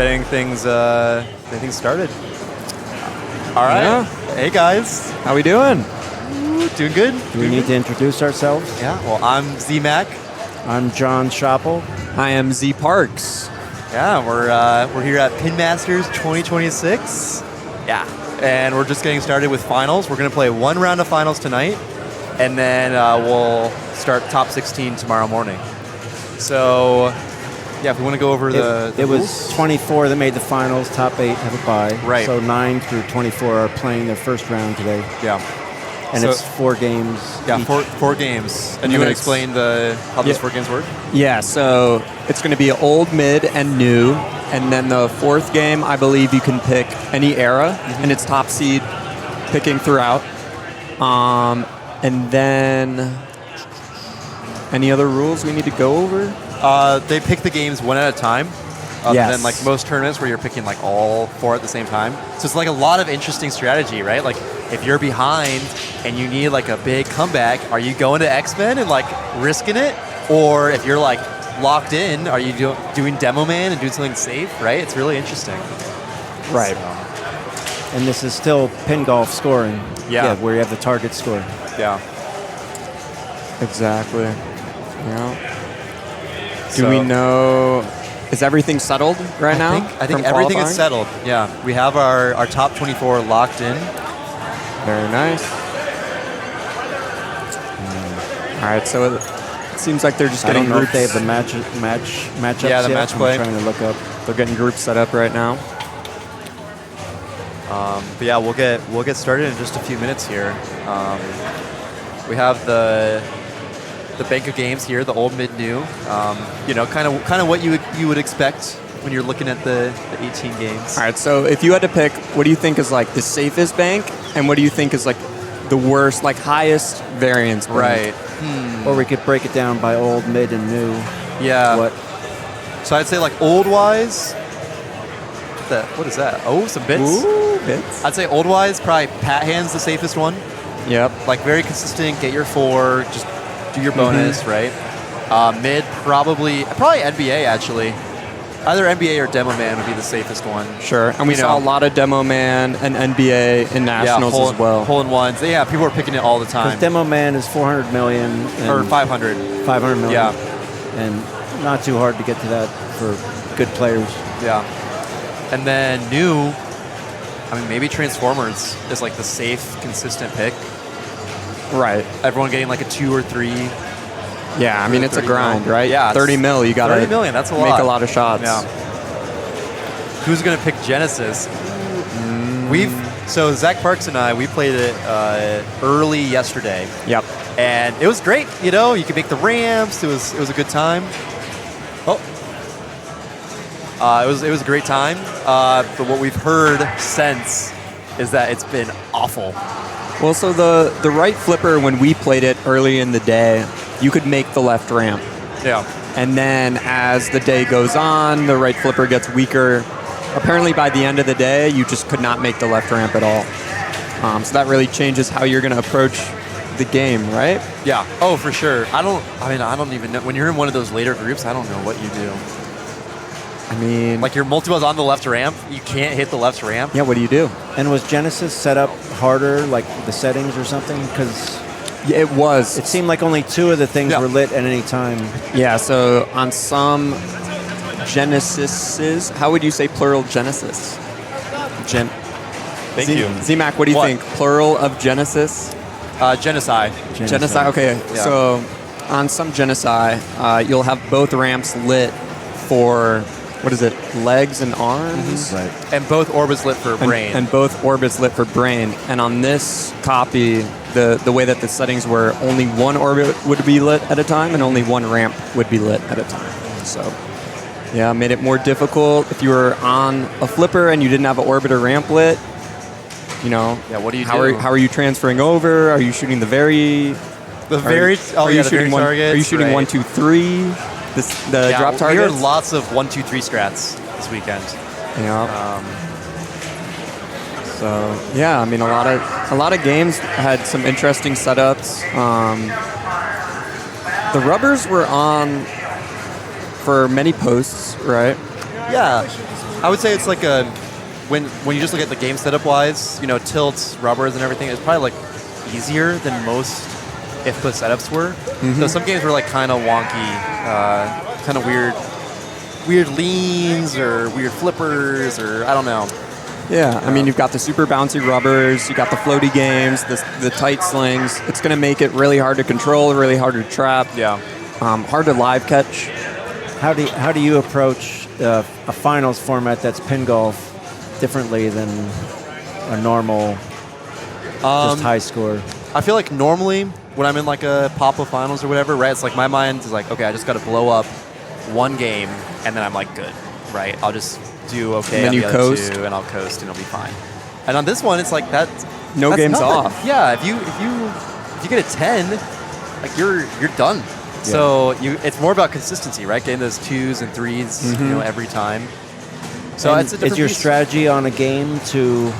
getting things started. All right. Yeah. Hey guys. How we doing? Doing good? Do we need to introduce ourselves? Yeah. Well, I'm Z-Mac. I'm John Sharpe. I am Z Parks. Yeah, we're here at Pinmasters 2026. Yeah. And we're just getting started with finals. We're going to play one round of finals tonight, and then we'll start top 16 tomorrow morning. So, yeah, if we want to go over the It rules. was 24 that made the finals. Top 8 have a bye. Right. So 9 through 24 are playing their first round today. Yeah. And So- it's 4 games. Yeah, each. four games. And you want to explain how those 4 games work? Yeah, so it's going to be old, mid, and new. And then the 4th game, I believe you can pick any era, and it's top seed picking throughout. And then any other rules we need to go over? They pick the games one at a time. Other Yes. than like most tournaments where you're picking like all 4 at the same time. So it's like a lot of interesting strategy, right? Like if you're behind and you need like a big comeback, are you going to X-Men and like risking it? Or if you're like locked in, are you doing Demo Man and doing something safe, right? It's really interesting. Right. And this is still pin golf scoring. Yeah. Where you have the target score. Yeah. Exactly. Yeah. Do So- we know... Is everything settled right now? I think from everything is qualifying? settled. Yeah. We have our top 24 locked in. Very nice. All right, so it seems like they're just I getting don't know groups. if they have the matchups Yeah, the yet. match I'm play. trying to look up. They're getting groups set up right now. But yeah, we'll get started in just a few minutes here. We have the bank of games here, the old, mid, new. Kind of what you would expect when you're looking at the 18 games. All right, so if you had to pick, what do you think is like the safest bank, and what do you think is like the worst, like highest variance bank? Right. Or we could break it down by old, mid, and new. Yeah. What? So I'd say like old wise. What is that? Oh, some bits. Ooh, bits. I'd say old wise, probably Pat Hand's the safest one. Yep. Like very consistent. Get your 4. Just do your bonus, right? Mid, probably NBA actually. Either NBA or Demo Man would be the safest one. Sure. And we saw a lot of Demo Man and NBA in Nationals as well. Hole-in-ones. Yeah, people are picking it all the time. Because Demo Man is 400 million. Or 500. 500 million. Yeah. And not too hard to get to that for good players. Yeah. And then new, maybe Transformers is like the safe, consistent pick. Right. Everyone getting like a 2 or 3. Yeah, I mean, it's a 30 grind, mil. right? Yeah. 30 mil, you got to 30 million, that's a lot. make a lot of shots. Yeah. Who's going to pick Genesis? So Zach Parks and I, we played it early yesterday. Yep. And it was great, you could make the ramps. It was a good time. It was a great time. But what we've heard since is that it's been awful. Well, so the right flipper, when we played it early in the day, you could make the left ramp. Yeah. And then as the day goes on, the right flipper gets weaker. Apparently by the end of the day, you just could not make the left ramp at all. So that really changes how you're going to approach the game, right? Yeah. Oh, for sure. I don't even know. When you're in one of those later groups, I don't know what you do. I mean... Like your multi-ball's on the left ramp, you can't hit the left ramp. Yeah, what do you do? And was Genesis set up harder, like the settings or something? Because Yeah, it was. it seemed like only 2 of the things Yeah. were lit at any time. Yeah, so on some Genesises, how would you say plural Genesis? Thank you. Z-Mac, what do you What? think? Plural of Genesis? Genocide. Genocide, okay. Yeah. So on some Genocide, you'll have both ramps lit for, what is it, legs and arms? Right. And both orbits lit for brain. And both orbits lit for brain. And on this copy, the way that the settings were, only one orbit would be lit at a time and only one ramp would be lit at a time. So, yeah, made it more difficult. If you were on a flipper and you didn't have an orbit or ramp lit, yeah, what do you how do? How are you transferring over? Are you shooting the very... very shooting targets. Are you shooting right. 1, 2, 3? The drop We targets? heard lots of 1, 2, 3 strats this weekend. Yeah. So yeah, I mean, a lot of games had some interesting setups. The rubbers were on for many posts, right? Yeah. I would say it's like a when you just look at the game setup wise, you know, tilts, rubbers, and everything. It's probably like easier than most IFPA setups were. So some games were like kind of wonky, kind of weird leans or weird flippers or I don't know. Yeah, I mean, you've got the super bouncy rubbers, you got the floaty games, the tight slings. It's going to make it really hard to control, really hard to trap. Yeah. Hard to live catch. How do you approach a finals format that's pin golf differently than a normal just high score? I feel like normally when I'm in like a Papa finals or whatever, right? It's like my mind is like, okay, I just got to blow up one game and then I'm like good, right? I'll just do okay. And then on you the other coast. two and I'll coast and it'll be fine. And on this one, it's like that's games nothing. off. Yeah, if you get a 10, like you're done. Yeah. So it's more about consistency, right? Getting those 2s and 3s, you know, every time. So And it's a different is your piece. strategy on a game to,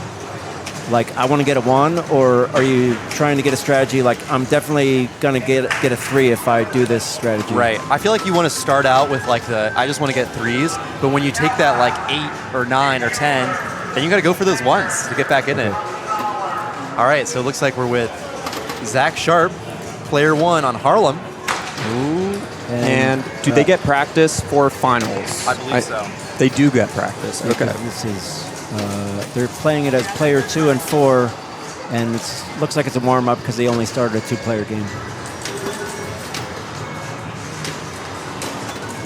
like, I want to get a 1, or are you trying to get a strategy like I'm definitely gonna get a 3 if I do this strategy? Right. I feel like you want to start out with like I just want to get 3s, but when you take that like 8 or 9 or 10, then you got to go for those 1s to get back in it. All right, so it looks like we're with Zach Sharpe, player 1 on Harlem. And do they get practice for finals? I believe so. They do get practice. Okay. This is they're playing it as player 2 and 4, and it looks like it's a warm up because they only started a 2-player game.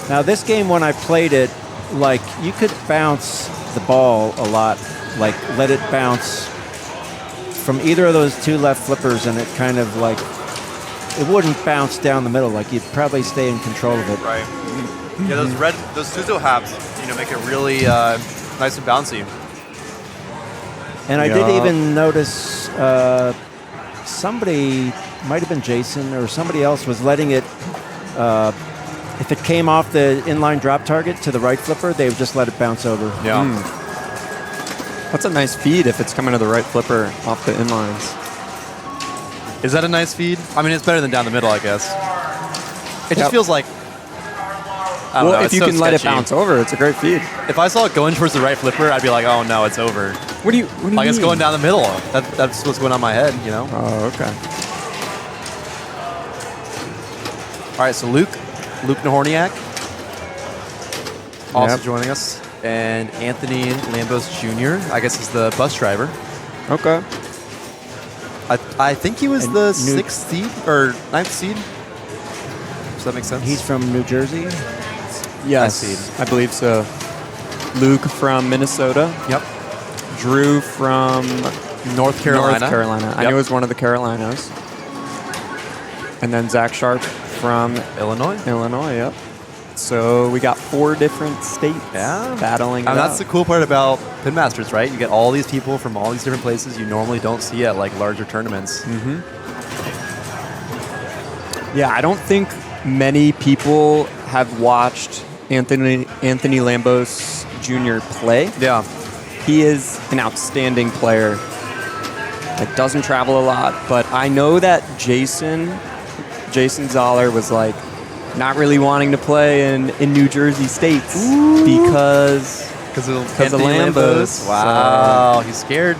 Now this game, when I played it, like you could bounce the ball a lot, like let it bounce from either of those 2 left flippers, and it kind of like it wouldn't bounce down the middle. Like you'd probably stay in control of it. Right. Yeah, those Tuzo habs, you know, make it really nice and bouncy. And I did even notice somebody, might have been Jason or somebody else, was letting it, if it came off the inline drop target to the right flipper, they would just let it bounce over. Yeah. That's a nice feed if it's coming to the right flipper off the inlines. Is that a nice feed? I mean, it's better than down the middle, I guess. It just feels like, I don't know, if it's you so can let it sketchy. bounce over, it's a great feed. If I saw it going towards the right flipper, I'd be like, oh no, it's over. What do you Like it's mean? going down the middle. That's what's going on in my head, you know? Oh, okay. All right, so Luke Nahorniak, also Yep. joining us. And Anthony Lambos Jr., I guess is the bus driver. Okay. I think he was And the New- 6th seed or 9th seed. Does that make sense? He's from New Jersey. Yes, seed. I believe so. Luke from Minnesota. Yep. Drew from North Carolina. North Carolina. I Yep. knew it was one of the Carolinas. And then Zach Sharpe from Illinois. Illinois, yep. So we got 4 different states battling it And that's out. the cool part about Pinmasters, right? You get all these people from all these different places you normally don't see at like larger tournaments. Yeah, I don't think many people have watched Anthony Lambos Jr. play. Yeah. He is an outstanding player. Like, doesn't travel a lot, but I know that Jason Zoller was like not really wanting to play in New Jersey states because of Anthony Lambos. Wow, he's scared.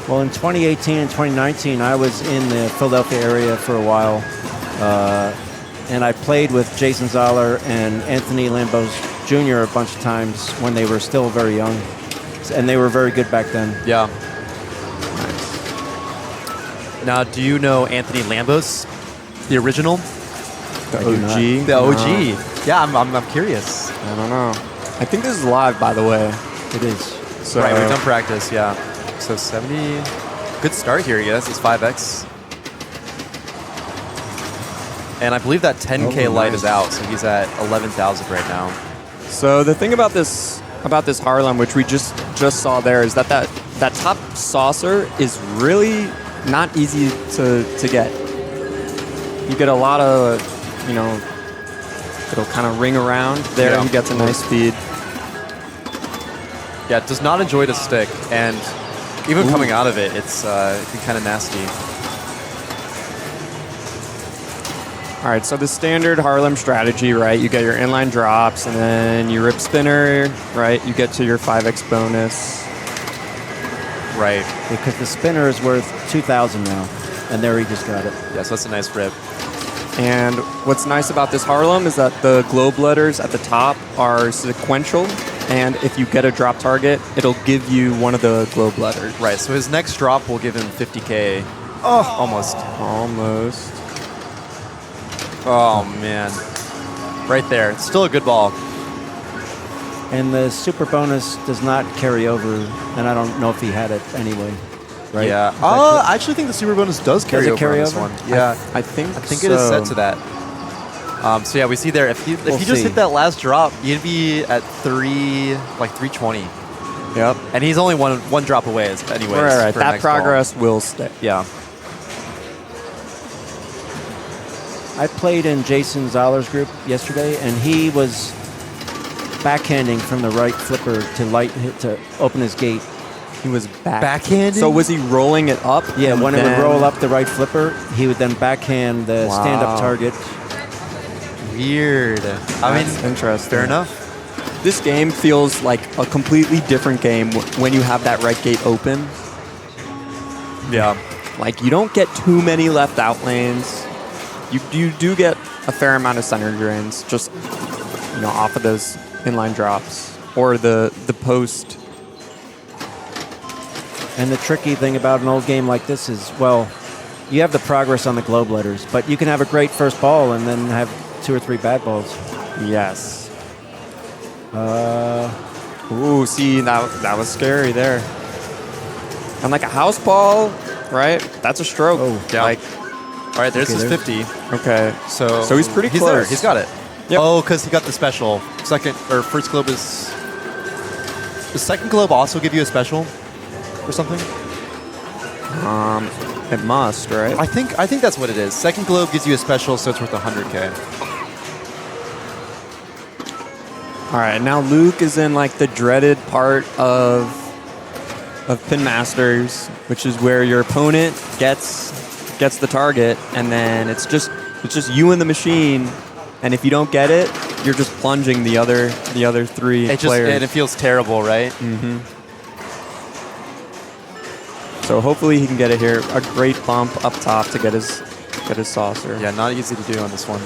Well, in 2018 and 2019, I was in the Philadelphia area for a while, and I played with Jason Zoller and Anthony Lambos Jr. a bunch of times when they were still very young, and they were very good back then. Yeah. Now, do you know Anthony Lambos, the original? the I do not. OG. The OG. Yeah, I'm curious. I don't know. I think this is live, by the way. It is. So Right, we've done practice, yeah. So 70, good start here, yes, it's 5X. And I believe that 10K Oh, light nice. is out, so he's at 11,000 right now. So the thing about this Harlem, which we just saw there, is that top saucer is really not easy to get. You get a lot of, it'll kind of ring around there. Yeah. He gets a nice feed. Yeah, it does not enjoy to stick, and even coming out of it, it's kind of nasty. All right, so the standard Harlem strategy, right? You get your inline drops, and then you rip spinner, right? You get to your 5x bonus. Right. Because the spinner is worth 2,000 now, and there he just got it. Yeah, so that's a nice rip. And what's nice about this Harlem is that the globe letters at the top are sequential, and if you get a drop target, it'll give you one of the globe letters. Right, so his next drop will give him 50K. Oh, almost. Almost. Oh, man. Right there. It's still a good ball. And the super bonus does not carry over, and I don't know if he had it anyway. Right? Yeah. Is that I actually think the super bonus does carry it over carry on this over? one. Yeah. I think it is set to that. So yeah, we see there. If you just hit that last drop, you'd be at 320. Yep. And he's only one drop away, anyways. Right. For That next progress will stay. Yeah. I played in Jason Zoller's group yesterday, and he was backhanding from the right flipper to open his gate. He was backhanding. So was he rolling it up? Yeah, when it would roll up the right flipper, he would then backhand the stand-up target. Weird. I mean, interesting. Fair enough. This game feels like a completely different game when you have that right gate open. Yeah. Like, you don't get too many left out lanes. You do get a fair amount of center drains, just off of those inline drops or the post. And the tricky thing about an old game like this is, well, you have the progress on the globe letters, but you can have a great first ball and then have 2 or 3 bad balls. Yes. Ooh, see, that was scary there. And like a house ball, right? That's a stroke. Oh, yeah. Like, all right, there's his 50. okay. So he's pretty he's close. There. He's got it. Yep. Oh, because he got the special. Second or first globe is. Does second globe also give you a special or something? It must, right? I think that's what it is. Second globe gives you a special, so it's worth 100K. All right, now Luke is in like the dreaded part of Pinmasters, which is where your opponent gets the target, and then it's just you and the machine, and if you don't get it, you're just plunging the other 3 players. And it feels terrible, right? Mm-hmm. So hopefully he can get it here. A great bump up top to get his saucer. Yeah, not easy to do on this one.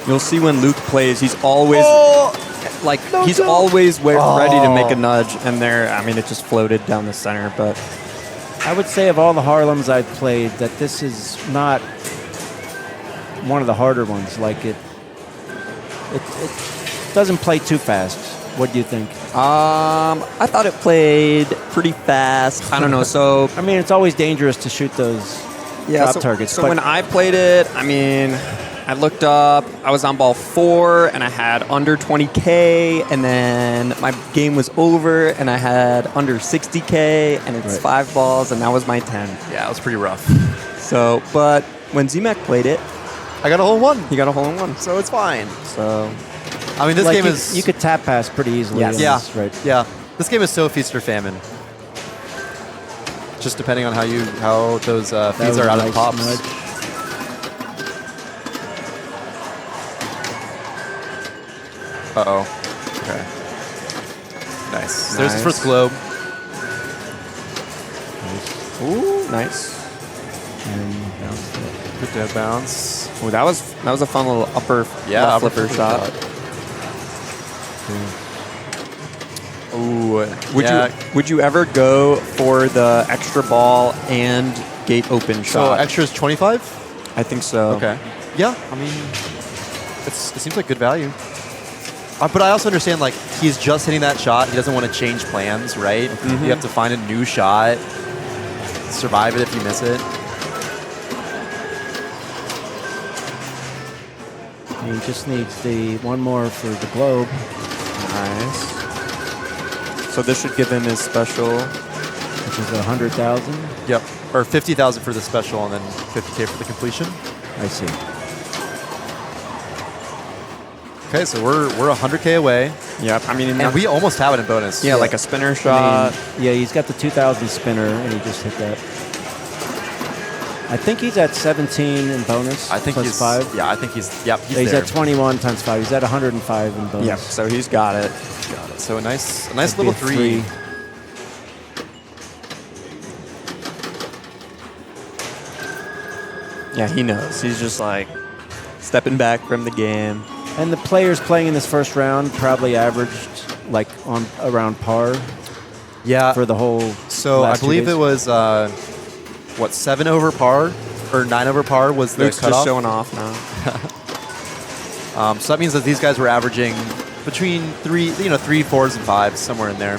You'll see when Luke plays, he's always always ready to make a nudge, and it just floated down the center. But I would say of all the Harlems I've played, that this is not one of the harder ones. Like it doesn't play too fast. What do you think? I thought it played pretty fast. I don't know. So I mean, it's always dangerous to shoot those drop targets. So when I played it, I looked up, I was on ball 4, and I had under 20K, and then my game was over, and I had under 60K, and it's 5 balls, and that was my 10. Yeah, it was pretty rough. So, but when Z-Mac played it, I got a hole in one. He got a hole in one. So it's fine. So, I mean, this game is... You could tap pass pretty easily. Yes. Yeah. This, right? Yeah. This game is so feast or famine. Just depending on how those feeds are out of pops. Nudge. Uh-oh. Okay. Nice. There's his first globe. ooh, nice. And bounce it. Good dead bounce. Oh, that was a fun little upper Yeah, flipper upper shot. Ooh. Would you ever go for the extra ball and gate open So shot? extra is 25? I think so. Okay. Yeah, I mean, it seems like good value. But I also understand, like, he's just hitting that shot. He doesn't want to change plans, right? Mm-hmm. You have to find a new shot, survive it if you miss it. He just needs the one more for the globe. Nice. So this should give him his special, which is 100,000. Yep. Or 50,000 for the special, and then 50K for the completion. I see. Okay, so we're 100K away, Yep. I mean, and we almost have it in bonus. yeah, like a spinner I shot. mean, yeah, he's got the 2,000 spinner, and he just hit that. I think he's at 17 in bonus. I think plus he's 5. Yeah, I think he's. Yep, He's there. at 21 times 5. He's at 105 in bonus. Yep. So he's got it. Got it. So a nice That'd little be a 3. Yeah, he knows. He's just like stepping back from the game. And the players playing in this first round probably averaged like on around par Yeah. for the whole. So I last 2 believe days. it was 7 over par or 9 over par was the Luke's cutoff. just showing off now. So that means that these guys were averaging between 3, 4s and 5s, somewhere in there.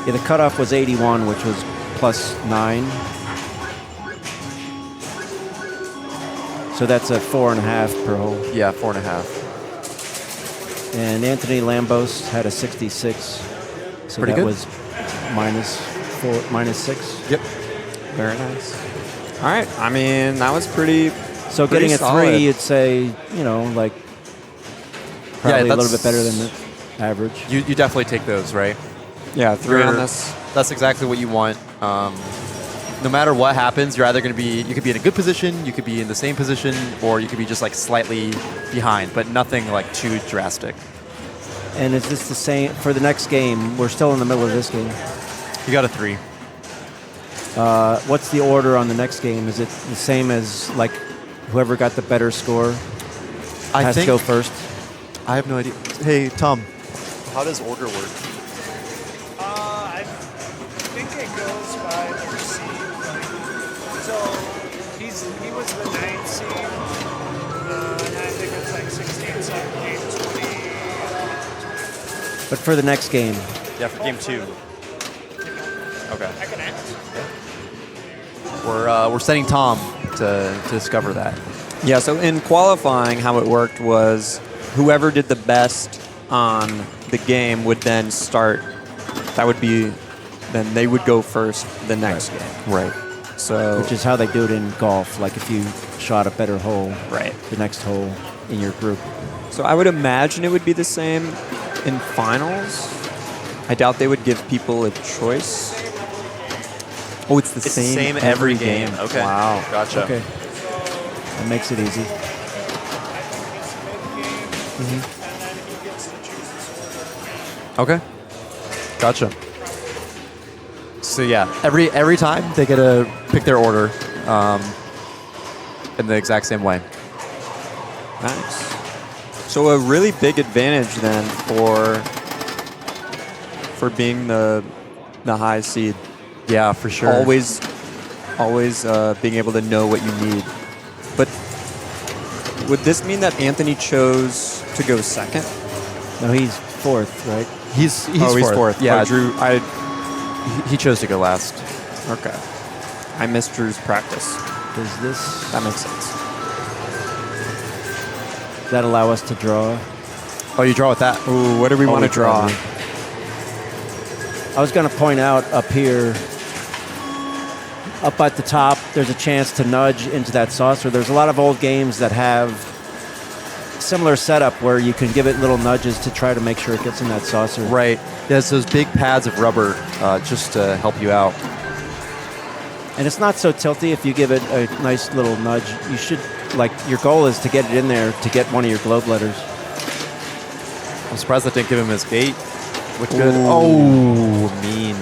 Yeah, the cutoff was 81, which was plus 9. So that's a 4.5 per hole. Yeah, 4.5. And Anthony Lambos had a 66. So Pretty that good. was minus 6. Yep. Very nice. All right. I mean, that was pretty. So Pretty getting a solid. 3, you'd say, like probably a little that's- bit better than the average. You definitely take those, right? Yeah, 3 on You're- this. That's exactly what you want. No matter what happens, you're either going to be, you could be in a good position, you could be in the same position, or you could be just like slightly behind, but nothing like too drastic. And is this the same for the next game? We're still in the middle of this game. You got a 3. What's the order on the next game? Is it the same as like whoever got the better score I has think to go first? I have no idea. Hey, Tom, how does order work? I think it goes by their seed. So he was the 9th seed, and I think it's like 16, 17, 20. But for the next game, Yeah, for game 2. Okay. I can ask. We're setting Tom to discover that. Yeah, so in qualifying, how it worked was whoever did the best on the game would then start. That would be, then they would go first the next game. Right. So, which is how they do it in golf. Like if you shot a better hole, right. the next hole in your group. So I would imagine it would be the same in finals. I doubt they would give people a choice. Oh, it's the same every game. Okay. Wow. Gotcha. Okay. That makes it easy. Okay. Gotcha. So yeah, every time they get to pick their order in the exact same way. Nice. So a really big advantage then for being the high seed. Yeah, for sure. Always being able to know what you need. But would this mean that Anthony chose to go second? No, he's 4th, right? He's fourth. Yeah, Yeah, Drew. he chose to go last. Okay. I missed Drew's practice. Does this That makes sense. does that allow us to draw? Oh, you draw with that. Ooh, what do we want to we draw? draw. I was going to point out up here, up at the top, there's a chance to nudge into that saucer. There's a lot of old games that have similar setup where you can give it little nudges to try to make sure it gets in that saucer. Right. There's those big pads of rubber just to help you out. And it's not so tilty if you give it a nice little nudge. You should, like, your goal is to get it in there to get one of your globe letters. I'm surprised I didn't give him his gate. Looked good. Ooh. Oh, mean.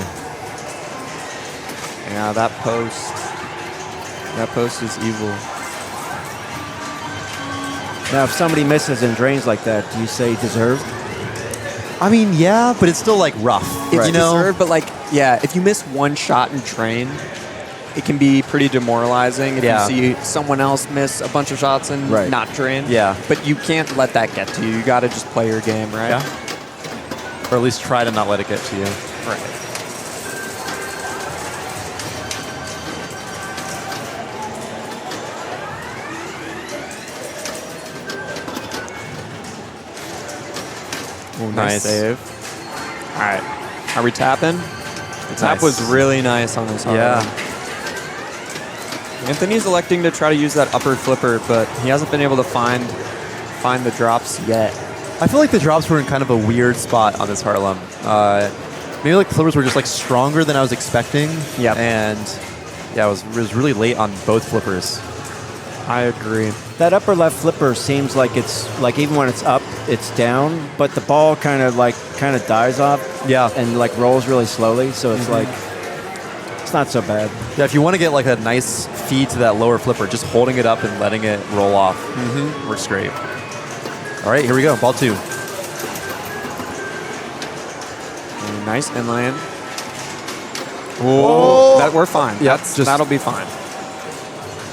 Yeah, that post is evil. Now, if somebody misses and drains like that, do you say deserved? I mean, yeah, but it's still like rough. It's You know? deserved, but like, yeah, if you miss one shot and drain, it can be pretty demoralizing if Yeah. you see someone else miss a bunch of shots and Right. not drain. Yeah. But you can't let that get to you. You got to just play your game, right? Yeah. Or at least try to not let it get to you. Right. Ooh, nice Nice. save. All right. Are we tapping? The tap Nice. was really nice on this hard Yeah. one. Anthony's electing to try to use that upper flipper, but he hasn't been able to find the drops yet. I feel like the drops were in kind of a weird spot on this Harlem. Maybe like the flippers were just like stronger than I was expecting. Yep. And yeah, it was really late on both flippers. I agree. That upper left flipper seems like it's like even when it's up, it's down, but the ball kind of dies off. Yeah. And like rolls really slowly, so it's like it's not so bad. Yeah, if you want to get like a nice feed to that lower flipper, just holding it up and letting it roll off works great. All right, here we go. Ball 2. Nice inland. Whoa. We're fine. Yeah, that'll be fine.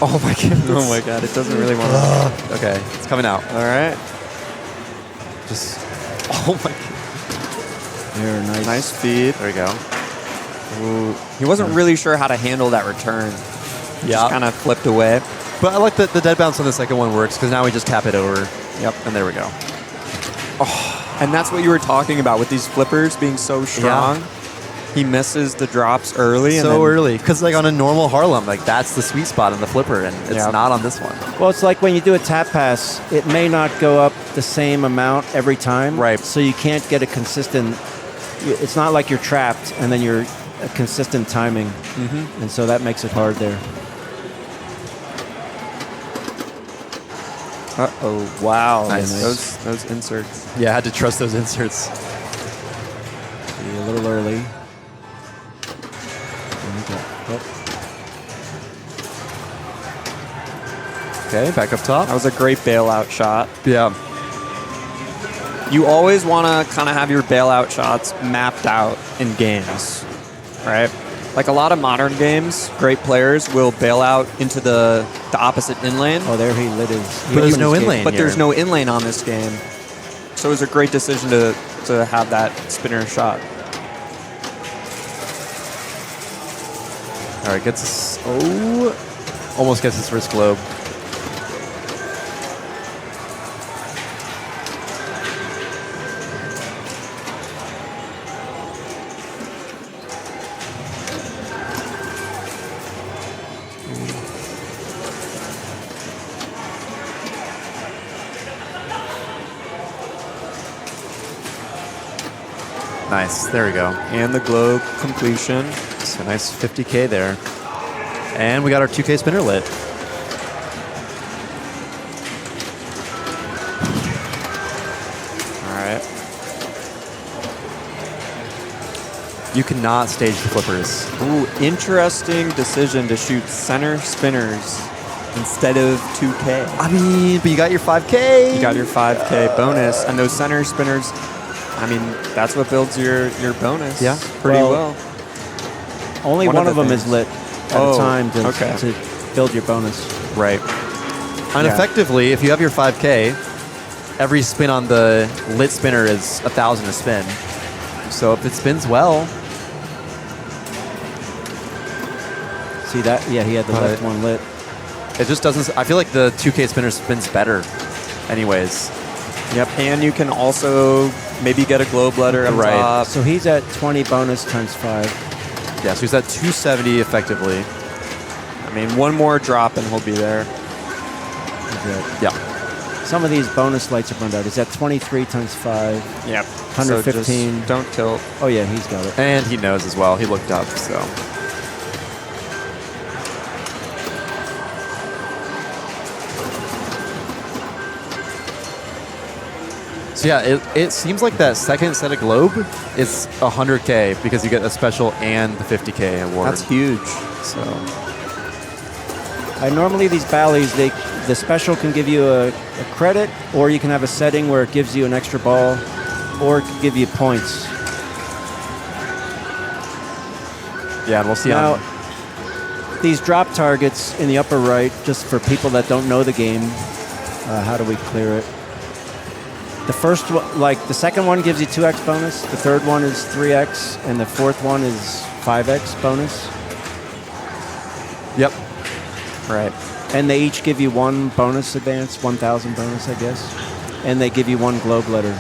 Oh my goodness. Oh my god, it doesn't really want to. Okay, it's coming out. All right. Just, oh my god. There, nice. Nice feed. There we go. Ooh. He wasn't really sure how to handle that return. Just kind of flipped away. But I like the dead bounce on the second one works because now we just tap it over. Yep. And there we go. Oh, and that's what you were talking about with these flippers being so strong. Yeah. He misses the drops early. So early. Because like on a normal Harlem, like that's the sweet spot in the flipper, and it's not on this one. Well, it's like when you do a tap pass, it may not go up the same amount every time. Right. So you can't get a consistent, it's not like you're trapped and then you're a consistent timing. And so that makes it hard there. Uh-oh. Wow. Nice. Those inserts. Yeah, I had to trust those inserts. Be a little early. Okay, back up top. That was a great bailout shot. Yeah. You always want to kind of have your bailout shots mapped out in games, right? Like a lot of modern games, great players will bail out into the opposite in lane. Oh, there he lit his. But there's no in lane. But there's no in lane on this game. So it was a great decision to have that spinner shot. All right, gets us. Oh, almost gets his first globe. Nice, there we go. And the globe completion. So a nice 50K there. And we got our 2K spinner lit. All right. You cannot stage the flippers. Ooh, interesting decision to shoot center spinners instead of 2K. I mean, but you got your 5K. You got your 5K bonus, and those center spinners, I mean, that's what builds your bonus. Yeah. Pretty well. Only one of them is lit at a time to build your bonus. Right. And effectively, if you have your 5K, every spin on the lit spinner is 1,000 a spin. So if it spins well. See that? Yeah, he had the left one lit. It just doesn't. I feel like the 2K spinner spins better, anyways. Yep, and you can also maybe get a globe letter up top. So he's at 20 bonus times 5. Yeah, so he's at 270 effectively. I mean, one more drop and he'll be there. Yeah. Some of these bonus lights have run out. He's at 23 times 5. Yep. 115. So just don't tilt. Oh, yeah, he's got it. And he knows as well. He looked up, so. So yeah, it seems like that second set of globe is 100K because you get a special and the 50K award. That's huge. So Normally these Bally's, the special can give you a credit, or you can have a setting where it gives you an extra ball, or it can give you points. yeah, and we'll see Now, on these drop targets in the upper right, just for people that don't know the game, how do we clear it? The first one, like the second one gives you 2x bonus, the third one is 3x, and the fourth one is 5x bonus. Yep. Right. And they each give you one bonus advance, 1,000 bonus, I guess. And they give you one globe letter.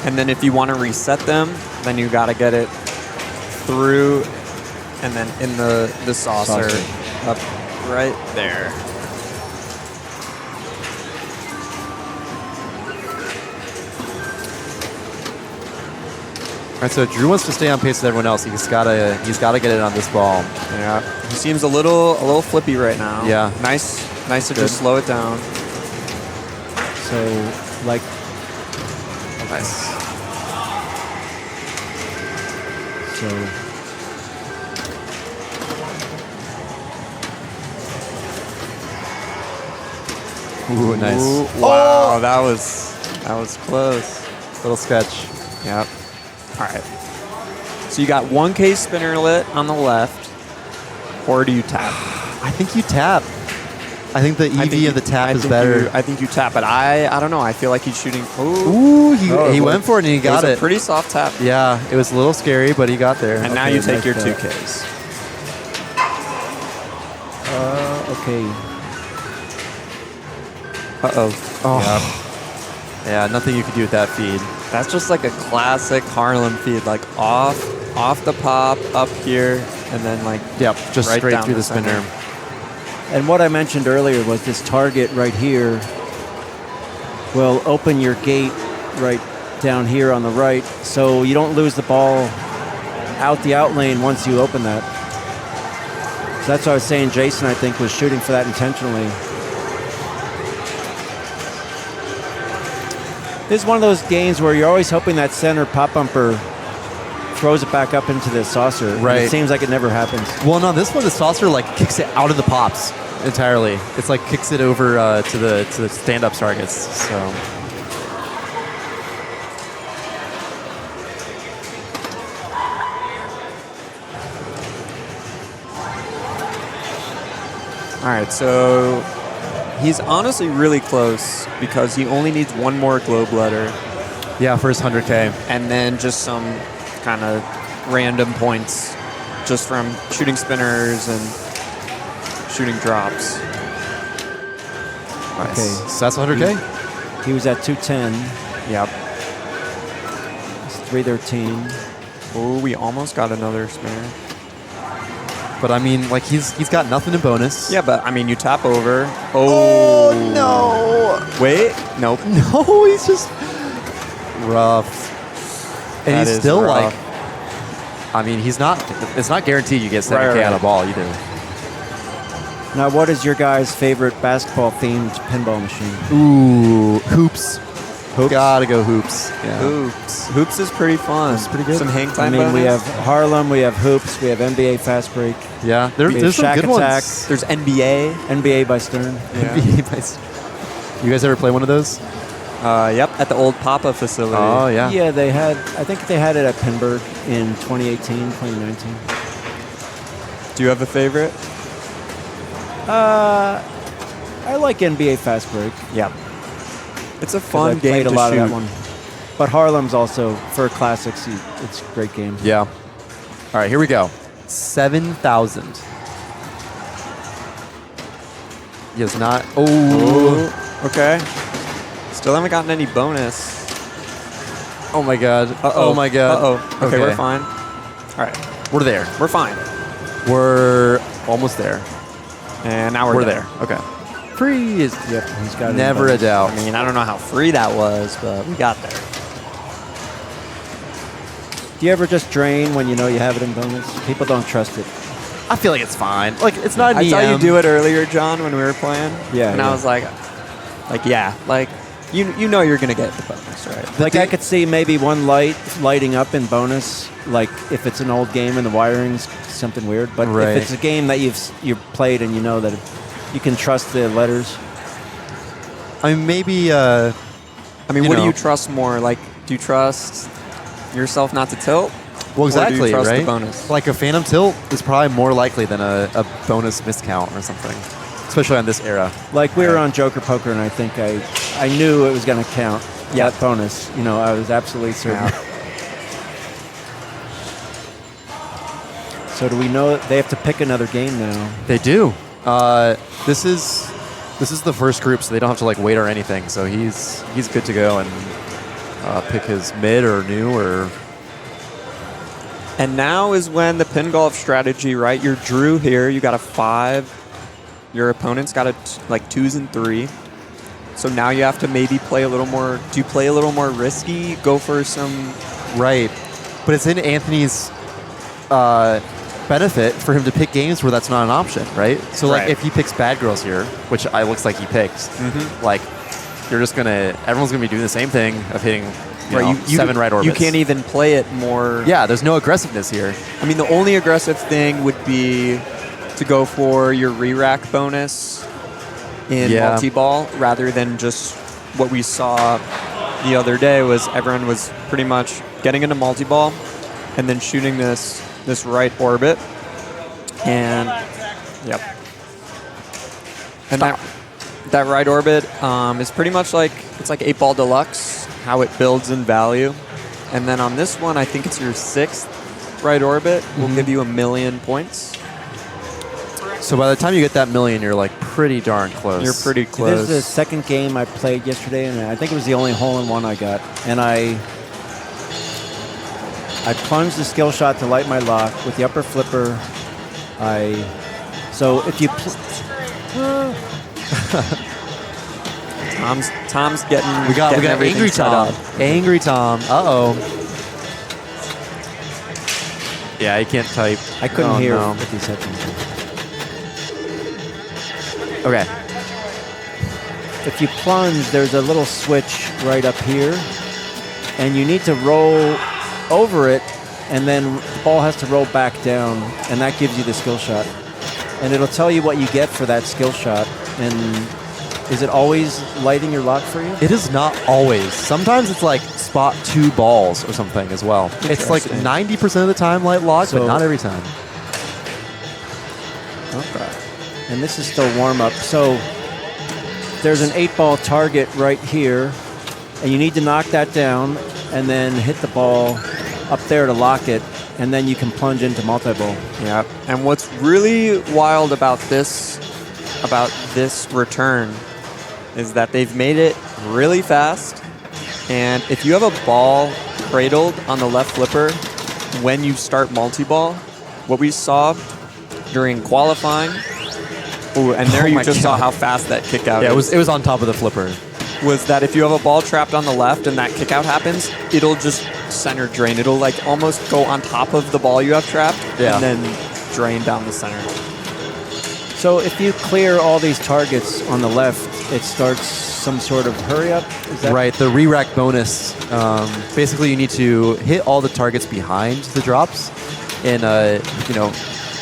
And then if you want to reset them, then you got to get it through and then in the saucer. Up. right there. All right, so Drew wants to stay on pace with everyone else. He's gotta get it on this ball. Yeah, he seems a little flippy right now. Yeah. Nice to just slow it down. So, like, Nice. so Ooh, nice. Ooh, wow, that was close. Little sketch. Yep. All right. So you got 1K spinner lit on the left, or do you tap? I think you tap. I think the EV of the tap is better. I think you tap, but I don't know. I feel like he's shooting. Ooh. Ooh, he went for it and he got It was it. a pretty soft tap. Yeah, it was a little scary, but he got there. And now you take your 2Ks. okay. Uh-oh. Oh. Yeah, nothing you could do with that feed. That's just like a classic Harlem feed, like off the pop, up here, and then like Yep, just right straight down through the center. spinner. And what I mentioned earlier was this target right here will open your gate right down here on the right, so you don't lose the ball out the out lane once you open that. So that's what I was saying. Jason, I think, was shooting for that intentionally. This is one of those games where you're always hoping that center pop bumper throws it back up into the saucer. Right. It seems like it never happens. Well, no, this one, the saucer like kicks it out of the pops entirely. It's like kicks it over to the stand-up targets. So All right, so he's honestly really close because he only needs one more globe letter yeah, first 100K. and then just some kind of random points just from shooting spinners and shooting drops. Nice. Okay. So that's 100K. He was at 210. Yep. It's 313. Oh, we almost got another spinner. But I mean, like he's got nothing in bonus. Yeah, but I mean, you tap over. Oh no! Wait, nope. No, he's just rough. And That he's is still rough. like, I mean, he's not. It's not guaranteed you get 7K Right. on a ball either. Now, what is your guys' favorite basketball-themed pinball machine? Ooh, hoops. Hoops? Gotta go hoops. Yeah. Hoops is pretty fun. It's pretty good. Some hang I time mean, we bonus. have Harlem, we have Hoops, we have NBA Fast Break, Yeah, We have there's some Shack good Attack. ones. There's NBA. NBA by Stern. NBA nice. You guys ever play one of those? Yep, at the old Papa facility. Oh yeah. Yeah, they had, I think they had it at Pinburg in 2018, 2019. Do you have a favorite? I like NBA Fast Break. Yep. It's a 'cause fun I game played to a lot shoot. of that one. But Harlem's also, for classics, it's a great game. Yeah. All right, here we go. 7,000. He has not. Oh. Ooh, okay. Still haven't gotten any bonus. Oh my god. Uh-oh. Oh my god. Uh-oh. Okay, we're fine. All right, We're there. we're fine. We're almost there. And now We're done. there. Okay. Free is Yep, he's got it in never a bonus. doubt. I mean, I don't know how free that was, but we got there. Do you ever just drain when you know you have it in bonus? People don't trust it. I feel like it's fine. Like it's not an I saw you EM. do it earlier, John, when we were playing. Yeah, And yeah. I was like, yeah, like you know you're gonna get the bonus, right? Like I could see maybe one light lighting up in bonus, like if it's an old game and the wiring's something weird. But Right. if it's a game that you've played and you know that you can trust the letters. I mean, maybe. I mean, You what do know. you trust more? Like, do you trust yourself not to tilt? Well, Or do you exactly, trust the right? bonus? Like a phantom tilt is probably more likely than a bonus miscount or something, especially on this era. Like we were on Joker Poker, and I think I knew it was going to count. Yeah. That bonus. You know, I was absolutely certain. So do we know they have to pick another game now? They do. This is the first group, so they don't have to like wait or anything. So he's good to go and pick his mid or new or. And now is when the pin golf strategy, right? You're Drew here. You got a 5. Your opponent's got like 2s and 3. So now you have to maybe play a little more. Do you play a little more risky? Go for some. Right. But it's in Anthony's benefit for him to pick games where that's not an option, right? So like Right. if he picks Bad Girls here, which it looks like he picks, like you're just everyone's gonna be doing the same thing of hitting you 7 right orbits. You can't even play it more. Yeah, there's no aggressiveness here. I mean, the only aggressive thing would be to go for your re-rack bonus in multi-ball rather than just what we saw the other day was everyone was pretty much getting into multi-ball and then shooting this right orbit. And, yep. And that right orbit is pretty much like, it's like 8-Ball Deluxe, how it builds in value. And then on this one, I think it's your 6th right orbit will give you 1,000,000 points. So by the time you get that 1,000,000, you're like pretty darn close. You're pretty This close. is the second game I played yesterday, and I think it was the only hole-in-one I got. And I plunged the skill shot to light my lock with the upper flipper. So if you... Tom's getting. We got everything Angry set Tom. up. Angry Tom. Uh-oh. Yeah, he can't type. I couldn't Oh, hear no. what these headphones were. Okay. If you plunge, there's a little switch right up here, and you need to roll over it, and then the ball has to roll back down, and that gives you the skill shot. And it'll tell you what you get for that skill shot. And is it always lighting your lock for you? It is not always. Sometimes it's like spot 2 balls or something as well. It's like Interesting. 90% of the time light lock, but So- not every time. Okay. And this is still warm up. So there's an 8-ball target right here, and you need to knock that down and then hit the ball up there to lock it, and then you can plunge into multi-ball. Yeah. And what's really wild about this return is that they've made it really fast. And if you have a ball cradled on the left flipper when you start multi-ball, what we saw during qualifying, and there Oh you my just saw God. how fast that kick out Yeah, is. it was on top of the flipper. Was that if you have a ball trapped on the left and that kick out happens, it'll just center drain. It'll like almost go on top of the ball you have trapped Yeah. and then drain down the center. So if you clear all these targets on the left, it starts some sort of hurry up? Is that Right, the re-rack bonus. Basically, you need to hit all the targets behind the drops in a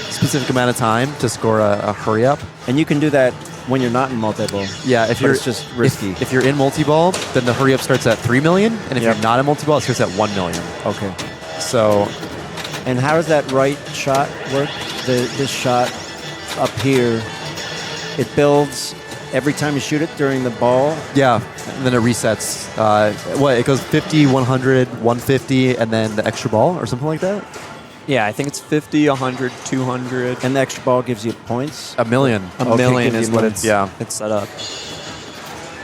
specific amount of time to score a hurry up. And you can do that when you're not in multi-ball. Yeah, if But you're it's just risky. If you're in multi-ball, then the hurry up starts at 3 million, and if Yep. you're not in multi-ball, it starts at 1 million. Okay. So And how does that right shot work? This shot up here, it builds every time you shoot it during the ball. yeah, and then it resets. It goes 50, 100, 150, and then the extra ball or something like that. Yeah, I think it's 50, 100, 200. And the extra ball gives you points. A million. A Okay, million gives is you what millions. it's set up.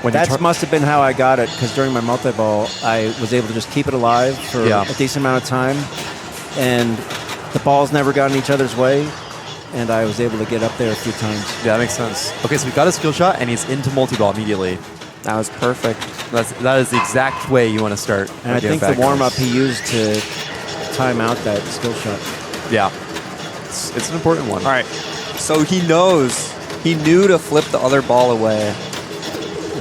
When you That must have been how I got it, because during my multi-ball, I was able to just keep it alive for Yeah. a decent amount of time, and the balls never got in each other's way, and I was able to get up there a few times. Yeah, that makes sense. Okay, so we got a skill shot, and he's into multi-ball immediately. That was perfect. That is the exact way you want to start. And I against think the bad warm-up guys. he used to time out that skill shot. Yeah, it's an important one. All right. So he knew to flip the other ball away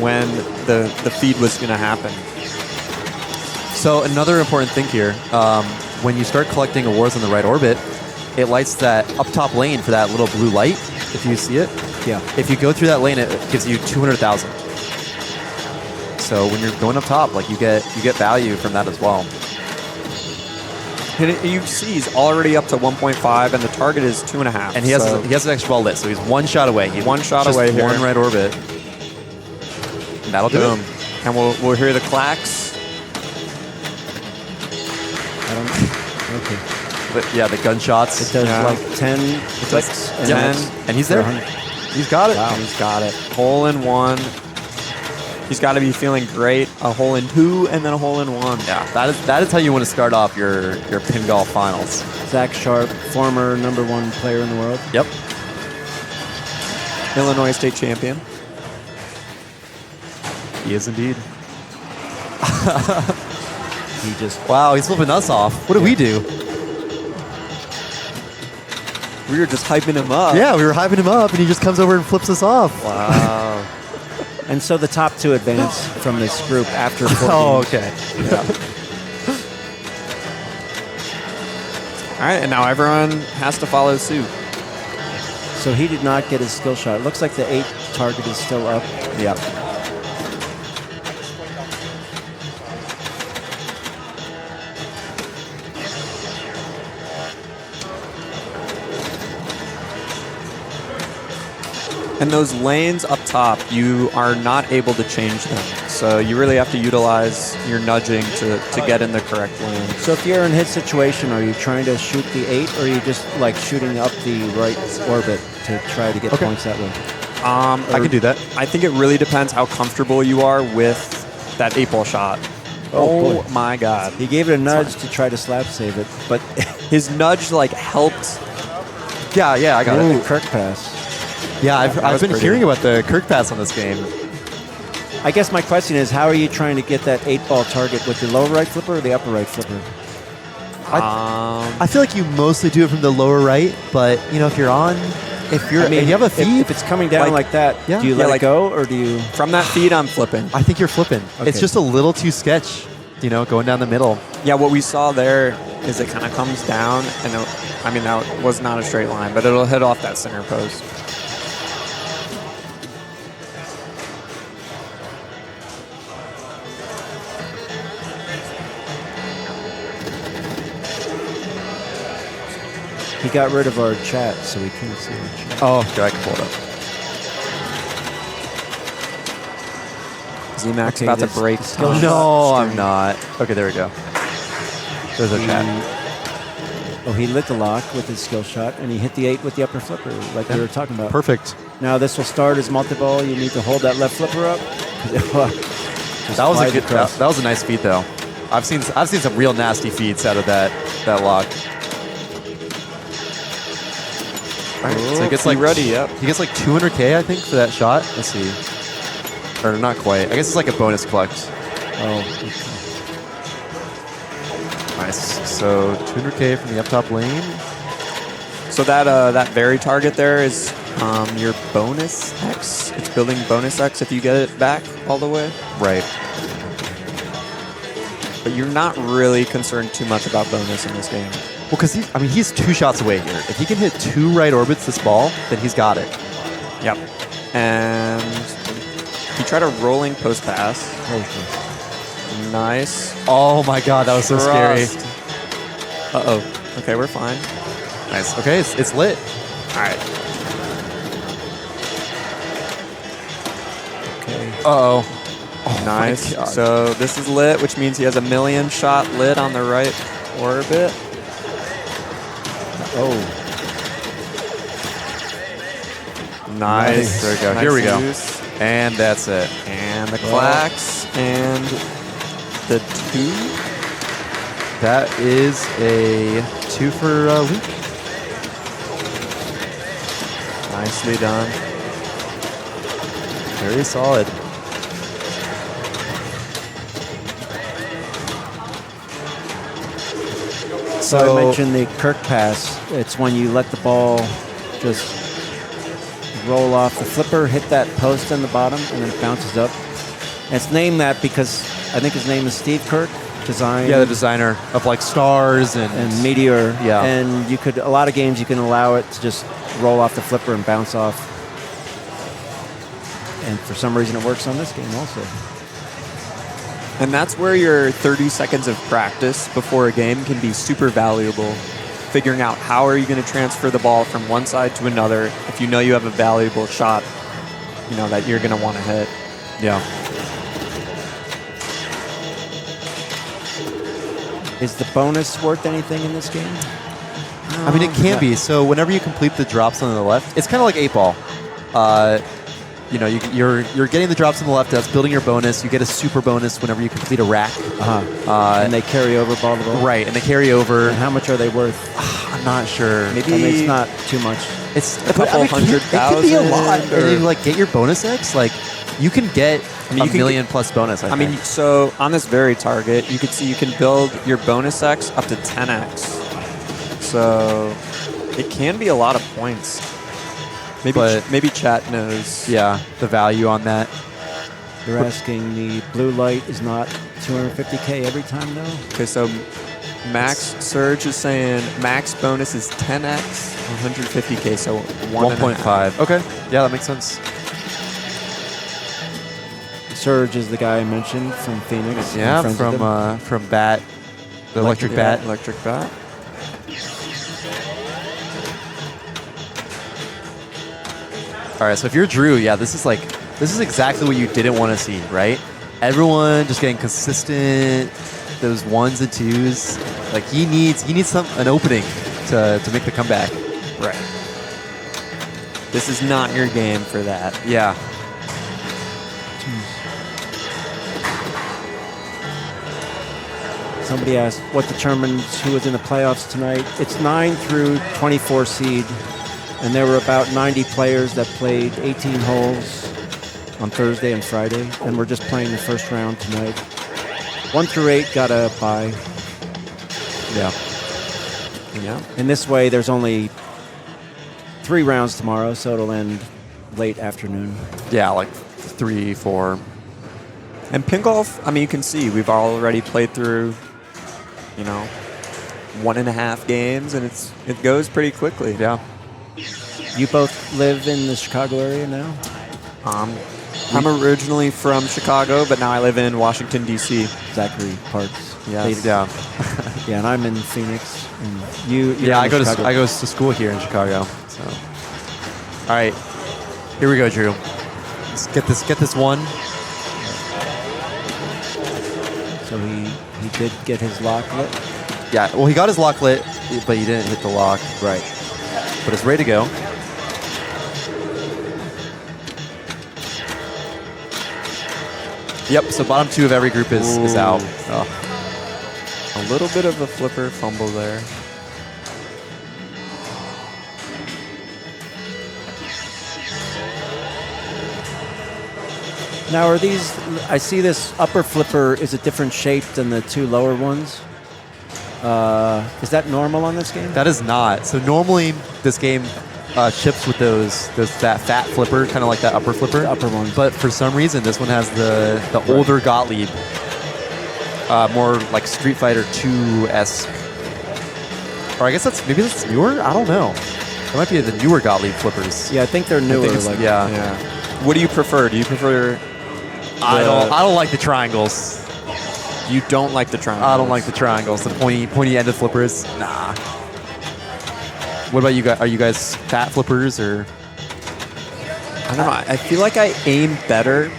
when the feed was going to happen. So another important thing here, when you start collecting awards on the right orbit, it lights that up top lane for that little blue light, if you see it. Yeah. If you go through that lane, it gives you 200,000. So when you're going up top, like you get value from that as well. And you see he's already up to 1.5, and the target is 2.5. And he has an extra ball lit, so he's one shot away. He's One shot just away here. One right orbit. And that'll do Boom. it. And we'll hear the clacks. I don't. Okay. But yeah, the gunshots. It does Yeah. like 10 clicks. And 10, that's and he's for there. 100. He's got it. Wow, he's got it. Hole in one. He's got to be feeling great. A hole in two, and then a hole in one. Yeah, that is how you want to start off your pin golf finals. Zach Sharpe, former #1 player in the world. Yep. Illinois state champion. He is indeed. He just Wow, he's flipping us off. What did we do? We were just hyping him up. Yeah, we were hyping him up, and he just comes over and flips us off. Wow. and so the top two advance from this group after 4 Oh, games. okay. All right, and now everyone has to follow suit. So he did not get his skill shot. It looks like the 8 target is still up. Yeah. And those lanes up top, you are not able to change them. So you really have to utilize your nudging to get in the correct lane. So if you're in his situation, are you trying to shoot the 8, or are you just like shooting up the right orbit to try to get points that way? I can do that. I think it really depends how comfortable you are with that 8-ball shot. Oh, boy. My God. He gave it a nudge to try to slap save it, but His nudge like helped. Yeah, I got Ooh, it. Kirk pass. Yeah, I've was been pretty. hearing about the Kirk pass on this game. I guess my question is, how are you trying to get that 8-ball target with the lower right flipper or the upper right flipper? I feel like you mostly do it from the lower right, but if you're if you have a feed, if it's coming down like that, Yeah. do you Yeah, let like- it go, or do you? From that feed, I'm flipping. I think you're flipping. It's Okay. just a little too sketch, going down the middle. Yeah, what we saw there is it kind of comes down, and that was not a straight line, but it'll hit off that center post. He got rid of our chat, so we can't see our chat. Oh, okay, I can pull it up. Z-Max Okay, about to this- break. this skill No, shot I'm not. Okay, there we go. There's a chat. Oh, he lit the lock with his skill shot, and he hit the 8 with the upper flipper, like we were talking about. Perfect. Now this will start as multi-ball. You need to hold that left flipper up. That was a slide good. across. That was a nice feed, though. I've seen some real nasty feeds out of that lock. All right, so he gets like ready, yep. He gets like 200K, I think, for that shot. Let's see, or not quite. I guess it's like a bonus collect. Oh, Nice. So 200K from the up top lane. So that very target there is your bonus X. It's building bonus X if you get it back all the way. Right. But you're not really concerned too much about bonus in this game. Well, because he's 2 shots away here. If he can hit 2 right orbits this ball, then he's got it. Yep. And he tried a rolling post pass. Nice. Oh my God, that was so scary. Uh-oh. Okay, we're fine. Nice. Okay, it's lit. All right. okay. Uh-oh. Nice. God. So this is lit, which means he has a 1,000,000 shot lit on the right orbit. Oh, Nice. There we go. Nice Here we go. use. And that's it. And the clacks and the 2. That is a 2 for Luke. Nicely done. Very solid. so I mentioned the Kirk pass. It's when you let the ball just roll off the flipper, hit that post on the bottom, and then it bounces up. And it's named that because I think his name is Steve Kirk, design. Yeah, the designer of like stars and Meteor. Yeah. And a lot of games you can allow it to just roll off the flipper and bounce off. And for some reason it works on this game also. And that's where your 30 seconds of practice before a game can be super valuable. Figuring out how are you going to transfer the ball from one side to another if you know you have a valuable shot, that you're going to want to hit. Yeah. Is the bonus worth anything in this game? It can be. So whenever you complete the drops on the left, it's kind of like 8-ball. You're getting the drops on the left. That's building your bonus. You get a super bonus whenever you complete a rack. And they carry over ball to ball. Right, and they carry over. And how much are they worth? I'm not sure. Maybe I mean, it's not too much. It's a couple it could be a 100,000 lot. or- And if you like get your bonus X, like you can get mean, you a can million plus bonus. I I mean, think. so on this very target, you can see you can build your bonus X up to 10x. So it can be a lot of points. Maybe chat knows. yeah, the value on that. They're asking the blue light is not 250K every time though. Okay, so Max Surge is saying max bonus is 10x, 150K, so 1.5. Okay, yeah, that makes sense. Surge is the guy I mentioned from Phoenix. I'm Yeah, friends with him. from Bat, the electric bat. Electric bat. All right, so if you're Drew, yeah, this is exactly what you didn't want to see, right? Everyone just getting consistent, those ones and twos. Like he needs an opening to make the comeback. Right. This is not your game for that. Yeah. Somebody asked what determines who was in the playoffs tonight. It's 9 through 24 seed, and there were about 90 players that played 18 holes on Thursday and Friday, and we're just playing the first round tonight. 1 through 8 got a bye. Yeah. Yeah. In this way, there's only 3 rounds tomorrow, so it'll end late afternoon. Yeah, like 3, 4. And pin golf, I mean, you can see we've already played through, 1.5 games, and it goes pretty quickly. Yeah. You both live in the Chicago area now? I'm originally from Chicago, but now I live in Washington, D.C. Zachary Parks. Yes. Yeah. Yeah, and I'm in Phoenix. And you're Yeah, in Chicago. I go to school here in Chicago. So. All right. Here we go, Drew. Let's get this one. So he did get his lock lit. Yeah, well, he got his lock lit, but he didn't hit the lock. Right. But it's ready to go. Yep, so bottom 2 of every group is out. Oh. A little bit of a flipper fumble there. Now, are these? I see this upper flipper is a different shape than the 2 lower ones. Is that normal on this game? That is not. So normally this game chips with that fat flipper, kind of like that upper flipper. The upper ones. But for some reason, this one has the older Gottlieb, more like Street Fighter 2-esque. Or I guess maybe that's newer. I don't know. It might be the newer Gottlieb flippers. Yeah, I think they're newer. Yeah. What do you prefer? Do you prefer? I don't like the triangles. You don't like the triangle. I don't like the triangles. The pointy ended flippers. Nah. What about you guys? Are you guys fat flippers or? I don't know. I feel like I aim better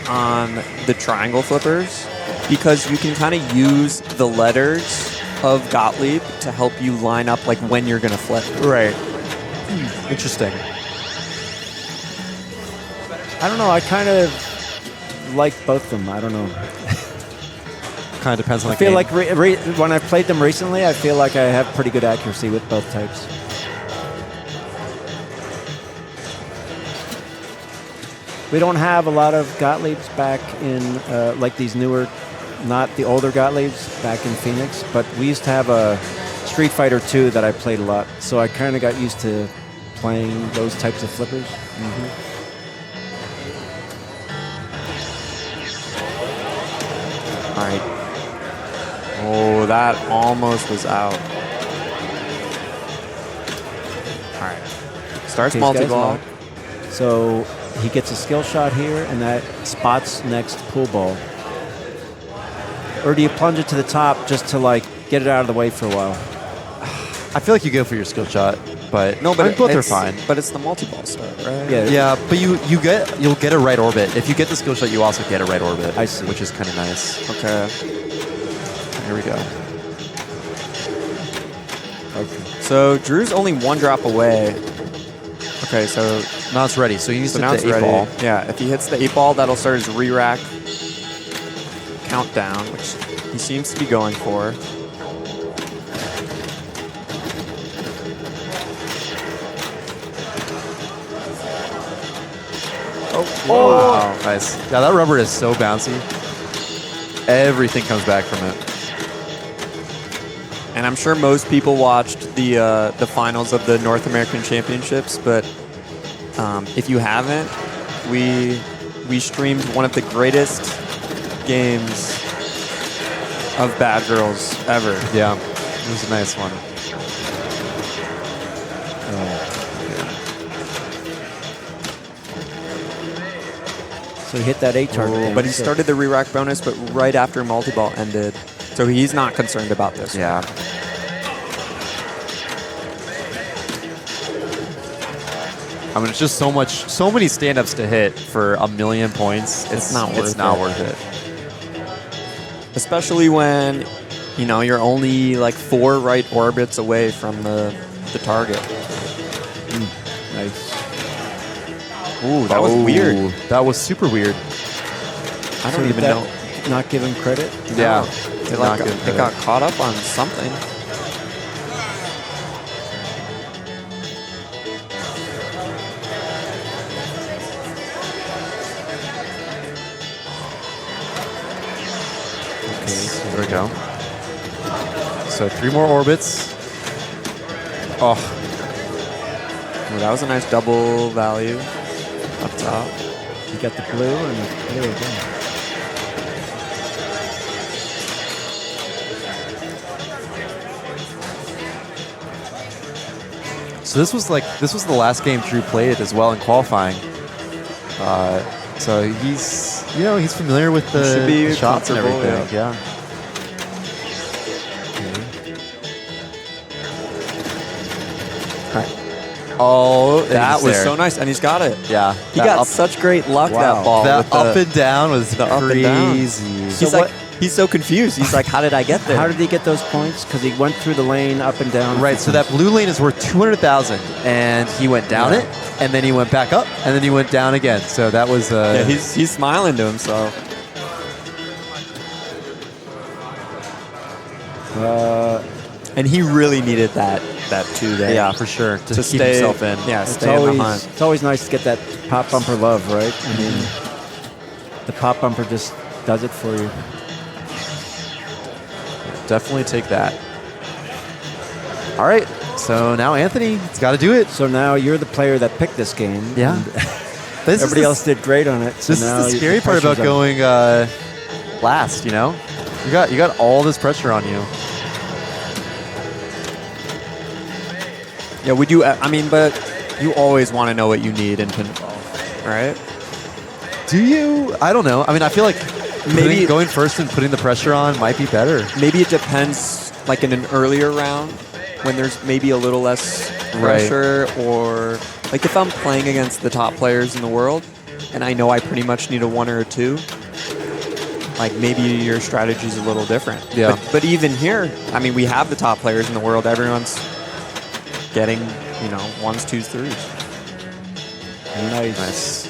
on the triangle flippers because you can kind of use the letters of Gottlieb to help you line up like when you're gonna flip. Right. Interesting. I don't know. I kind of like both of them. I don't know. Kind of depends on I the feel game. like when I've played them recently, I feel like I have pretty good accuracy with both types. We don't have a lot of Gottliebs back in, like these newer, not the older Gottliebs back in Phoenix, but we used to have a Street Fighter 2 that I played a lot, so I kind of got used to playing those types of flippers. All right. Oh, that almost was out. All right. Starts Okay, multi-ball. So he gets a skill shot here, and that spots next pool ball. Or do you plunge it to the top just to like get it out of the way for a while? I feel like you go for your skill shot, but No, but I mean, both are it's fine. But it's the multi-ball start, right? Yeah. Yeah, but you'll get a right orbit. If you get the skill shot, you also get a right orbit. I see. Which is kind of nice. Okay. Here we go. So Drew's only 1 drop away. Okay, so Now it's ready. So you need to now hit it's the 8 ready. ball. Yeah, if he hits the 8 ball, that'll start his re-rack countdown, which he seems to be going for. Oh, nice. Yeah, that rubber is so bouncy. Everything comes back from it. And I'm sure most people watched the finals of the North American Championships, but if you haven't, we streamed one of the greatest games of Bad Girls ever. Yeah, it was a nice one. So he hit that 8 target. But he started the re-rack bonus, but right after multi-ball ended. So he's not concerned about this. Yeah. I mean, it's just so many stand-ups to hit for 1,000,000 points. It's not worth it. Especially when, you know, you're only like 4 right orbits away from the target. Nice. Ooh, that was weird. That was super weird. I don't even know. Not give him credit? Yeah. It got caught up on something. There we go. So 3 more orbits. Oh, Well, that was a nice double value up top. You got the blue, and there we go. so this was the last game Drew played as well in qualifying. So he's familiar with should be the shots and comfortable, everything. Yeah. Oh, That was so nice, and he's got it. Yeah, He got such great luck, that ball. that with up and down was the up and down. crazy. He's So like, he's so confused. He's like, how did I get there? How did he get those points? Because he went through the lane up and down. Right, so that blue lane is worth 200,000, and he went down it, and then he went back up, and then he went down again. So that was yeah, he's smiling to himself. And he really needed that two there. yeah, for sure, to keep stay, himself in. Yeah, It's stay in the hunt. always nice to get that pop bumper love, right? I mean, the pop bumper just does it for you. Definitely take that. All right, so now Anthony's got to do it. So now you're the player that picked this game. Yeah. and This Everybody is else did great on it. So This now is the scary part about pressure's on. going last. You know, you got all this pressure on you. Yeah, we do. I mean, but you always want to know what you need in pinball, right? Do you? I don't know. I mean, I feel like Maybe- going first and putting the pressure on might be better. Maybe it depends, like in an earlier round, when there's maybe a little less pressure, or like if I'm playing against the top players in the world, and I know I pretty much need a 1 or a 2, like maybe your strategy's a little different. Yeah. But even here, I mean, we have the top players in the world. Everyone's getting, 1s, 2s, 3s. Nice.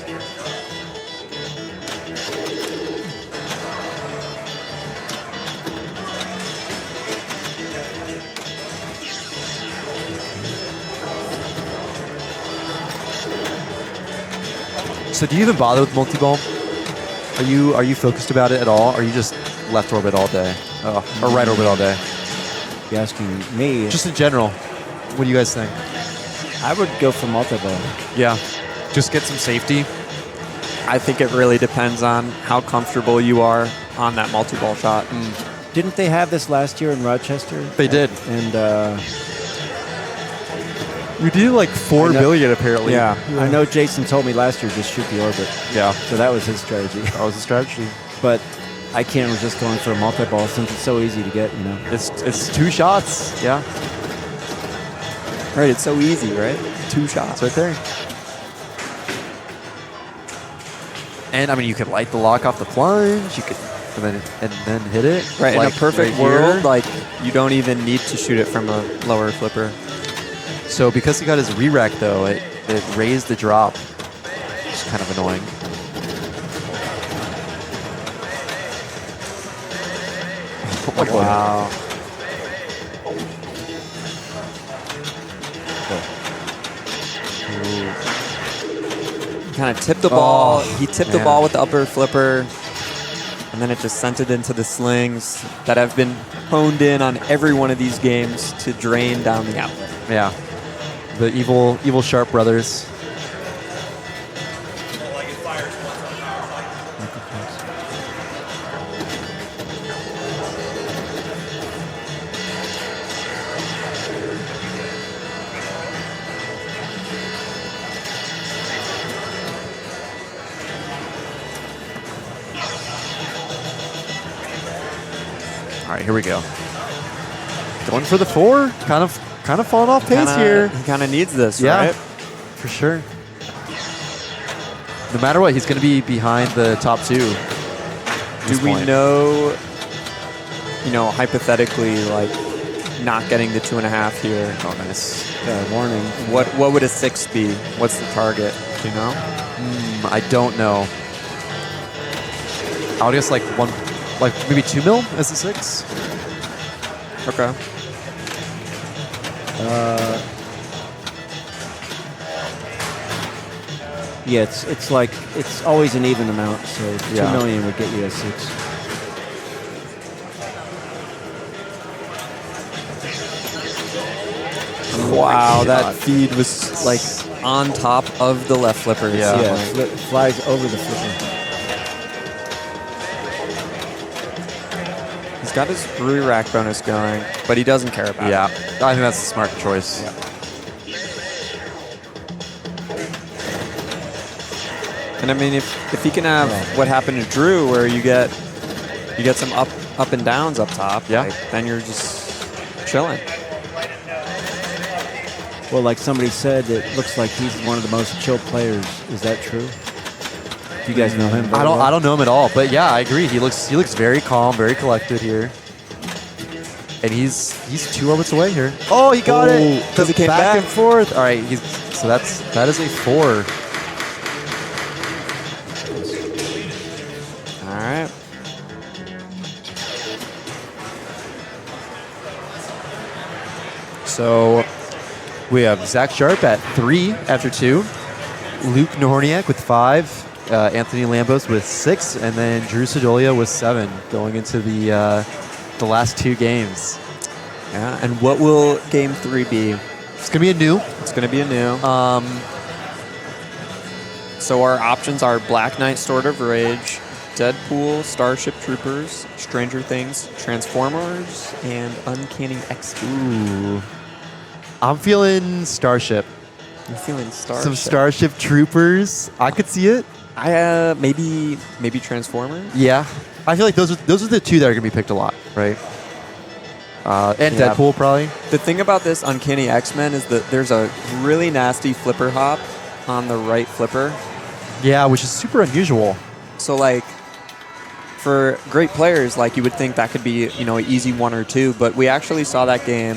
So do you even bother with multi-ball? Are you focused about it at all? Or are you just left orbit all day? Or right orbit all day? You're asking me. Just in general, what do you guys think? I would go for multi-ball. Yeah. Just get some safety. I think it really depends on how comfortable you are on that multi-ball shot. Didn't they have this last year in Rochester? They did. And We did like 4 I know- billion apparently. Yeah. I know Jason told me last year just shoot the orbit. Yeah. So that was his strategy. That was the strategy. But I can't resist going for a multi-ball since it's so easy to get, It's 2 shots. Yeah. Right, it's so easy, right? 2 shots. It's right there. And I mean, you could light the lock off the plunge. You could, and then hit it. Right, like, in a perfect right here. world, like you don't even need to shoot it from a lower flipper. So because he got his re-rack though, it raised the drop. It's kind of annoying. Oh my God. Wow. kind of tipped the ball. Oh, He tipped the man. ball with the upper flipper, and then it just sent it into the slings that have been honed in on every one of these games to drain down the outlet. Yeah. The evil Sharpe brothers. All right, here we go. Going for the 4. Kind of falling off pace here. He kind of needs this, Yeah, right? for sure. No matter what, he's going to be behind the top 2. Do we know, hypothetically, like, not getting the 2.5 here? Oh, nice. Yeah, warning. What would a 6 be? What's the target? Do you know? I don't know. I would guess like maybe 2 mil as a 6. Okay. Yeah, it's always an even amount. So 2 Yeah. million would get you a 6. Wow, God. that feed was like on top of the left flipper. it Yeah. seemed Yeah, like. it flies over the flipper. He's got his brewery rack bonus going, but he doesn't care about Yeah, it. I think that's a smart choice. And I mean, if he can have what happened to Drew, where you get some up and downs up top, Yeah. then you're just chilling. Well, like somebody said, it looks like he's one of the most chill players. Is that true? Do you guys know him? very well? I don't know him at all, but yeah, I agree. He looks very calm, very collected here. And he's 2 orbits away here. Oh, he got it. 'cause he came back. and forth. All right, so that is a 4. All right. So we have Zach Sharpe at 3 after 2, Luke Nohorniak with 5, Anthony Lambos with 6, and then Drew Sedolia with 7 going into the last 2 games. Yeah. And what will game 3 be? It's gonna be a new. It's going to be a new. So our options are Black Knight, Sword of Rage, Deadpool, Starship Troopers, Stranger Things, Transformers, and Uncanny X-Men. Ooh, I'm feeling Starship. I'm feeling Starship. Some Starship Troopers. I could see it. I maybe Transformers. Yeah, I feel like those are the 2 that are gonna be picked a lot, right? And Yeah. Deadpool probably. The thing about this Uncanny X-Men is that there's a really nasty flipper hop on the right flipper. Yeah, which is super unusual. So like for great players, like you would think that could be an easy 1 or 2, but we actually saw that game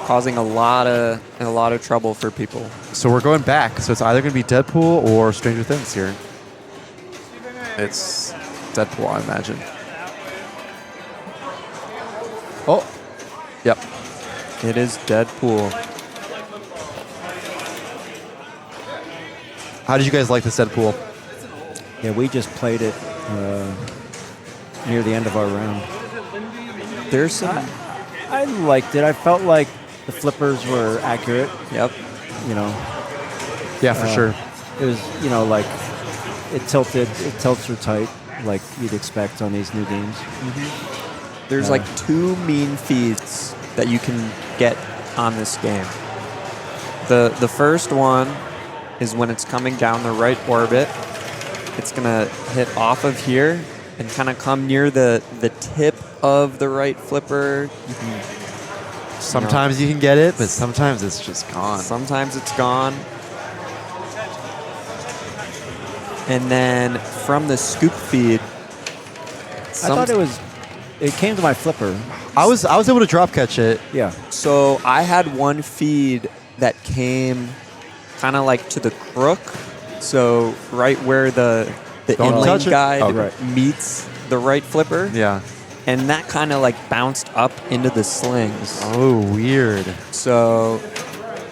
causing a lot of trouble for people. So we're going back. So it's either gonna be Deadpool or Stranger Things here. It's Deadpool, I imagine. Oh, yep. It is Deadpool. How did you guys like this Deadpool? Yeah, we just played it near the end of our round. There's some. I liked it. I felt like the flippers were accurate. Yep. Yeah, for sure. It was, like it tilts were tight, like you'd expect on these new games. There's like 2 mean feeds that you can get on this game. The first one is when it's coming down the right orbit. It's gonna hit off of here and kind of come near the tip of the right flipper. You can, Sometimes you can get it, but sometimes it's just gone. sometimes it's gone. And then from the scoop feed, I thought it came to my flipper. I was able to drop catch it. Yeah. So I had one feed that came kind of like to the crook. So right where the Don't inlane touch it. guide Oh, right. meets the right flipper. Yeah. And that kind of like bounced up into the slings. Oh, weird. So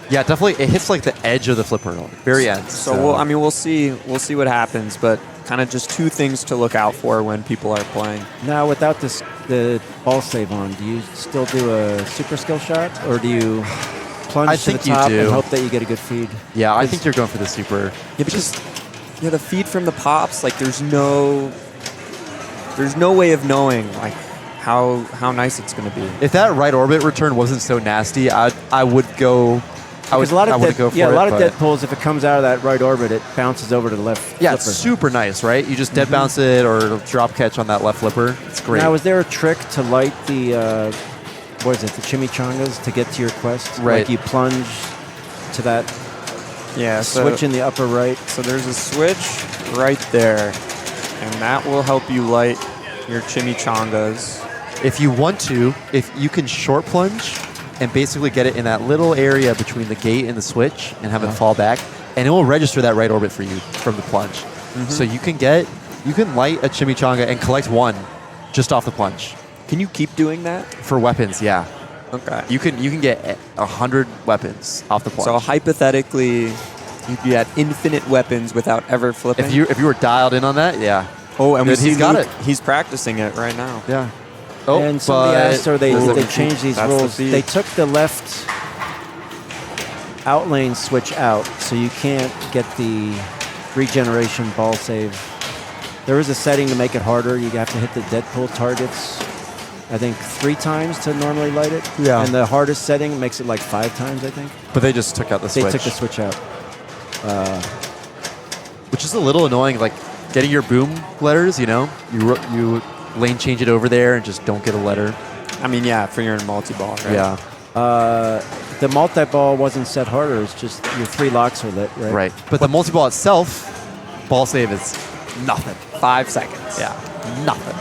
Yeah, definitely. It hits like the edge of the flipper, very end. So we'll see what happens, but kind of just two things to look out for when people are playing. Now, without the ball save on, do you still do a super skill shot, or do you plunge to the top and hope that you get a good feed? Yeah, I think you're going for the super. Yeah, because the feed from the pops, like there's no way of knowing like how nice it's going to be. If that right orbit return wasn't so nasty, I would go. Because a lot of dead dead pulls, if it comes out of that right orbit, it bounces over to the left Yeah, flipper. it's super nice, right? You just dead bounce it or drop catch on that left flipper. It's great. Now, is there a trick to light the, the chimichangas to get to your quest? Right. Like you plunge to that switch in the upper right? So there's a switch right there, and that will help you light your chimichangas. If you want to, if you can short plunge and basically get it in that little area between the gate and the switch and have it fall back, and it will register that right orbit for you from the plunge. So you can light a chimichanga and collect one just off the plunge. Can you keep doing that? For weapons, yeah. Okay. You can get 100 weapons off the plunge. So hypothetically, you get infinite weapons without ever flipping. if you were dialed in on that, yeah. Oh, and he's got it. He's practicing it right now. Yeah. Oh, and somebody asked, or they changed these That's rules. the They took the left outlane switch out, so you can't get the regeneration ball save. There is a setting to make it harder. You have to hit the Deadpool targets, I think, 3 times to normally light it. Yeah. And the hardest setting makes it like 5 times, I think. But they just took out the switch. They took the switch out. Which is a little annoying, like getting your boom letters, you lane change it over there and just don't get a letter. I mean, yeah, for your multi-ball, right? Yeah. The multi-ball wasn't set harder. It's just your 3 locks are lit, right? Right. But the multi-ball itself, ball save is nothing. 5 seconds. Yeah. Nothing.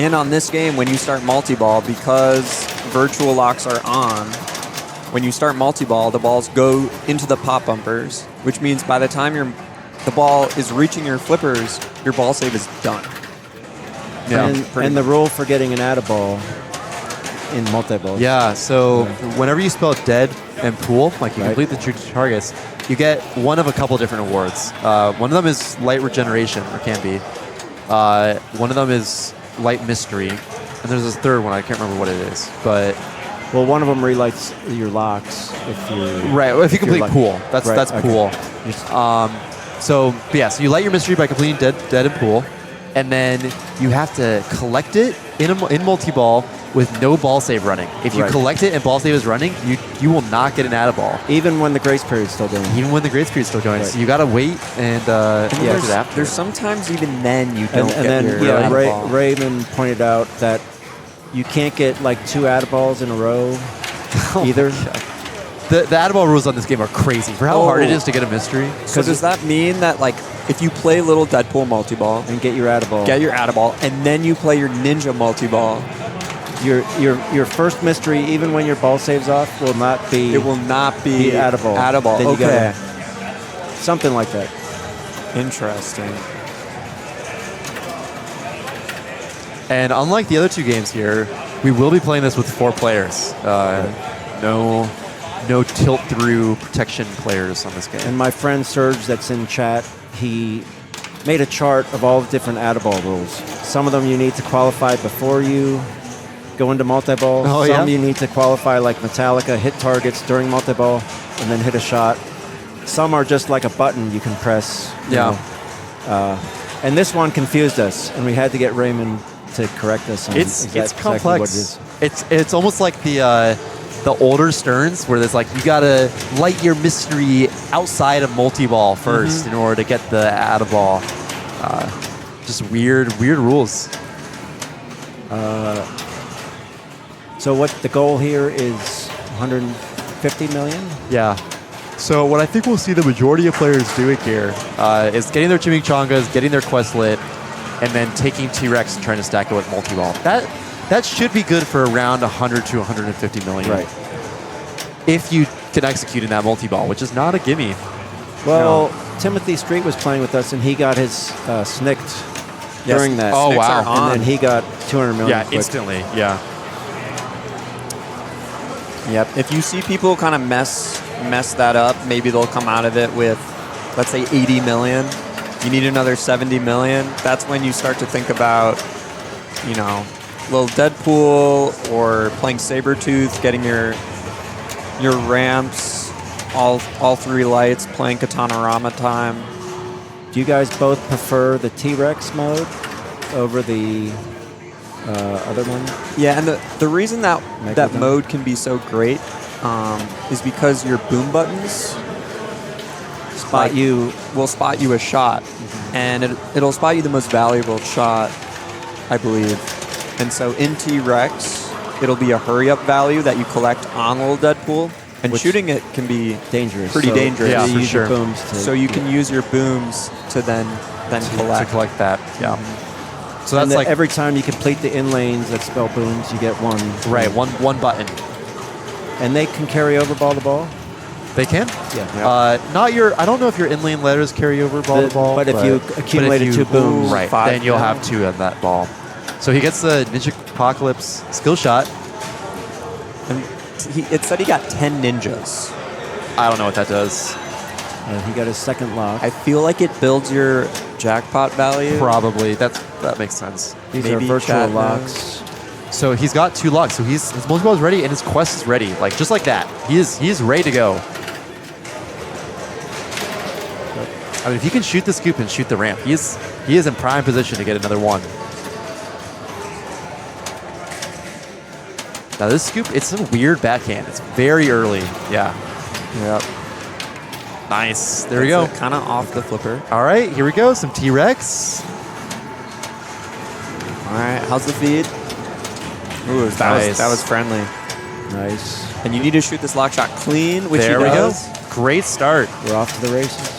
And on this game, when you start multi-ball, because virtual locks are on, when you start multi-ball, the balls go into the pop bumpers, which means by the time the ball is reaching your flippers, your ball save is done. Yeah. And the rule for getting an add-a-ball in multi-ball. Yeah, so whenever you spell dead and pool, like you complete the 2 targets, you get one of a couple different awards. One of them is light regeneration, or can be. One of them is light mystery. And there's this third one, I can't remember what it is. But well, one of them relights your locks if you if you complete pool. That's pool. So you light your mystery by completing dead and pool, and then you have to collect it in multi-ball with no ball save running. If you collect it and ball save is running, you will not get an add-a-ball. Even when the grace period's still going. Even when the grace period's still going. Right. So you got to wait and there's sometimes even then you don't get your add-a-ball. Raymond pointed out that you can't get like 2 add-a-balls in a row either. The add-a-ball rules on this game are crazy for how hard it is to get a mystery. So does that mean that like if you play little Deadpool multi-ball and get your add-a-ball, and then you play your ninja multi-ball, your first mystery, even when your ball saves off, will not be. It will not be add-a-ball. Add-a-ball. Then Okay. Something like that. Interesting. And unlike the other 2 games here, we will be playing this with 4 players. No tilt-through protection players on this game. And my friend Serge, that's in chat, he made a chart of all the different add-a-ball rules. Some of them you need to qualify before you go into multi-ball. Some you need to qualify like Metallica, hit targets during multi-ball, and then hit a shot. Some are just like a button you can press. You know. And this one confused us, and we had to get Raymond to correct us on it's exactly complex. what it is. It's almost like the older Sterns, where there's like you gotta light your mystery outside of multi-ball first in order to get the add-a-ball. Just weird rules. So what the goal here is 150 million? Yeah. So what I think we'll see the majority of players doing here is getting their chimichangas, getting their quest lit, and then taking T-Rex and trying to stack it with multi-ball. That should be good for around 100 to 150 million. Right. If you can execute in that multi-ball, which is not a gimme. Well, Timothy Street was playing with us, and he got his snicked during that. Oh, wow. And then he got 200 million. Yeah, quick. instantly. Yeah. Yep. If you see people kind of mess that up, maybe they'll come out of it with, let's say, 80 million. You need another 70 million. That's when you start to think about, you know, little Deadpool or playing Sabretooth, getting your ramps, all 3 lights, playing Katanarama time. Do you guys both prefer the T-Rex mode over the other one? Yeah, and the reason that Megalodon? mode can be so great is because your boom buttons will spot you a shot, and it'll spot you the most valuable shot, I believe. And so in T-Rex, it'll be a hurry-up value that you collect on Little Deadpool, and shooting it can be Dangerous. pretty dangerous. Yeah, you for use sure. your booms to, So you can use your booms to then To collect that. Yeah. So and that's like every time you complete the in lanes that spell booms, you get one. right one button. And they can carry over ball to ball. They can. Yeah. Not your. I don't know if your inlane letters carry over ball to ball. But if you accumulated 2 booms, right, 5 then you'll down. have 2 on that ball. So he gets the Ninja Apocalypse skill shot. And it said he got 10 ninjas. I don't know what that does. he got his second lock. I feel like it builds your jackpot value. Probably that makes sense. These maybe are virtual chat locks. So he's got 2 locks. So his multi-ball is ready and his quest is ready. Like just like that. He is ready to go. I mean, if he can shoot the scoop and shoot the ramp, he is in prime position to get another 1. Now this scoop, it's a weird backhand. It's very early. Yeah. Yep. Nice. There we go. Kind of off the flipper. All right, here we go. Some T-Rex. All right, how's the feed? Ooh, Nice. that was friendly. Nice. And you need to shoot this lock shot clean, which There he we go. does. Great start. We're off to the races.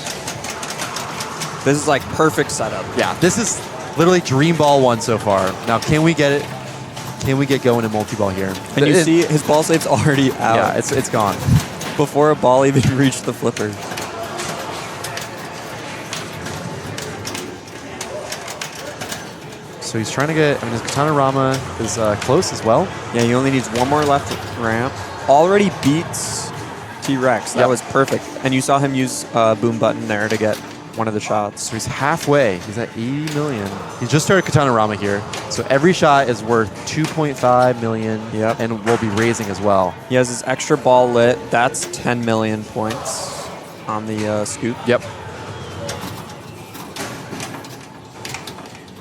This is like perfect setup. Yeah, this is literally dream ball 1 so far. Now, can we get it? Can we get going in multi-ball here? And you see his ball save's already out. Yeah, it's gone. Before a ball even reached the flipper. So he's trying to get, I mean, his Katanarama is close as well. Yeah, he only needs 1 more left ramp. Already beats T-Rex. That Yep. was perfect. And you saw him use boom button there to get one of the shots. So he's halfway. He's at 80 million. He just started Katanarama here. So every shot is worth 2.5 million. Yep. And will be raising as well. He has his extra ball lit. That's 10 million points on the scoop. Yep.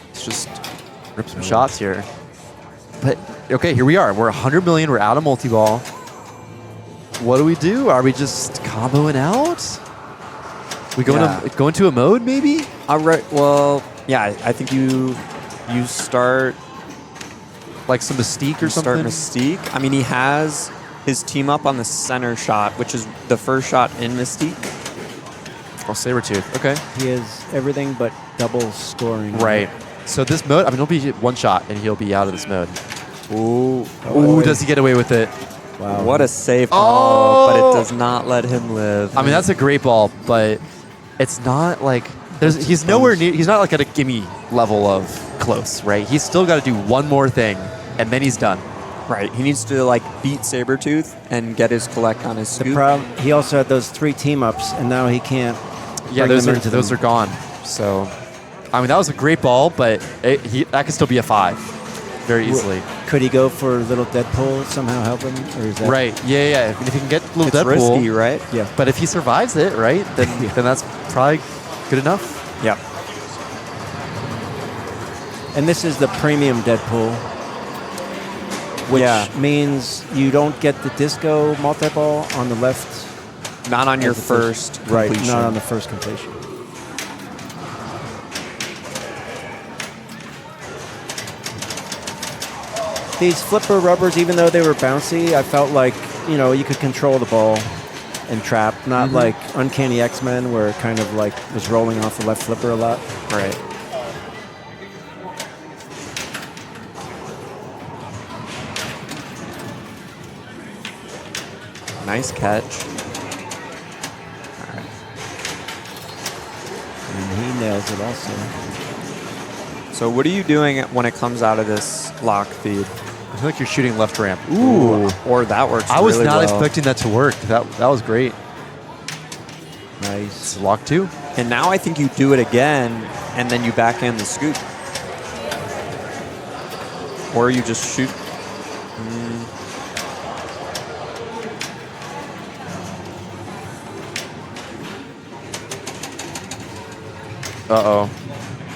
Let's just rip some shots here. But, okay, here we are. We're 100 million. We're out of multi-ball. What do we do? Are we just comboing out? We go, go into a mode, maybe? All right. Well, yeah, I think you start Like some Mystique or start something? Mystique. I mean, he has his team up on the center shot, which is the first shot in Mystique. Oh, Sabretooth. Okay. He has everything but double scoring. Right. So this mode, I mean, it'll be 1 shot and he'll be out of this mode. Ooh. Ooh, does he get away with it? Wow. What a save ball, Oh! but it does not let him live. I mean, that's a great ball, but it's not like he's nowhere near. He's not like at a gimme level of close, right? He's still got to do 1 more thing, and then he's done. right. He needs to like beat Sabretooth and get his collect on his The scoop. problem, he also had those 3 team ups, and now he can't. Yeah, bring those them are into those them. are gone. So, I mean, that was a great ball, but that could still be a 5 very easily. Could he go for little Deadpool somehow help him, or is that Right? Yeah. If he can get little It's Deadpool, risky, right? Yeah. but if he survives it, right, then that's probably good enough. Yeah. And this is the premium Deadpool, which Yeah. means you don't get the disco multi-ball on the left. Not on your as the first right, completion. not on the first completion. These flipper rubbers, even though they were bouncy, I felt like, you could control the ball and trap, not like Uncanny X-Men where it kind of like was rolling off the left flipper a lot. Right. Nice catch. And he nails it also. So what are you doing when it comes out of this lock feed? feel like you're shooting left ramp. Ooh. Or that works. I was really not well. expecting that to work. That was great. Nice. Lock 2. And now I think you do it again, and then you backhand the scoop. Or you just shoot. Uh-oh.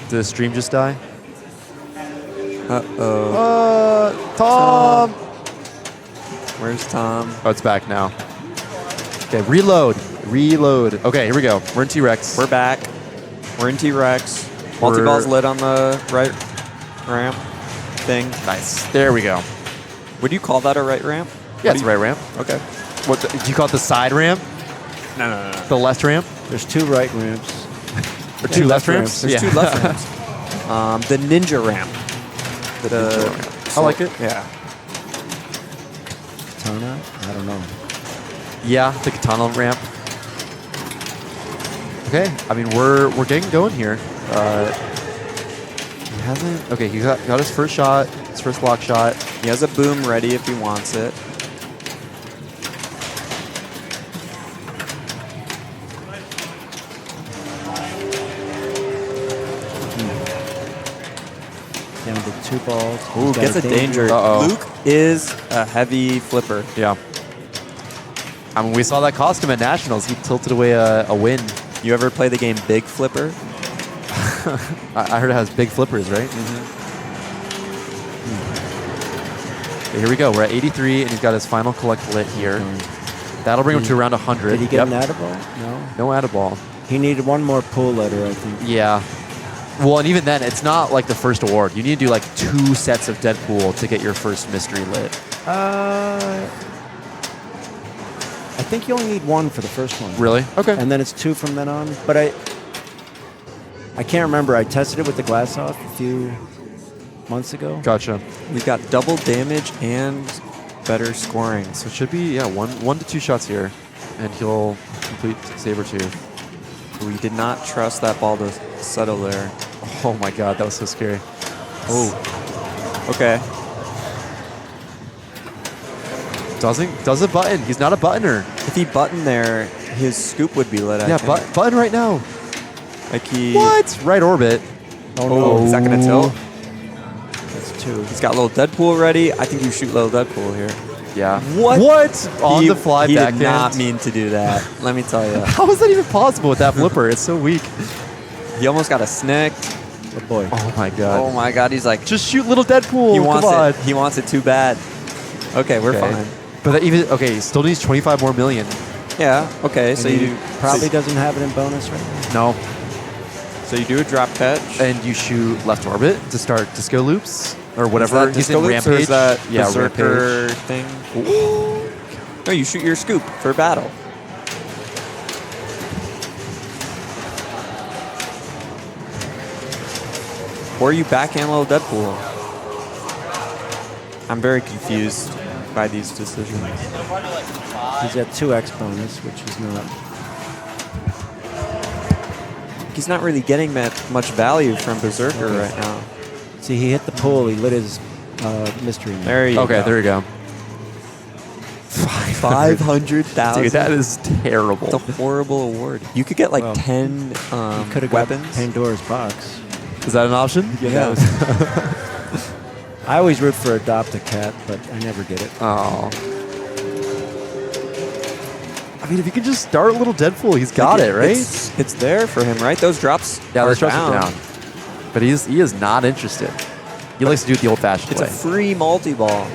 Did the stream just die? Uh-oh. Tom! Where's Tom? Oh, it's back now. Okay, reload. Reload. Okay, here we go. We're in T-Rex. We're back. We're in T-Rex. Multi-ball's lit on the right ramp thing. Nice. There we go. Would you call that a right ramp? Yeah, it's right ramp. Okay. What? Do you call it the side ramp? No. The left ramp? There's 2 right ramps. Or 2 left ramps? There's 2 left ramps. The ninja ramp. I like it. Yeah. Katana? I don't know. Yeah, the katana ramp. Okay, I mean we're getting going here. He hasn't. Okay, he got his first shot, his first block shot. He has a boom ready if he wants it. Down to 2 balls. Ooh, He's got gets a danger. Uh-oh. Luke is a heavy flipper. Yeah. I mean, we saw that costume at Nationals. He tilted away a win. You ever play the game Big Flipper? I heard it has big flippers, right? Okay, here we go. We're at 83, and he's got his final collect lit here. That'll bring him to around 100. Did he get an add-a-ball? No. No add-a-ball. He needed 1 more pool letter, I think. Yeah. Well, and even then, it's not like the first award. You need to do like 2 sets of Deadpool to get your first mystery lit. I think you only need 1 for the first one. Really? Okay. And then it's 2 from then on. But I can't remember. I tested it with the glass off a few months ago. Gotcha. We've got double damage and better scoring. So it should be, yeah, one to 2 shots here, and he'll complete Sabertooth. We did not trust that ball to settle there. Oh my god, that was so scary. Oh. Okay. Doesn't button. He's not a buttoner. If he buttoned there, his scoop would be lit. Yeah, button right now. Like he. What? Right orbit. Oh no! Is that gonna tilt? That's 2. He's got little Deadpool ready. I think you shoot little Deadpool here. Yeah. What? On the fly He backhand. did not mean to do that. Let me tell you. How is that even possible with that flipper? It's so weak. He almost got a snick. Oh boy. Oh my god. Oh my god! He's like, Just shoot little Deadpool. he wants Come on. it. He wants it too bad. Okay, we're Okay. fine. But that even he still needs 25 more million. Yeah. Okay. So And he you probably doesn't have it in bonus right now. No. So you do a drop catch. And you shoot left orbit to start disco loops or whatever. Is that He's disco in loops or rampage. is that yeah, berserker rampage. thing? No, you shoot your scoop for battle. Or you backhand little Deadpool. I'm very confused by these decisions. He's at 2x bonus, which is not. He's not really getting that much value from Berserker right now. See, he hit the pool. He lit his mystery. There you go. Okay, there you go. 500,000. Dude, that is terrible. It's a horrible award. You could get like Well, 10 Could have got weapons. Pandora's box. Is that an option? Yeah. I always root for Adopt a Cat, but I never get it. Oh. I mean, if you can just start little Deadpool, he's got it, right? It's there for him, right? Those drops. Yeah, are those drops are down. But he is not interested. He likes to do it the old-fashioned It's way. a free multi-ball.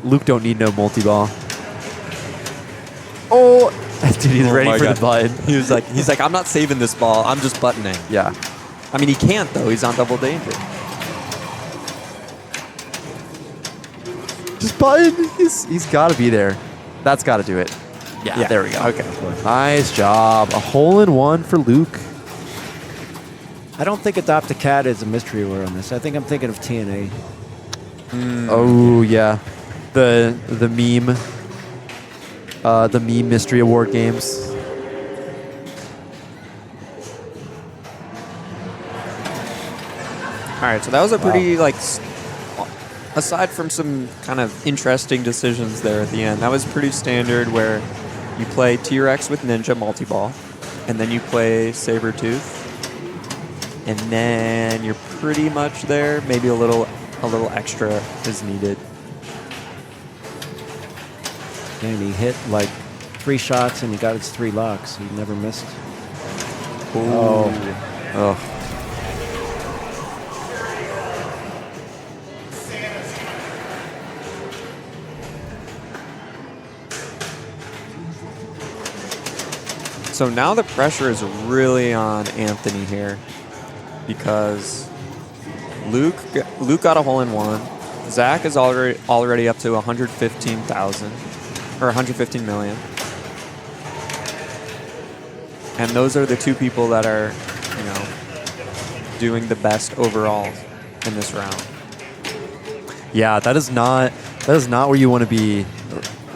Luke don't need no multi-ball. Oh, dude, he's ready my for God. the button. He's like, I'm not saving this ball. I'm just buttoning. Yeah. I mean, he can't though. He's on double danger. Just button. He's got to be there. That's got to do it. Yeah, there we go. Okay. Nice job. A hole-in-one for Luke. I don't think Adopt a Cat is a mystery award on this. I think I'm thinking of TNA. Oh, yeah. The meme. The meme mystery award games. All right. So that was a pretty aside from some kind of interesting decisions there at the end, that was pretty standard where you play T-Rex with Ninja multi-ball, and then you play Sabertooth, and then you're pretty much there. Maybe a little extra is needed. And he hit like 3 shots and he got his 3 locks. He never missed. Oh. So now the pressure is really on Anthony here because Luke got a hole-in-one. Zach is already up to 115,000 or 115 million. And those are the 2 people that are, doing the best overall in this round. Yeah, that is not where you want to be.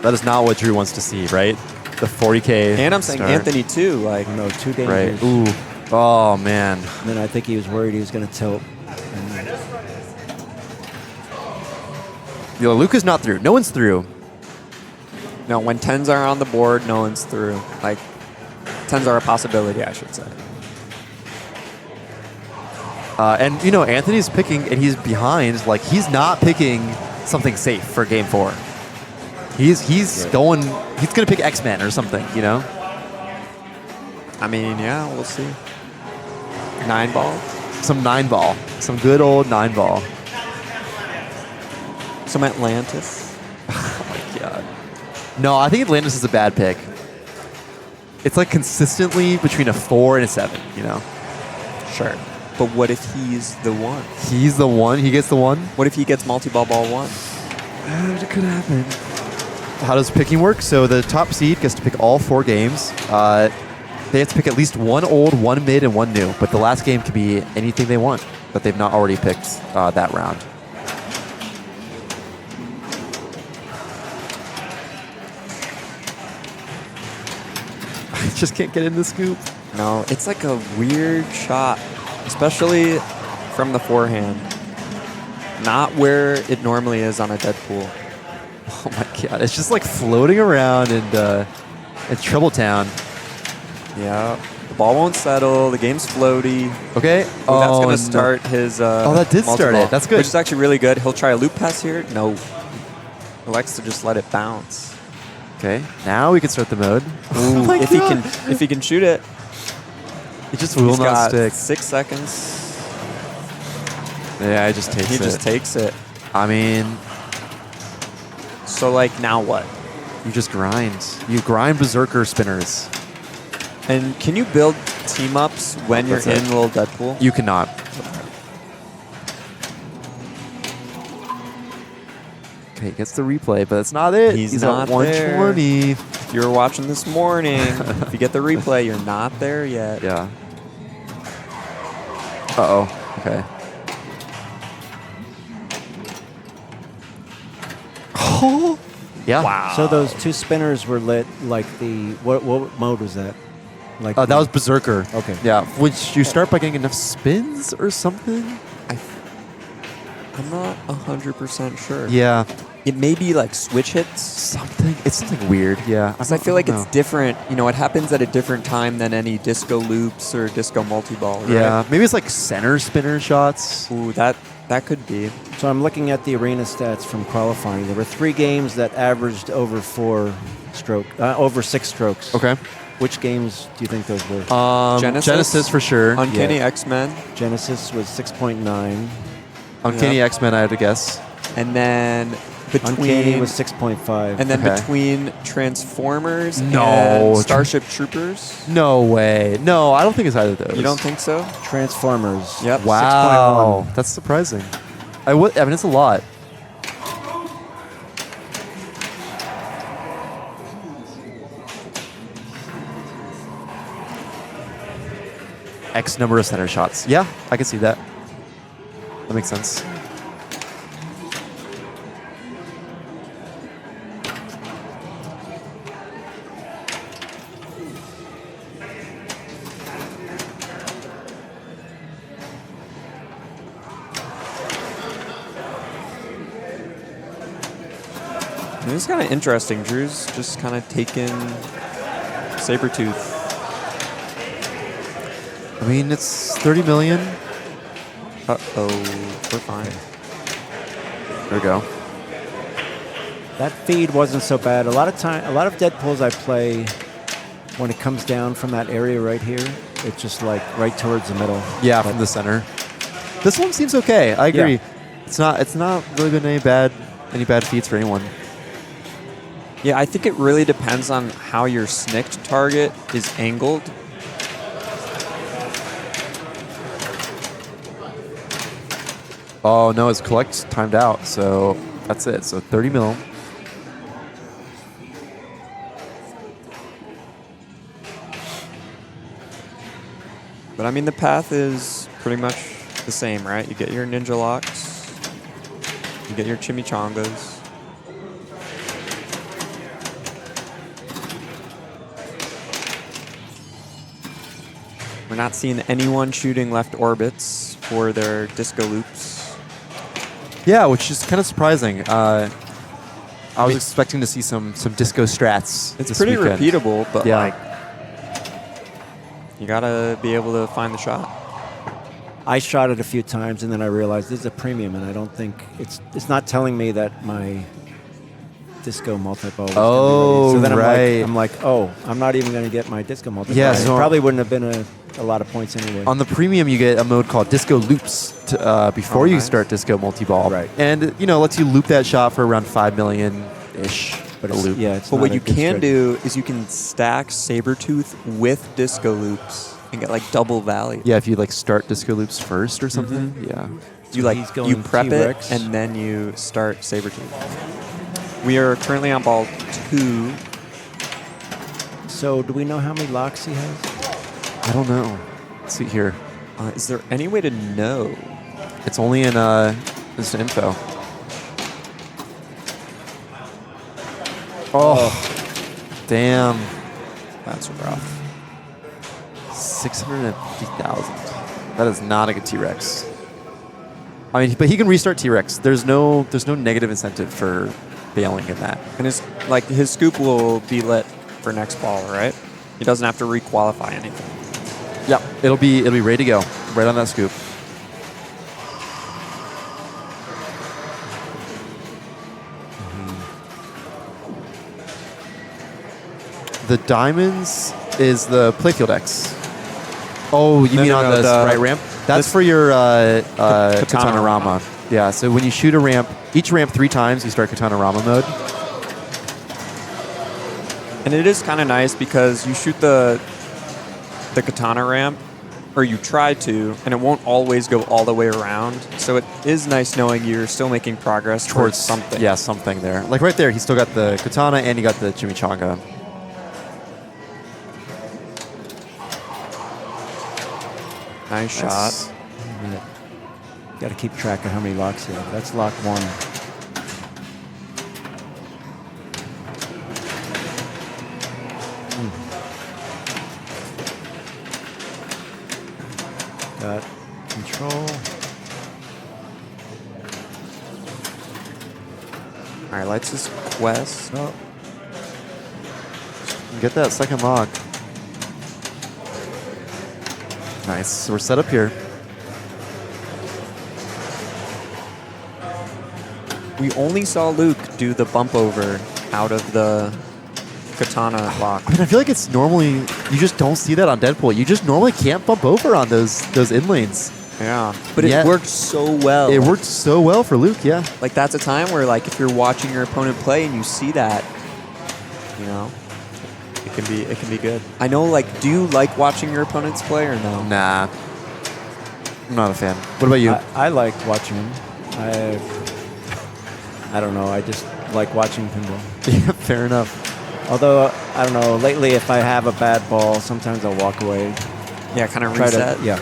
That is not what Drew wants to see, right? The 40K. And I'm saying start. Anthony too, like No, 2 Right. dangers. Ooh. Oh man. And then I think he was worried he was going to tilt. Luke is not through. No one's through. no, when 10s are on the board, no one's through. Like 10s are a possibility, I should say. And Anthony's picking, and he's behind. Like he's not picking something safe for game 4. He's going. He's gonna pick X-Men or something. I mean, yeah, we'll see. 9-ball, Some 9-ball. Some good old 9-ball. some Atlantis. Oh my god. No, I think Atlantis is a bad pick. It's like consistently between a 4 and a 7. Sure. But what if he's the one? He's the one. He gets the one. What if he gets multi-ball ball 1? It could happen. How does picking work? So the top seed gets to pick all 4 games. They have to pick at least 1 old, 1 mid, and 1 new. But the last game can be anything they want, but they've not already picked that round. I just can't get in the scoop. No, it's like a weird shot, especially from the forehand. Not where it normally is on a Deadpool. Oh my god! It's just like floating around in Trouble Town. Yeah, the ball won't settle. The game's floaty. Okay. Oh, that's going to start his. that did start multi-ball, it. That's good. Which is actually really good. He'll try a loop pass here. No. He likes to just let it bounce. Okay. Now we can start the mode. Ooh, my if God. he can shoot it. It just will He's not got stick. 6 seconds. Yeah, it just takes He it. just takes it. I mean, So like now what? you just grind. You grind berserker spinners. And can you build team ups when you're That's in it. Little Deadpool? You cannot. Okay, he gets the replay, but it's not it. He's at not 120. If you were watching this morning, if you get the replay, you're not there yet. Yeah. Uh-oh. Okay. Oh. Yeah. Wow. So those 2 spinners were lit like the what mode was that? Like That was Berserker. Okay. Yeah. Which you start by getting enough spins or something? I'm not 100% sure. Yeah. It may be like switch hits. Something. It's something weird. Yeah. Because I feel like don't it's know. different. It happens at a different time than any disco loops or disco multi-ball, right? Yeah. Maybe it's like center spinner shots. Ooh, that could be. So I'm looking at the arena stats from qualifying. There were 3 games that averaged over 6 strokes. Okay. Which games do you think those were? Genesis for sure. Uncanny Yeah. X-Men. Genesis was 6.9. Uncanny Yeah. X-Men, I had to guess. And then Uncanny was 6.5. And then Okay. between Transformers No. and Starship Troopers. No way. No, I don't think it's either of those. You don't think so? Transformers. Yep. Wow. That's surprising. I mean, it's a lot. X number of center shots. Yeah, I can see that. That makes sense. This is kind of interesting. Drew's just kind of taking Sabretooth. I mean, it's 30 million. Uh-oh, we're fine. There we go. That feed wasn't so bad. A lot of dead pulls I play, when it comes down from that area right here, it's just like right towards the middle. Yeah, from the center. This one seems okay. I agree. Yeah. It's not really been any bad feeds for anyone. Yeah, I think it really depends on how your snicked target is angled. Oh no, his collect timed out, so that's it. So 30 mil. But I mean, the path is pretty much the same, right? You get your ninja locks, you get your chimichangas. We're not seeing anyone shooting left orbits for their disco loops. Yeah, which is kind of surprising. I was expecting to see some disco strats. It's this pretty weekend. repeatable, but Yeah. like, you gotta be able to find the shot. I shot it a few times, and then I realized this is a premium, and I don't think it's not telling me that my disco multi-ball was gonna be ready. So then right. I'm like, oh, I'm not even going to get my disco multi-ball. Yeah, It so- probably wouldn't have been a lot of points anyway. On the premium, you get a mode called Disco Loops before you nice. start Disco Multi-Ball. Right. And, lets you loop that shot for around 5 million-ish. but a it's, loop. yeah, it's But not what a you good can strat- do is you can stack Sabretooth with disco loops and get like double value. Yeah, if you start Disco Loops first or something. Yeah. You So he's going you prep T-Rex. it and then you start Sabretooth. We are currently on ball 2. So do we know how many locks he has? I don't know. Let's see here. Is there any way to know? It's only in this info. Oh, damn. That's rough. 650,000. That is not a good T-Rex. I mean, but he can restart T-Rex. There's no negative incentive for failing in that. And his scoop will be lit for next ball, right? He doesn't have to requalify anything. Yeah, it'll be ready to go right on that scoop. The diamonds is the playfield X. Oh, you No, mean no, on no, the the- right ramp? That's this- for your Katana Katana Rama. Yeah, so when you shoot a ramp, each ramp 3 times, you start Katana Rama mode. And it is kind of nice because you shoot the katana ramp, or you try to, and it won't always go all the way around. So it is nice knowing you're still making progress towards something. Yeah, something there. Like right there, he still got the Katana and he got the Chimichanga. Nice shot. Got to keep track of how many locks you have. That's lock 1. Got control. All right, lights his quest. Oh, Get that second lock. Nice. So we're set up here. We only saw Luke do the bump over out of the katana lock. I mean, I feel like it's normally, you just don't see that on Deadpool. You just normally can't bump over on those in lanes. Yeah, but Yeah. it worked so well. It worked so well for Luke, yeah. Like that's a time where, like, if you're watching your opponent play and you see that, it can be good. I know. Like, do you like watching your opponents play or no? Nah. I'm not a fan. What about you? I like watching him. I don't know. I just like watching pinball. Yeah, fair enough. Although, I don't know, lately if I have a bad ball, sometimes I'll walk away. Yeah, kind of Try reset. to, yeah.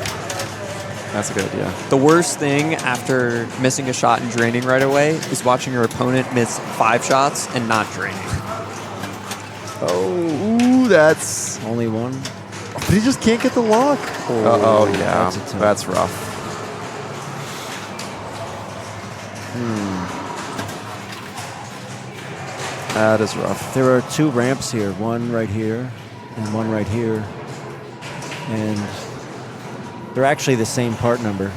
That's a good idea. The worst thing after missing a shot and draining right away is watching your opponent miss 5 shots and not draining. Oh, ooh, that's... Only one. But he just can't get the lock. Oh, yeah. that's a tough- That's rough. That is rough. There are 2 ramps here, one right here and one right here. And they're actually the same part number.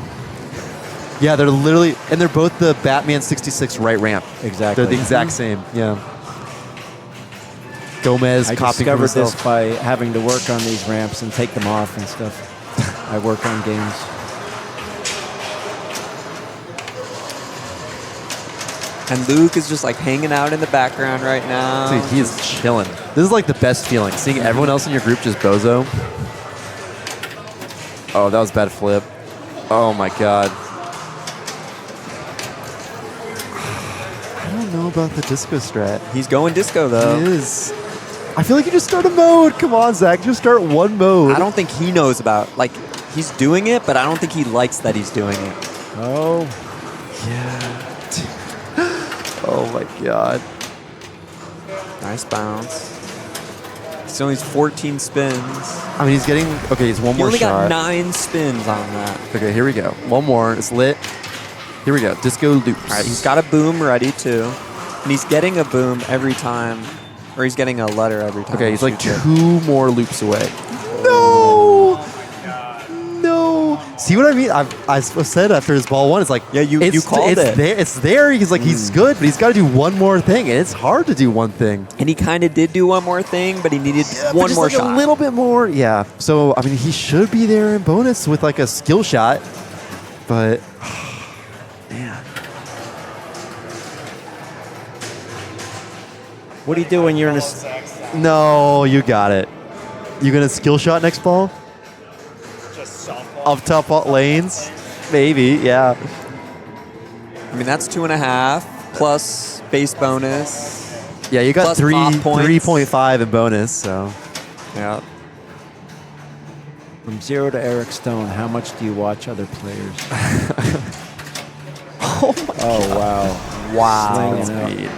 Yeah, they're literally, and they're both the Batman 66 right ramp. Exactly. They're the exact same. Yeah. Gomez I copying from discovered himself. this by having to work on these ramps and take them off and stuff. I work on games. And Luke is just like hanging out in the background right now. Dude, he is chilling. This is like the best feeling, seeing everyone else in your group just bozo. Oh, that was a bad flip. Oh my god. I don't know about the disco strat. He's going disco though. He is. I feel like you just start a mode. Come on, Zach. Just start one mode. I don't think he knows about, like, he's doing it, but I don't think he likes that he's doing it. Oh, Yeah. Oh my god. Nice bounce. Still needs 14 spins. I mean, he's getting. Okay, he's one He more only shot. got 9 spins on that. Okay, here we go. One more. It's lit. Here we go. Disco loops. All right, he's got a boom ready too. And he's getting a boom every time. Or he's getting a letter every time. Okay, he he's like shoots it. 2 more loops away. No! No! See what I mean? I said after his ball 1, it's like Yeah, you called it's it. There, it's there. He's like he's good, but he's got to do one more thing, and it's hard to do one thing. And he kind of did do one more thing, but he needed But one just more like shot. a little bit more. Yeah. So I mean, he should be there in bonus with like a skill shot, but man. what do you do when you're in a... No, you got it. You gonna skill shot next ball? Just softball. Up top lanes? Maybe, yeah. I mean, that's 2.5 plus base bonus. Yeah, you got Plus pop points. 3.5 in bonus, so. Yeah. From 0 to Eric Stone, how much do you watch other players? Oh my Oh, wow. Wow. Slinging out. Speed.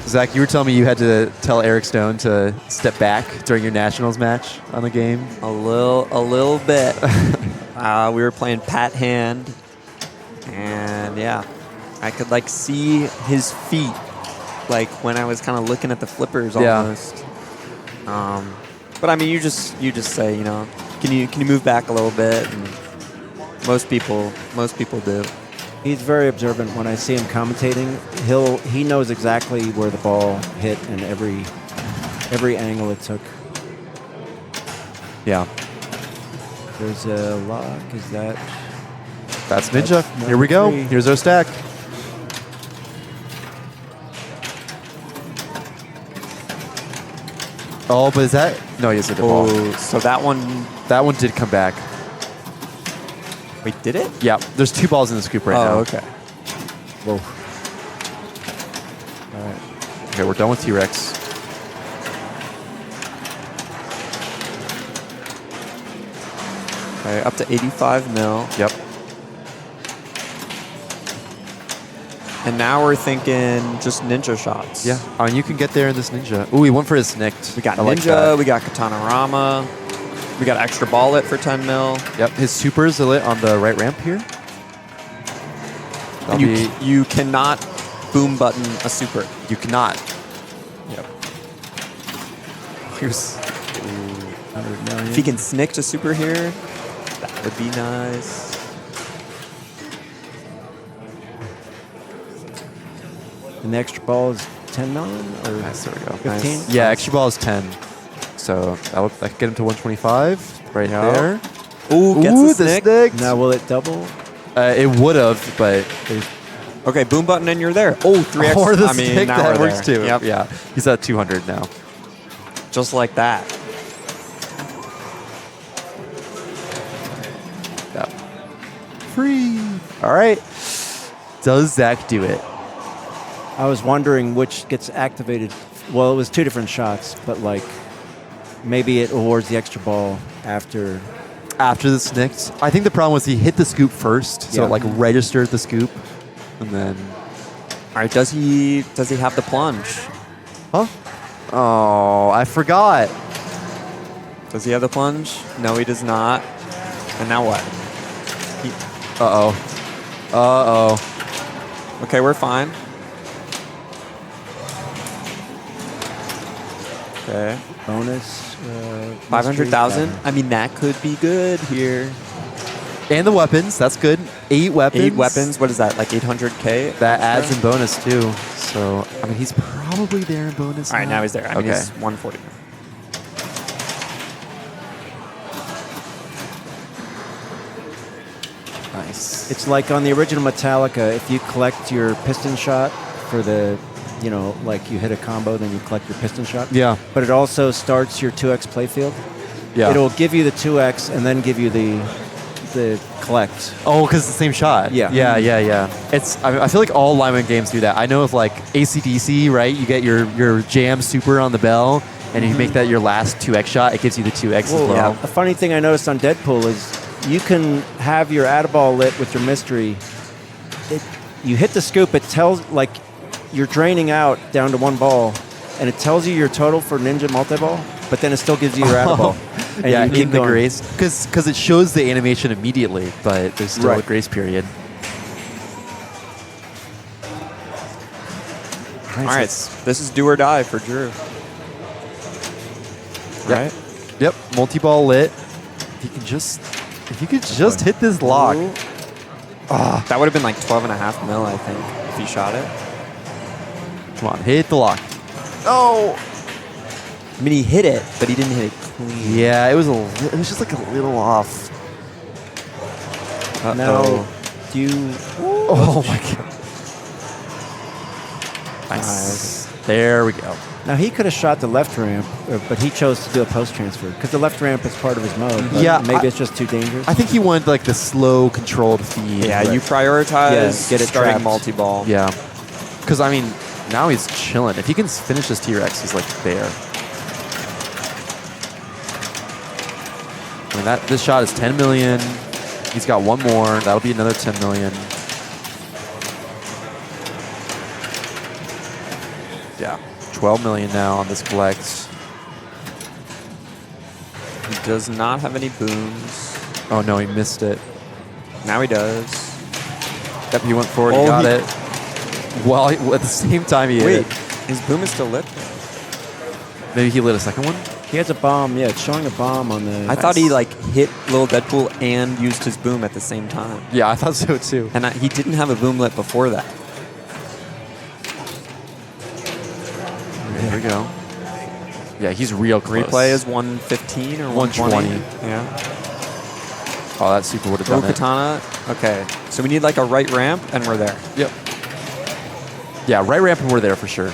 Zach, you were telling me you had to tell Eric Stone to step back during your Nationals match on the game. A little bit. We were playing Pat Hand, and yeah, I could like see his feet, like when I was kind of looking at the flippers Yeah. almost. But I mean, you just say, you know, can you move back a little bit? And most people do. He's very observant. When I see him commentating, he knows exactly where the ball hit and every angle it took. Yeah. There's a lock. Is that... That's Ninja. That's Here we go. number 3. Here's our stack. Oh, but is that... No, he has hit the ball. Oh, so that one. That one did come back. Wait, did it? Yeah, there's 2 balls in the scoop right now. Oh, okay. Whoa. All right. Okay, we're done with T-Rex. Okay, up to 85 mil. Yep. And now we're thinking just ninja shots. Yeah. Oh, and you can get there in this Ninja. Ooh, he went for his snicked. We got I like Ninja, that. we got Katana Rama, we got extra ball lit for 10 mil. Yep, his supers are lit on the right ramp here. And you cannot boom button a super. You cannot. Yep. Here's 100 million. If he can snick to super here, that would be nice. And the extra ball is 10 million or nice. There we go. 15? Nice. Yeah, extra ball is 10. So that could get him to 125 right Yeah. there. Ooh, gets Ooh, the snick. snick. Now will it double? It would have, but Okay, boom button and you're there. Oh, 3x. or the I mean, stick now that we're works there. too. Yep. Yeah, he's at 200 now. Just like that. Yep. Free. All right. Does Zach do it? I was wondering which gets activated. Well, it was 2 different shots, but like maybe it awards the extra ball after. After the snicked, I think the problem was he hit the scoop first, so Yeah. it like registered the scoop, and then. All right, does he have the plunge? Huh? Oh, I forgot. Does he have the plunge? No, he does not. And now what? Uh oh. Uh oh. Okay, we're fine. Okay. Bonus. 500,000. I mean, that could be good here. And the weapons, that's good. 8 weapons. 8 weapons. What is that? Like 800K? That adds in bonus too. So I mean, he's probably there in bonus. All right, now he's there. I mean, Okay. he's 140. Nice. It's like on the original Metallica, if you collect your piston shot for the, like you hit a combo, then you collect your piston shot. Yeah. But it also starts your 2x playfield. Yeah. It'll give you the 2x and then give you the collect. Oh, because it's the same shot. Yeah. Yeah. I feel like all lineman games do that. I know if like AC/DC, right? You get your jam super on the bell, and you make that your last 2x shot. It gives you the 2x as well. A funny thing I noticed on Deadpool is you can have your Adaball lit with your mystery. You hit the scoop, it tells, like, you're draining out down to 1 ball, and it tells you your total for Ninja Multi-Ball, but then it still gives you your Adaball. And Yeah, you keep in the going. grace, because it shows the animation immediately, but there's still a Right. grace period. All right, this is do or die for Drew. Yep. Right? Yep, multi-ball lit. If you could just hit this lock. Ooh. That would have been like 12.5 mil, I think, if he shot it. Come on, hit the lock. I mean, he hit it, but he didn't hit it clean. Yeah, it was just like a little off. Now, do you... Oh my god. Nice. There we go. Now, he could have shot the left ramp, but he chose to do a post transfer because the left ramp is part of his mode. But Yeah, maybe it's just too dangerous. I think he wanted like the slow, controlled feed. Yeah, Right. you prioritize Yeah, get it starting trapped. multi-ball. Yeah. Because, I mean, now he's chilling. If he can finish this T-Rex, he's like there. I mean, this shot is 10 million. He's got one more. That'll be another 10 million. Yeah. 12 million now on this collect. He does not have any booms. Oh, no, he missed it. Now he does. Yep, he went forward. Oh, he got he- it. Well, at the same time, he Wait, hit it. his boom is still lit? Maybe he lit a second one? He has a bomb. Yeah, it's showing a bomb on the... I thought he like hit Little Deadpool and used his boom at the same time. Yeah, I thought so, too. And he didn't have a boom lit before that. There we go. Yeah, he's real close. Replay is 115 or 120. 120. Yeah. Oh, that super would have Throw done it. katana. Okay. So we need like a right ramp and we're there. Yep. Yeah, right ramp and we're there for sure.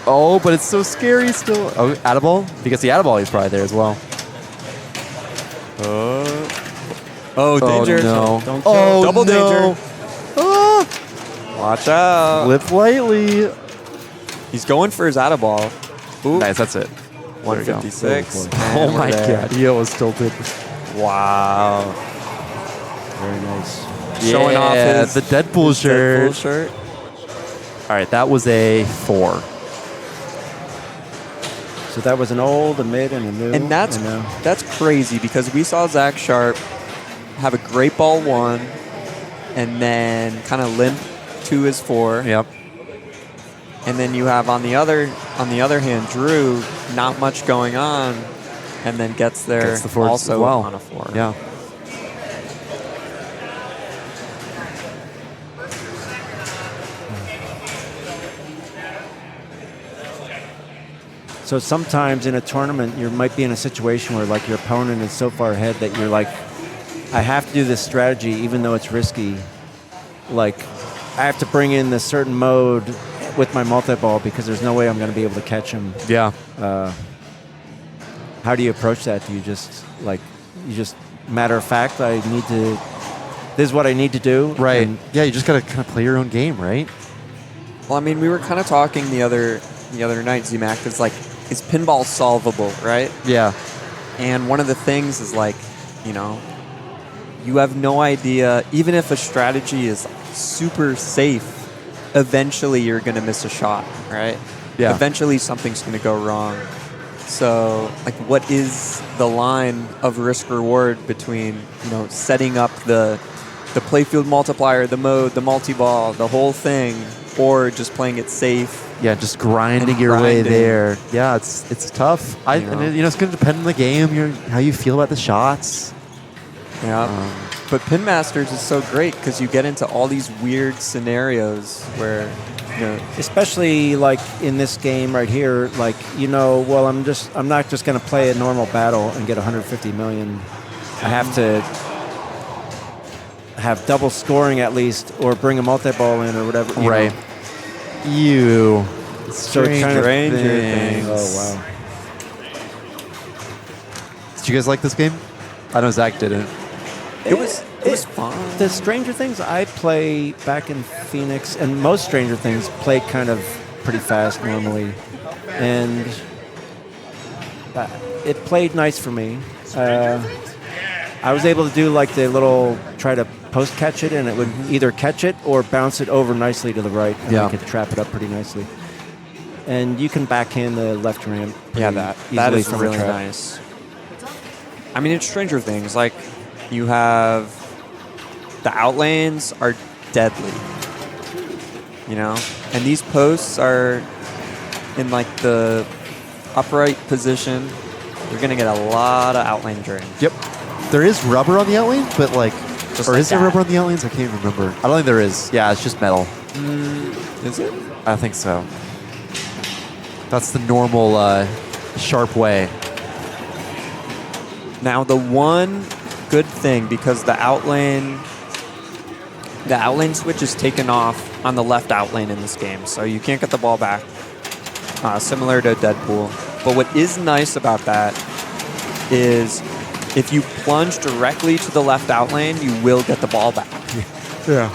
Oh, but it's so scary still. Oh, Adaball? If he gets the Adaball, he's probably there as well. Oh, danger. Oh, no. Don't Oh, Double no. danger. Watch out. Lift lightly. He's going for his Adaball. Ooh. Nice, that's it. 156. Oh, Oh and my we're there. god, he almost tilted. Wow. Very nice. Showing off his the Deadpool shirt. Deadpool shirt. All right, that was a 4. So that was an old, a mid, and a new. And that's crazy because we saw Zach Sharpe have a great ball 1 and then kind of limp to his 4. Yep. And then you have on the other hand Drew, not much going on, and then gets there Gets the fours also as well. on a 4. Yeah. So sometimes in a tournament, you might be in a situation where like your opponent is so far ahead that you're like, I have to do this strategy even though it's risky. Like, I have to bring in this certain mode with my multi-ball because there's no way I'm going to be able to catch him. Yeah. How do you approach that? Do you just matter of fact, this is what I need to do? Right. And Yeah, you just got to kind of play your own game, right? Well, I mean, we were kind of talking the other night, ZMAC. It's like, is pinball solvable, right? Yeah. And one of the things is like, you have no idea, even if a strategy is super safe, eventually you're going to miss a shot, right? Yeah. Eventually something's going to go wrong. So, like, what is the line of risk reward between, setting up the the playfield multiplier, the mode, the multi-ball, the whole thing, or just playing it safe. Yeah, just grinding your way there. Yeah, it's tough. And it's going to depend on the game, how you feel about the shots. Yeah. But Pinmasters is so great because you get into all these weird scenarios where, especially like in this game right here, like, well, I'm not just going to play a normal battle and get 150 million. I have to have double scoring at least, or bring a multi-ball in or whatever. Right. Stranger Things. Oh, wow. Did you guys like this game? I know Zach didn't. it was fun. The Stranger Things I play back in Phoenix, and most Stranger Things play kind of pretty fast normally, and it played nice for me. I was able to do like the little try to post catch it, and it would either catch it or bounce it over nicely to the right, and I could trap it up pretty nicely. And you can backhand the left ramp. That is really nice. I mean, it's Stranger Things. Like, you have the outlanes are deadly, and these posts are in like the upright position. You're gonna get a lot of outlane drain. Yep. There is rubber on the outlane, but is there rubber on the outlanes? I can't remember. I don't think there is. Yeah, it's just metal. Is it? I think so. That's the normal Sharpe way. Now, the one good thing, because the outlane switch is taken off on the left outlane in this game, so you can't get the ball back, similar to Deadpool. But what is nice about that is if you plunge directly to the left outlane, you will get the ball back. Yeah.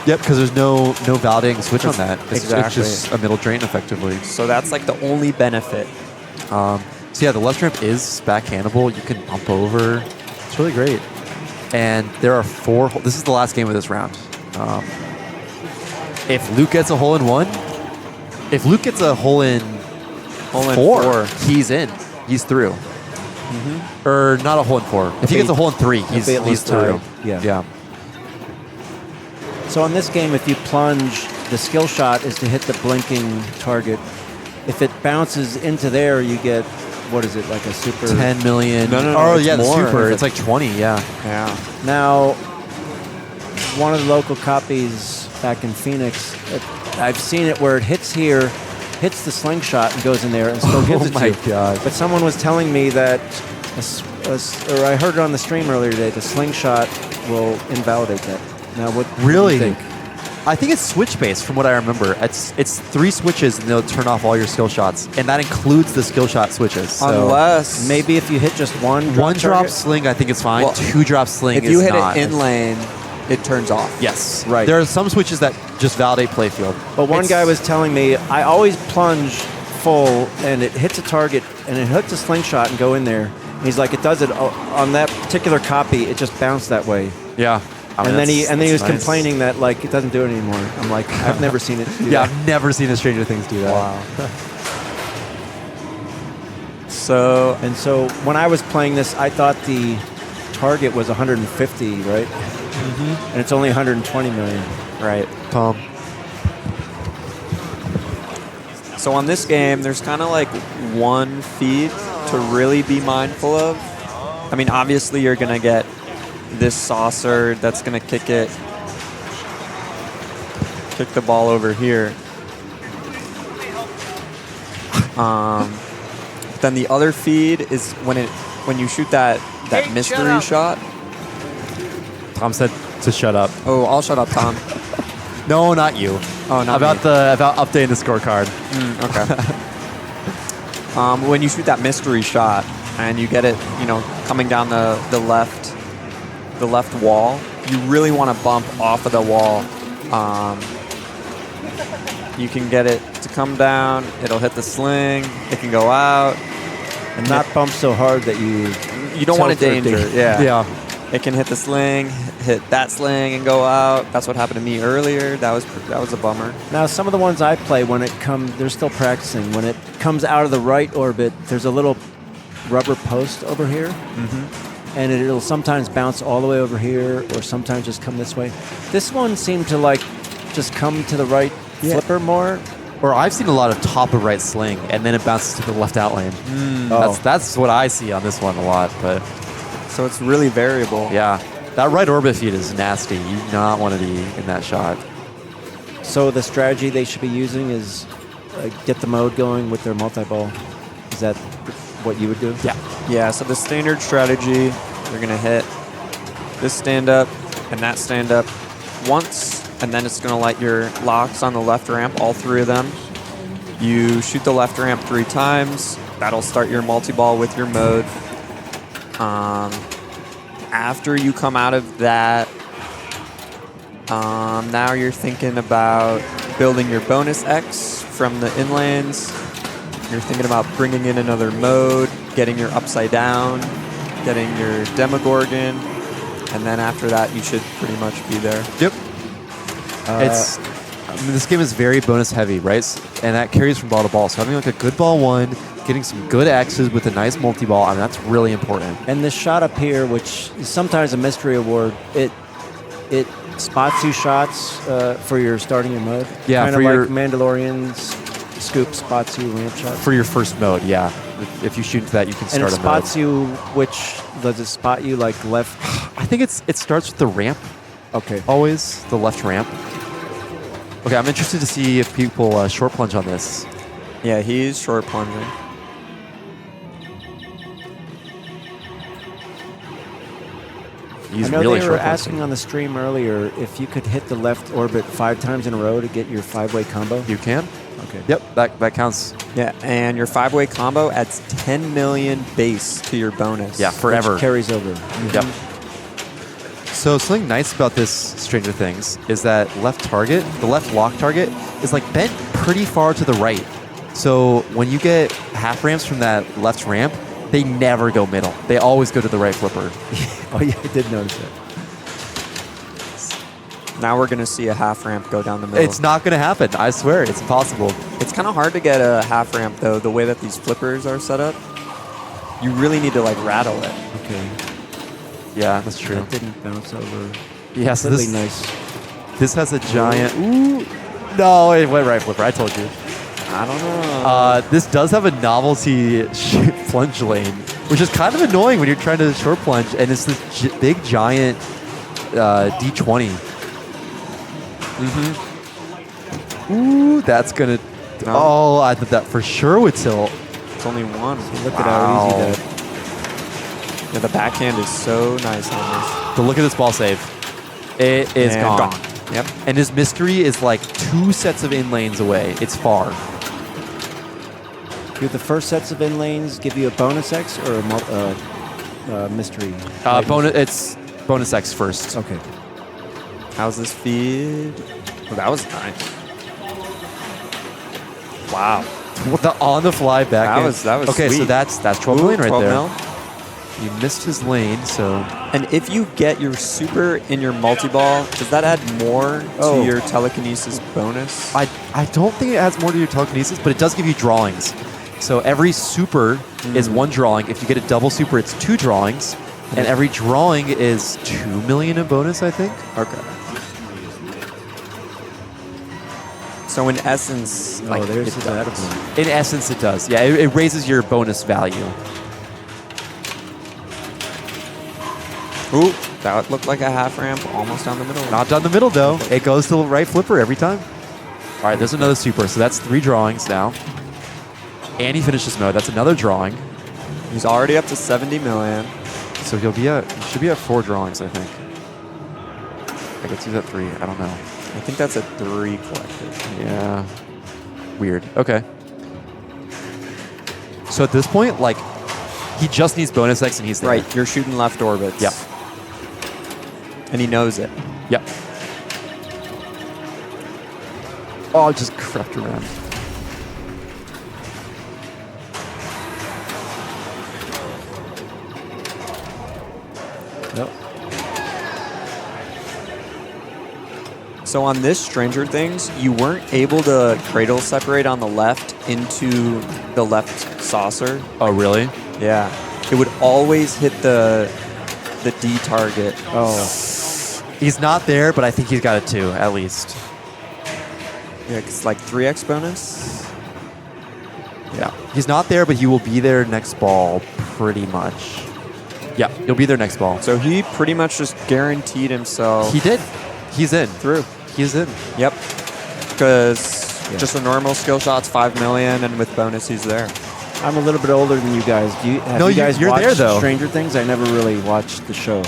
Yep, because there's no validating switch on that. It's Exactly. just a middle drain, effectively. So that's like the only benefit. So yeah, the left ramp is backhandable. You can bump over. It's really great. And there are 4. This is the last game of this round. If Luke gets a hole in 1, if Luke gets a hole in 4, he's in. He's through. Or not a hole in 4. If he gets a hole in 3, he's through. Yeah. So on this game, if you plunge, the skill shot is to hit the blinking target. If it bounces into there, you get, what is it, like a super... 10 million. No, Oh, it's yeah, the more. super. It's like 20, yeah. Yeah. Now, one of the local copies back in Phoenix, I've seen it where it hits here, hits the slingshot and goes in there and still gives it to you. Oh my God. But someone was telling me that, or I heard it on the stream earlier today, the slingshot will invalidate that. Now, what Really? do you think? I think it's switch based from what I remember. It's 3 switches and they'll turn off all your skill shots, and that includes the skill shot switches. So Unless maybe if you hit just one one drop target? sling, I think it's fine. Well, 2 drop sling if is you hit not. it in lane, it turns off. Yes, Right. There are some switches that just validate playfield. But one guy was telling me, I always plunge full, and it hits a target, and it hits a slingshot and go in there. And he's like, it does it on that particular copy. It just bounced that way. Yeah. And then he was complaining that like it doesn't do it anymore. I'm like, I've never seen it do that. I've never seen a Stranger Things do that. Wow. So And so when I was playing this, I thought the target was 150, right? And it's only 120 million. right. Tom. So on this game, there's kind of like one feed to really be mindful of. I mean, obviously you're gonna get this saucer that's gonna kick the ball over here. Then the other feed is when you shoot that Hey, mystery shut up. shot. Tom said to shut up. Oh, I'll shut up, Tom. No, not you. Oh, not about me. about updating the scorecard. Okay. When you shoot that mystery shot and you get it, coming down the left wall, you really want to bump off of the wall. You can get it to come down. It'll hit the sling. It can go out. And not bump so hard that You don't want to tilt or danger. ding. Yeah. It can hit the sling, hit that sling, and go out. That's what happened to me earlier. That was a bummer. Now, some of the ones I play, they're still practicing. When it comes out of the right orbit, there's a little rubber post over here. and it'll sometimes bounce all the way over here, or sometimes just come this way. This one seemed to like just come to the right flipper more. Or I've seen a lot of top of right sling, and then it bounces to the left out lane. That's what I see on this one a lot. But So it's really variable. yeah, that right orbit feed is nasty. You do not want to be in that shot. So the strategy they should be using is get the mode going with their multi-ball. Is that what you would do? Yeah, so the standard strategy, you're going to hit this stand-up and that stand-up once, and then it's going to light your locks on the left ramp, all three of them. You shoot the left ramp 3 times. That'll start your multi-ball with your mode. After you come out of that, now you're thinking about building your bonus X from the inlanes. You're thinking about bringing in another mode, getting your upside down, getting your Demogorgon, and then after that, you should pretty much be there. Yep. This game is very bonus heavy, right? And that carries from ball to ball. So having like a good ball 1, getting some good X's with a nice multi-ball, I mean, that's really important. And this shot up here, which is sometimes a mystery award, it spots you shots for your starting your mode. Yeah, kind for of like your Mandalorian's scoop spots you ramp shots. For your first mode, yeah. If you shoot into that, you can And start it a mode. spots you, which does it spot you like left? I think it starts with the ramp, Okay. always, the left ramp. Okay, I'm interested to see if people short plunge on this. Yeah, he's short plunging. He's I know really they were short asking plunging. on the stream earlier if you could hit the left orbit 5 times in a row to get your 5-way combo. You can? Okay. Yep, that counts. Yeah, and your 5-way combo adds 10 million base to your bonus. Yeah, forever. Which carries over. Yep. So something nice about this Stranger Things is that left target, the left lock target, is like bent pretty far to the right. So when you get half ramps from that left ramp, they never go middle. They always go to the right flipper. Oh yeah, I did notice that. Now we're going to see a half ramp go down the middle. It's not going to happen. I swear, it's impossible. It's kind of hard to get a half ramp, though, the way that these flippers are set up. You really need to, like, rattle it. Okay. Yeah, that's true. That didn't bounce over. Yeah, so Really this, nice. this has a giant... Ooh. No, it went right flipper. I told you. I don't know. This does have a novelty plunge lane, which is kind of annoying when you're trying to short plunge, and it's this big giant D20. Ooh, that's gonna. No. Oh, I thought that for sure would tilt. It's only one. Look at how easy Wow. that. Yeah, the backhand is so nice on this. But look at this ball save. It is And gone. Yep. And his mystery is like 2 sets of in lanes away. It's far. Do the first sets of in lanes give you a bonus X or a mystery? It's bonus X first. Okay. How's this feed? Oh, that was nice. Wow. What the on the fly back That end. was okay. So sweet. that's 12 lane right 12 there. mil. You missed his lane, so And if you get your super in your multi-ball, does that add more Oh. to your telekinesis bonus? I don't think it adds more to your telekinesis, but it does give you drawings. So every super is 1 drawing. If you get a double super, it's 2 drawings, and every drawing is 2 million in bonus, I think. Okay. So in essence, like, Oh, there's it the data does. point. In essence, it does. Yeah, it raises your bonus value. Ooh, that looked like a half ramp almost down the middle. Not down the middle, though. It goes to the right flipper every time. All right, there's another super. So that's 3 drawings now. And he finishes mode. That's another drawing. He's already up to 70 million. So he should be at 4 drawings, I think. I guess he's at 3. I don't know. I think that's a 3 collected. Yeah. Weird. Okay. So at this point, like, he just needs bonus X and he's there. Right, you're shooting left orbits. Yep. And he knows it. Yep. Oh, just crept around. Nope. So on this Stranger Things, you weren't able to cradle separate on the left into the left saucer. Oh, really? Yeah. It would always hit the the D target. Oh, He's not there, but I think he's got a 2 at least. Yeah, it's like 3x bonus. Yeah. He's not there, but he will be there next ball pretty much. Yeah, he'll be there next ball. So he pretty much just guaranteed himself He did. He's in. through. He's in. Yep. Because just a normal skill shot's 5 million, and with bonus, he's there. I'm a little bit older than you guys. Have No, you guys you're watched there, though. Stranger Things? I never really watched the show.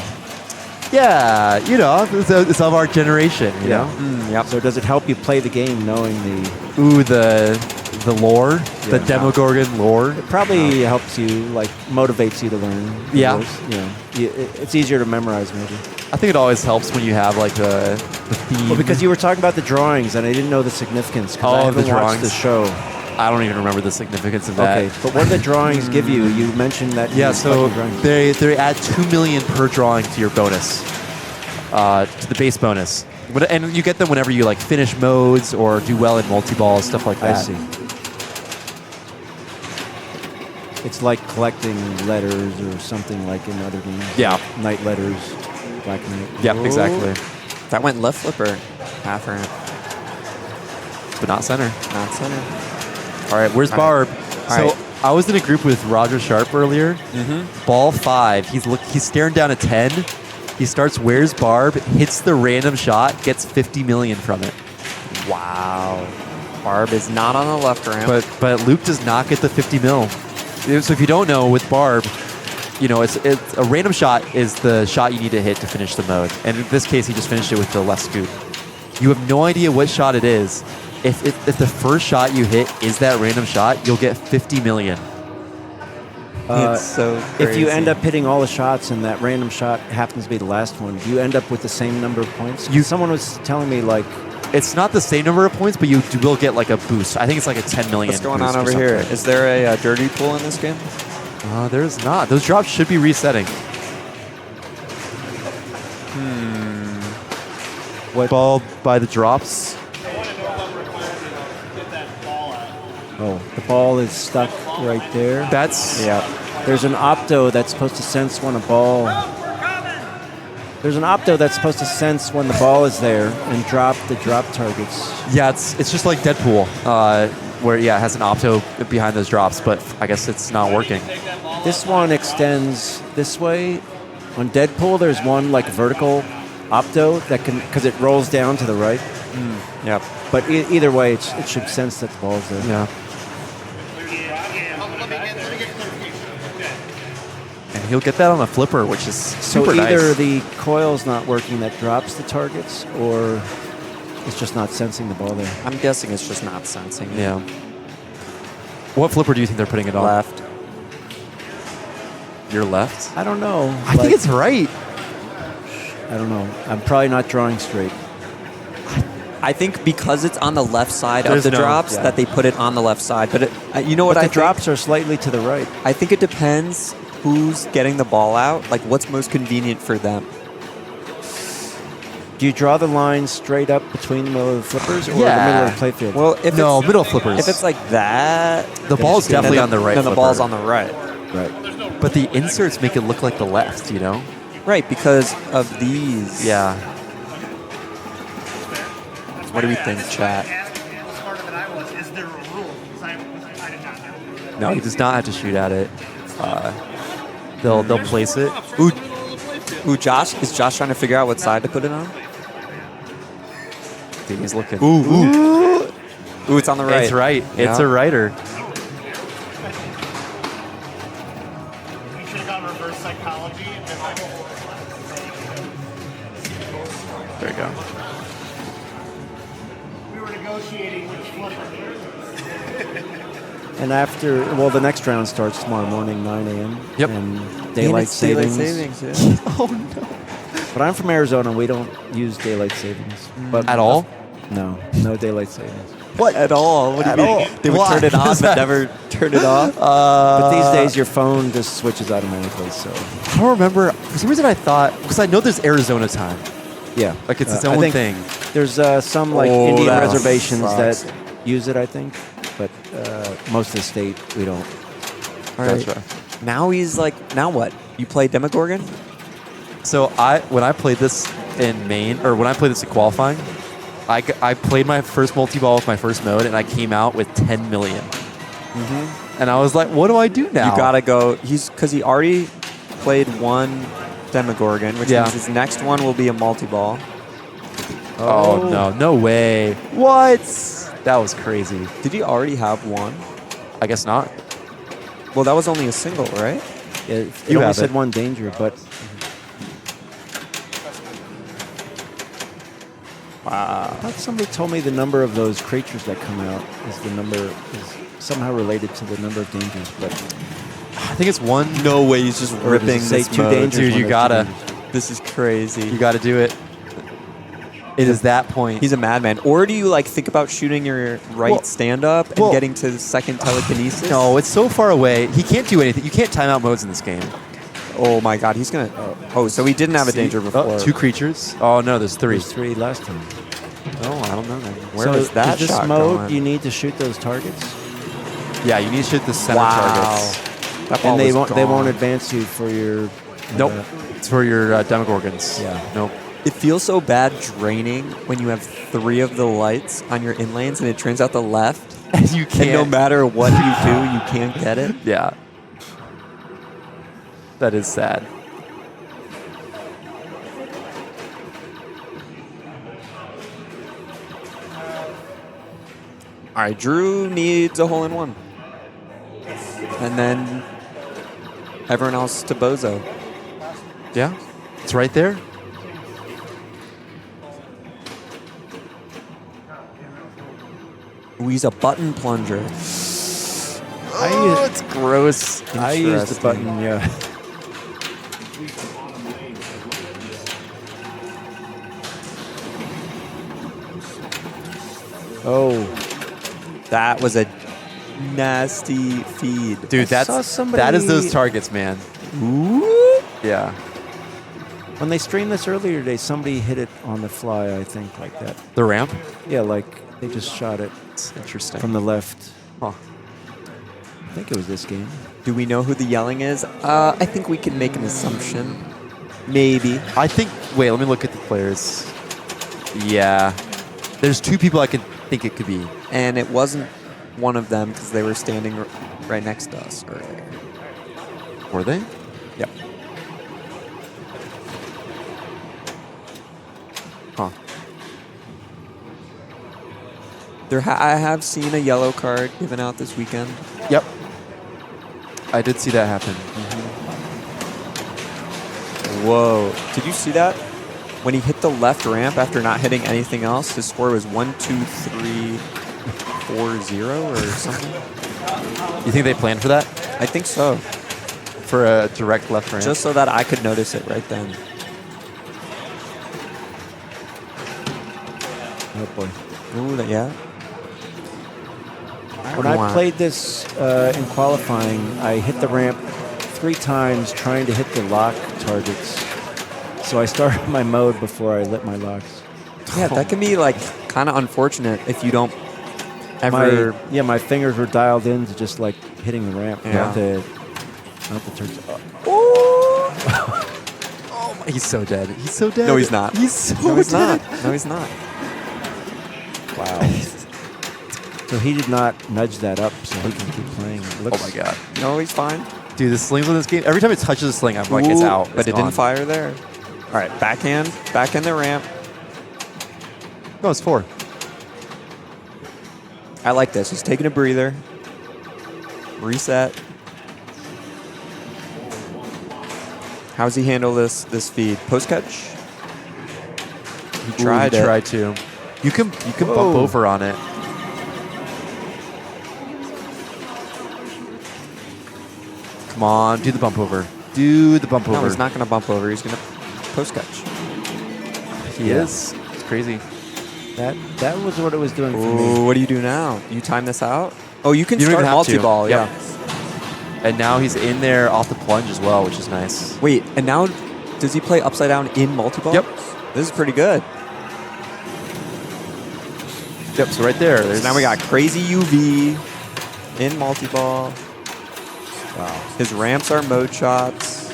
Yeah, you know, it's of our generation, you know? Yep. So does it help you play the game knowing the... Ooh, the lore, the Yeah. Demogorgon lore. It probably helps you, like, motivates you to learn. the Yeah. rules, You know, it's easier to memorize, maybe. I think it always helps when you have like the theme. Well, because you were talking about the drawings, and I didn't know the significance. 'Cause I Oh, haven't the watched drawings. the show. I don't even remember the significance of that. Okay, but what do the drawings give you? You mentioned that. you Yeah, were so collecting drawings. they add 2 million per drawing to your bonus, to the base bonus, and you get them whenever you like finish modes or do well in multi-ball, stuff like I that. see. It's like collecting letters or something like in other games. Yeah. Night letters, Black Knight. Yep, exactly. That went left flipper. Half ramp. But not center. Not center. All right, where's All Barb? right. So All right. I was in a group with Roger Sharpe earlier. Ball 5. He's staring down a 10. He starts where's Barb, hits the random shot, gets 50 million from it. Wow. Barb is not on the left ramp. But Luke does not get the 50 mil. So if you don't know, with Barb, you know, it's a random shot is the shot you need to hit to finish the mode. And in this case, he just finished it with the left scoop. You have no idea what shot it is. If the first shot you hit is that random shot, you'll get 50 million. It's so crazy. If you end up hitting all the shots and that random shot happens to be the last one, do you end up with the same number of points? Someone was telling me, like... It's not the same number of points, but you will get like a boost. I think it's like a 10 million. What's going boost on or over here? something. Is there a dirty pool in this game? There's not. Those drops should be resetting. What ball by the drops? I want to know what requires you to get that ball out. Oh, the ball is stuck right there. That's There's an opto that's supposed to sense when a ball... There's an opto that's supposed to sense when the ball is there and drop the drop targets. Yeah, it's just like Deadpool, where it has an opto behind those drops, but I guess it's not working. This one extends this way. On Deadpool, there's one like vertical opto that can, because it rolls down to the right. Yep. But either way, it should sense that the ball's there. Yeah. And he'll get that on a flipper, which is super So either nice. the coil's not working that drops the targets, or it's just not sensing the ball there. I'm guessing it's just not sensing. it. Yeah. What flipper do you think they're putting it on? Left. Your left? I don't know. I think it's right. I don't know. I'm probably not drawing straight. I think because it's on the left side There's of the no- drops yeah. that they put it on the left side. But you know what But I the drops are slightly to the right. I think it depends who's getting the ball out. Like what's most convenient for them. Do you draw the line straight up between the flippers or the Yeah. middle of the playfield? Well, if No, it's, middle flippers. if it's like that, The ball's it's good. definitely then on the right Then the flipper. ball's on the right. right. But the inserts make it look like the left, you know? Right, because of these. Yeah. What do we think, chat? Smarter than I was. Is there a rule? Because I did not know. No, he does not have to shoot at it. They'll place it. Ooh, Josh? Is Josh trying to figure out what side to put it on? I think he's looking. Ooh, it's on the right. It's right. It's Yeah. a righter. We should have gone reverse psychology and been like, There you go. we were negotiating which flipper. And after, well, the next round starts tomorrow morning, 9 a.m. Yep. And And daylight it's daylight savings. savings, yeah. Oh, no. But I'm from Arizona. We don't use daylight savings. But At all? No, no daylight savings. What? At all? What do you At mean? all? They would Why? turn it on Is but that- never turn it off? But these days, your phone just switches automatically. So, I don't remember. For some reason, I thought, because I know there's Arizona time. yeah. Like, it's its I own think thing. There's some like Oh, Indian that reservations sucks. that use it, I think. But most of the state, we don't. All right. Gotcha. Now he's like, now what? You play Demogorgon? So when I played this in main, or when I played this in qualifying, I played my first multi-ball with my first mode, and I came out with 10 million. And I was like, what do I do now? You gotta go. Because he already played one Demogorgon, which means his next one will be a multi-ball. Oh, no way. What? That was crazy. Did he already have one? I guess not. Well, that was only a single, right? Yeah, it You only have said it. one danger, but Wow. I thought somebody told me the number of those creatures that come out is somehow related to the number of dangers, but I think it's one. No way he's just or does it ripping say this two mode. dangers. Dude, when you there's two gotta. dangers? This is crazy. You got to do it. It is that point. He's a madman. Or do you like think about shooting your right Well- stand up and well- getting to the second telekinesis? No, it's so far away. He can't do anything. You can't time out modes in this game. Oh my god, he's gonna. Oh, so he didn't have a danger before. Oh, 2 creatures. Oh no, there's 3. There's 3 last time. Oh, I don't know. Then. Where So was that is this shot mode going? you need to shoot those targets, Yeah, you need to shoot the center Wow. targets. That ball and they was won't gone. advance you for your. Nope. It's for your Demogorgons. Yeah. Nope. It feels so bad draining when you have 3 of the lights on your inlanes and it turns out the left. And you And can't. no matter what you do, you can't get it. Yeah. That is sad. All right, Drew needs a hole in one. And then everyone else to Bozo. Yeah. It's right there. Ooh, he's a button plunger. Oh, it's gross. I use the Interesting. button. Yeah. Oh, That was a nasty feed. Dude, I saw that is somebody- those targets, man. Ooh. Yeah. when they streamed this earlier today, somebody hit it on the fly. I think like that. The ramp. Yeah, like they just shot it It's interesting. from the left. Huh. I think it was this game. Do we know who the yelling is? I think we can make an assumption. Maybe. I think. Wait, let me look at the players. Yeah. There's 2 people I can think it could be. And it wasn't one of them because they were standing right next to us earlier. Were they? Yep. Huh. I have seen a yellow card given out this weekend. Yep. I did see that happen. Whoa. Did you see that? When he hit the left ramp after not hitting anything else, his score was 1-2-3-4-0 or something. You think they planned for that? I think so. For a direct left ramp? Just so that I could notice it right then. Oh boy. Ooh, yeah. When I played this in qualifying, I hit the ramp 3 times trying to hit the lock targets. So I started my mode before I lit my locks. Yeah, that can be like kind of unfortunate if you don't ever. My fingers were dialed in to just like hitting the ramp, Yeah. not the turns. Oh my, he's so dead. He's so dead. No, he's not. He's so No, he's dead. not. No, he's not. Wow. So he did not nudge that up so he can keep playing. It Oh looks, my god. No, he's fine. Dude, the slings on this game, every time it touches a sling, I'm like, it's Ooh, out. But It's it gone. didn't fire there. All right, backhand, back in the ramp. No, it's 4. I like this. He's taking a breather. Reset. How's he handle this feed? Post catch? He tried Ooh, it. Tried to. You can bump Whoa. over on it. Come on, do the bump over. Do the bump No, over. he's not going to bump over. He's going to post catch. He is. It's crazy. that was what it was doing for Ooh, me. what do you do now? You time this out? Oh, you can You don't start even have to. multi-ball. Yep. Yeah. And now he's in there off the plunge as well, which is nice. Wait, and now does he play upside down in multi-ball? Yep. This is pretty good. Yep, so right there. So There's now we got crazy UV in multi-ball. Wow. His ramps are mode shots.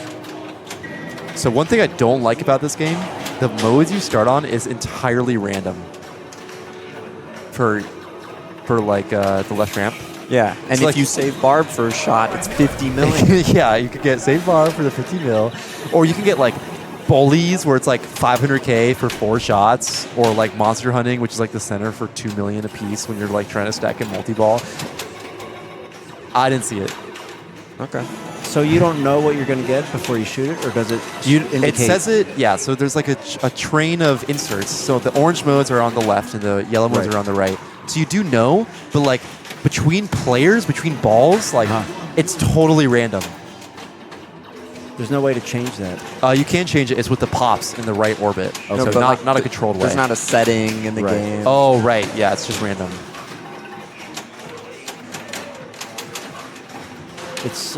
So one thing I don't like about this game, the modes you start on is entirely random. For like the left ramp. Yeah, and It's if like- you save Barb for a shot, it's 50 million. Yeah, you could get save bar for the 50 mil, or you can get like bullies where it's like 500K for 4 shots, or like monster hunting, which is like the center for 2 million a piece when you're like trying to stack a multi-ball. I didn't see it. Okay. So you don't know what you're going to get before you shoot it, or does it indicate? It says it, yeah. So there's like a train of inserts. So the orange modes are on the left and the yellow modes Right. are on the right. So you do know, but like between players, between balls, like it's totally random. There's no way to change that. You can change it. It's with the pops in the right orbit. Okay. So but not a like, controlled way. There's not a setting in the Right. game. Oh, right. Yeah, it's just random. It's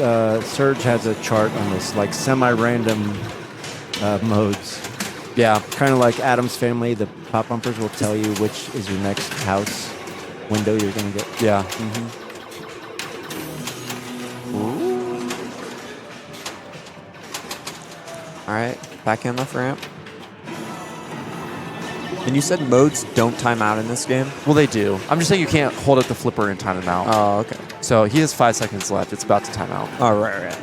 Surge has a chart on this, like semi-random modes. Yeah. Kind of like Adam's Family, the pop bumpers will tell you which is your next house window you're going to get. Yeah. All right, back in left ramp. And you said modes don't time out in this game? Well, they do. I'm just saying you can't hold up the flipper and time him out. Oh, okay. So he has 5 seconds left. It's about to time out. Oh, right.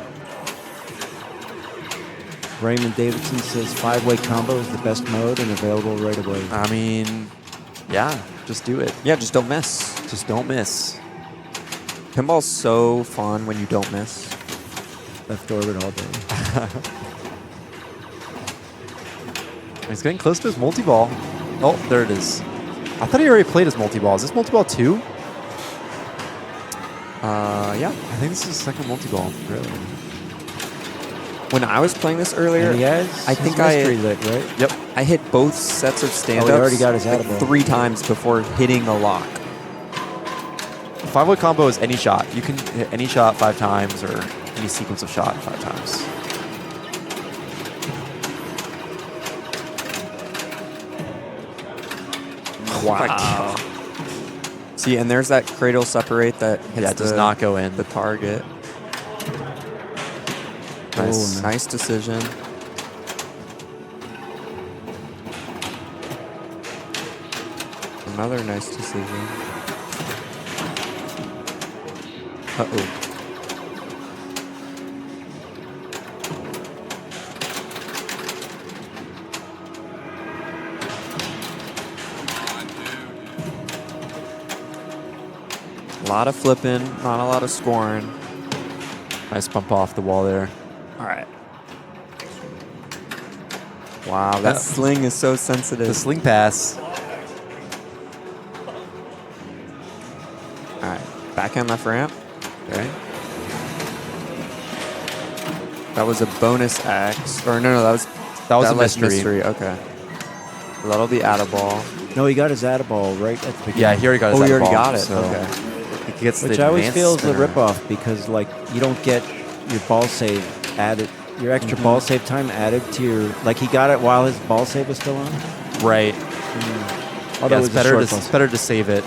Raymond Davidson says 5-way combo is the best mode and available right away. I mean, yeah, just do it. Yeah, just don't miss. Just don't miss. Pinball's so fun when you don't miss. Left orbit all day. He's getting close to his multi-ball. Oh, there it is. I thought he already played his multi-ball. Is this multi-ball 2? Yeah. I think this is his second multi-ball. Really? When I was playing this earlier, And he has I his think mystery lit, right? Yep. I hit both sets of stand-ups already got his attaboy. 3 times before hitting a lock. 5-way combo is any shot. You can hit any shot 5 times or any sequence of shot 5 times. Wow. See, and there's that cradle separate that hits Yeah, it does not go in. the target. Nice. Nice decision. Another nice decision. Uh-oh. A lot of flipping, not a lot of scoring. Nice bump off the wall there. All right. Wow, that sling is so sensitive. The sling pass. All right, backhand left ramp. Okay. That was a bonus X. Or no, That was a mystery. Okay. That'll be out of ball. No, he got his attaboy right at the beginning. Yeah, he already got his Oh, he already ball, got it. so Okay. he gets Which the I always advanced feel is the spinner. ripoff because, like, you don't get your ball save added, your extra ball save time added to your. Like, he got it while his ball save was still on. Right. Although Yeah, it it's was a short ball it's save. better to save it.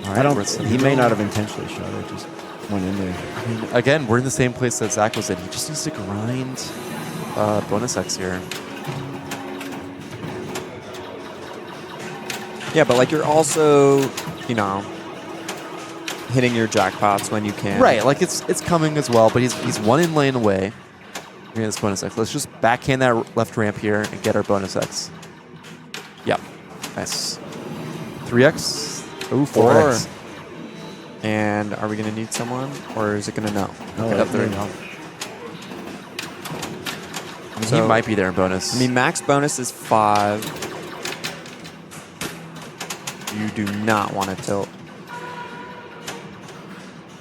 All right, I don't. where's the He may middle? not have intentionally shot it; just went in there. Again, we're in the same place that Zach was in. He just needs to grind bonus X here. Yeah, but like you're also, you know, hitting your jackpots when you can. Right, like it's coming as well, but he's 1 in lane away. We're this bonus X. Let's just backhand that left ramp here and get our bonus X. Yeah, nice. 3X. Ooh, 4X. And are we going to need someone, or is it going to no? Oh, Yep, there we go. I mean, he might be there in bonus. I mean, max bonus is 5. You do not want to tilt.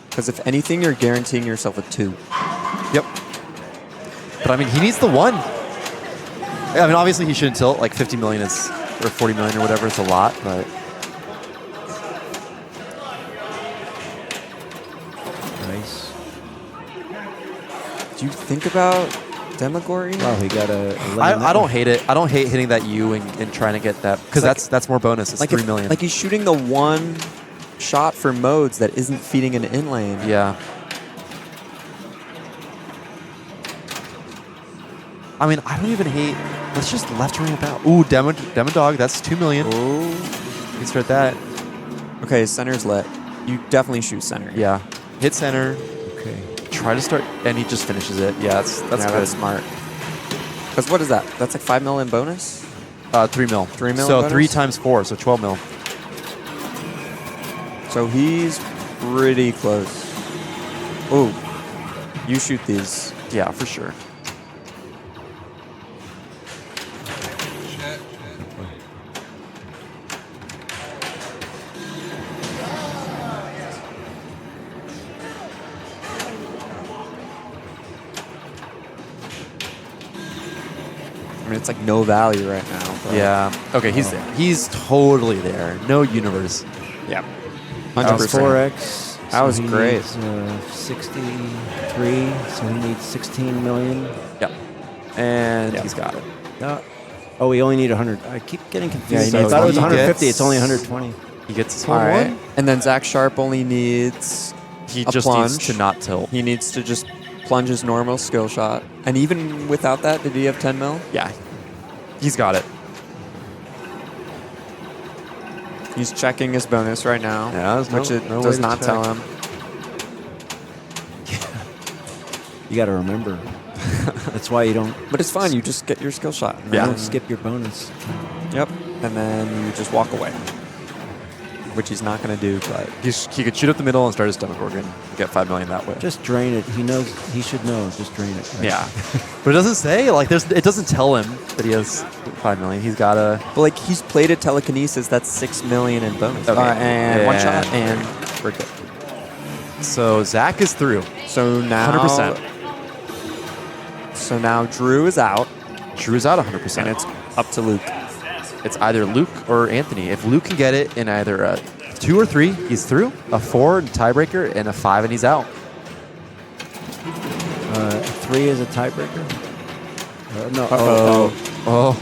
Because if anything, you're guaranteeing yourself a 2. Yep. But I mean, he needs the 1. I mean, obviously he shouldn't tilt. Like 50 million is, or 40 million or whatever, it's a lot, but. Nice. Do you think about Demagory? Wow, he got a. I don't hate it. I don't hate hitting that U and trying to get that, because Like- that's more bonus. It's like 3 million. Like he's shooting the one shot for modes that isn't feeding an in lane. Yeah. I mean, I don't even hate. Let's just left ramp out. Ooh, demo dog. That's 2 million. Ooh. You can start that. Okay, center's lit. You definitely shoot center. Yeah. Hit center. Okay. Try to start, and he just finishes it. Yeah, that's Yeah, good. that's smart. Because what is that? That's like 5 mil in bonus? 3 mil. 3 mil So bonus? 3 times 4, so 12 mil. So he's pretty close. Ooh. You shoot these. Yeah, for sure. I mean, it's like no value right now. But Yeah. Okay, he's there. He's totally there. No universe. Yeah. That was 100%. 4x. That was he great. Needs, 63, so he needs 16 million. Yep. And Yep. he's got it. No. Oh, we only need 100. I keep getting confused. he I needs thought it was he 150. gets- It's only 120. He gets his All hole right. one. And then Zach Sharpe only needs He a just plunge. needs to not tilt. He needs to just plunge his normal skill shot. And even without that, did he have 10 mil? Yeah. He's got it. He's checking his bonus right now. Yeah, there's no- which it no way does to not tell check. him. You got to remember. That's why you don't. But it's fine. You just get your skill shot. You don't skip your bonus. Yep. And then you just walk away. Which he's not going to do, but He could shoot up the middle and start his stomach organ. Get 5 million that way. Just drain it. He knows. He should know. Just drain it. Right? Yeah. But it doesn't say, like, it doesn't tell him that he has 5 million. He's got a. but like he's played a telekinesis. That's 6 million in bonus. Okay. And one Yeah. shot, and we're good. So Zach is through. So now 100%. So now Drew is out, Drew's out 100%. and it's up to Luke. It's either Luke or Anthony. If Luke can get it in either a 2 or 3, he's through. A 4, tiebreaker, and a 5, and he's out. 3 is a tiebreaker. No. Uh-oh.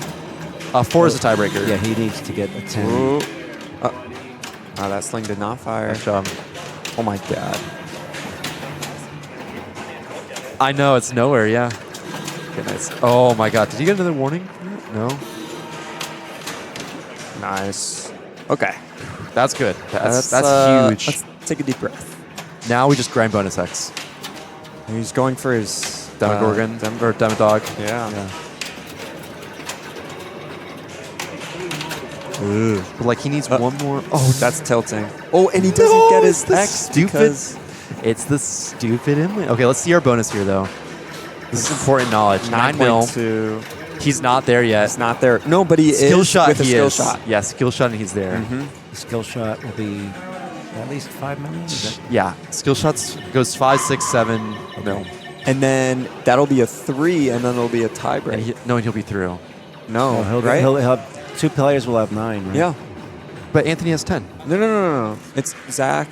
Oh. 4 is a tiebreaker. Yeah, he needs to get a 10. Ooh. Oh, that sling did not fire. Nice job. Oh my god. I know, it's nowhere, yeah. Okay, nice. Oh my god, did you get another warning? No? Nice. Okay. That's good. That's huge. Let's take a deep breath. Now we just grind bonus X. He's going for his Demogorgon, or Demodog. Yeah. But like he needs one more. Oh, That's tilting. Oh, and he doesn't get his X because It's the stupid inlay. Okay, let's see our bonus here though. This is important knowledge. 9 mil. 9.2. He's not there yet. It's not there. No, but he Skill is shot. with a He skill is. shot. Yeah, skill shot, and he's there. The skill shot will be at least 5 million. Is that Yeah, skill shots goes 5, 6, 7 mil. And then that'll be a 3, and then it'll be a tiebreak. And he'll be through. No, he'll, right? he'll have 2 players will have 9. Right? Yeah. But Anthony has 10. No. It's Zach.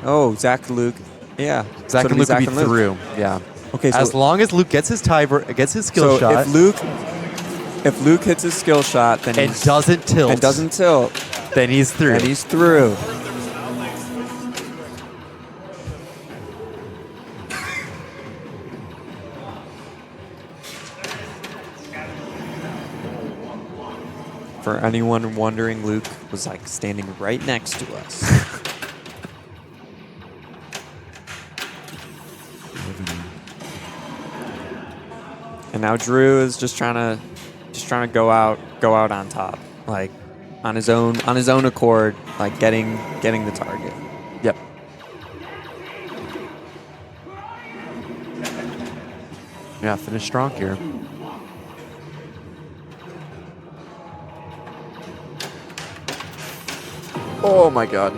Oh, Zach, Luke. Yeah. Zach So and it'll Luke will be and Luke. through. Yeah. Okay, so As long as Luke gets his gets his skill so shot, if Luke hits his skill shot, then and he's, doesn't tilt, then he's through. and he's through. For anyone wondering, Luke was like standing right next to us. And now Drew is just trying to go out on top, like on his own accord, like getting the target. Yep. Yeah, finish strong here. Oh my god.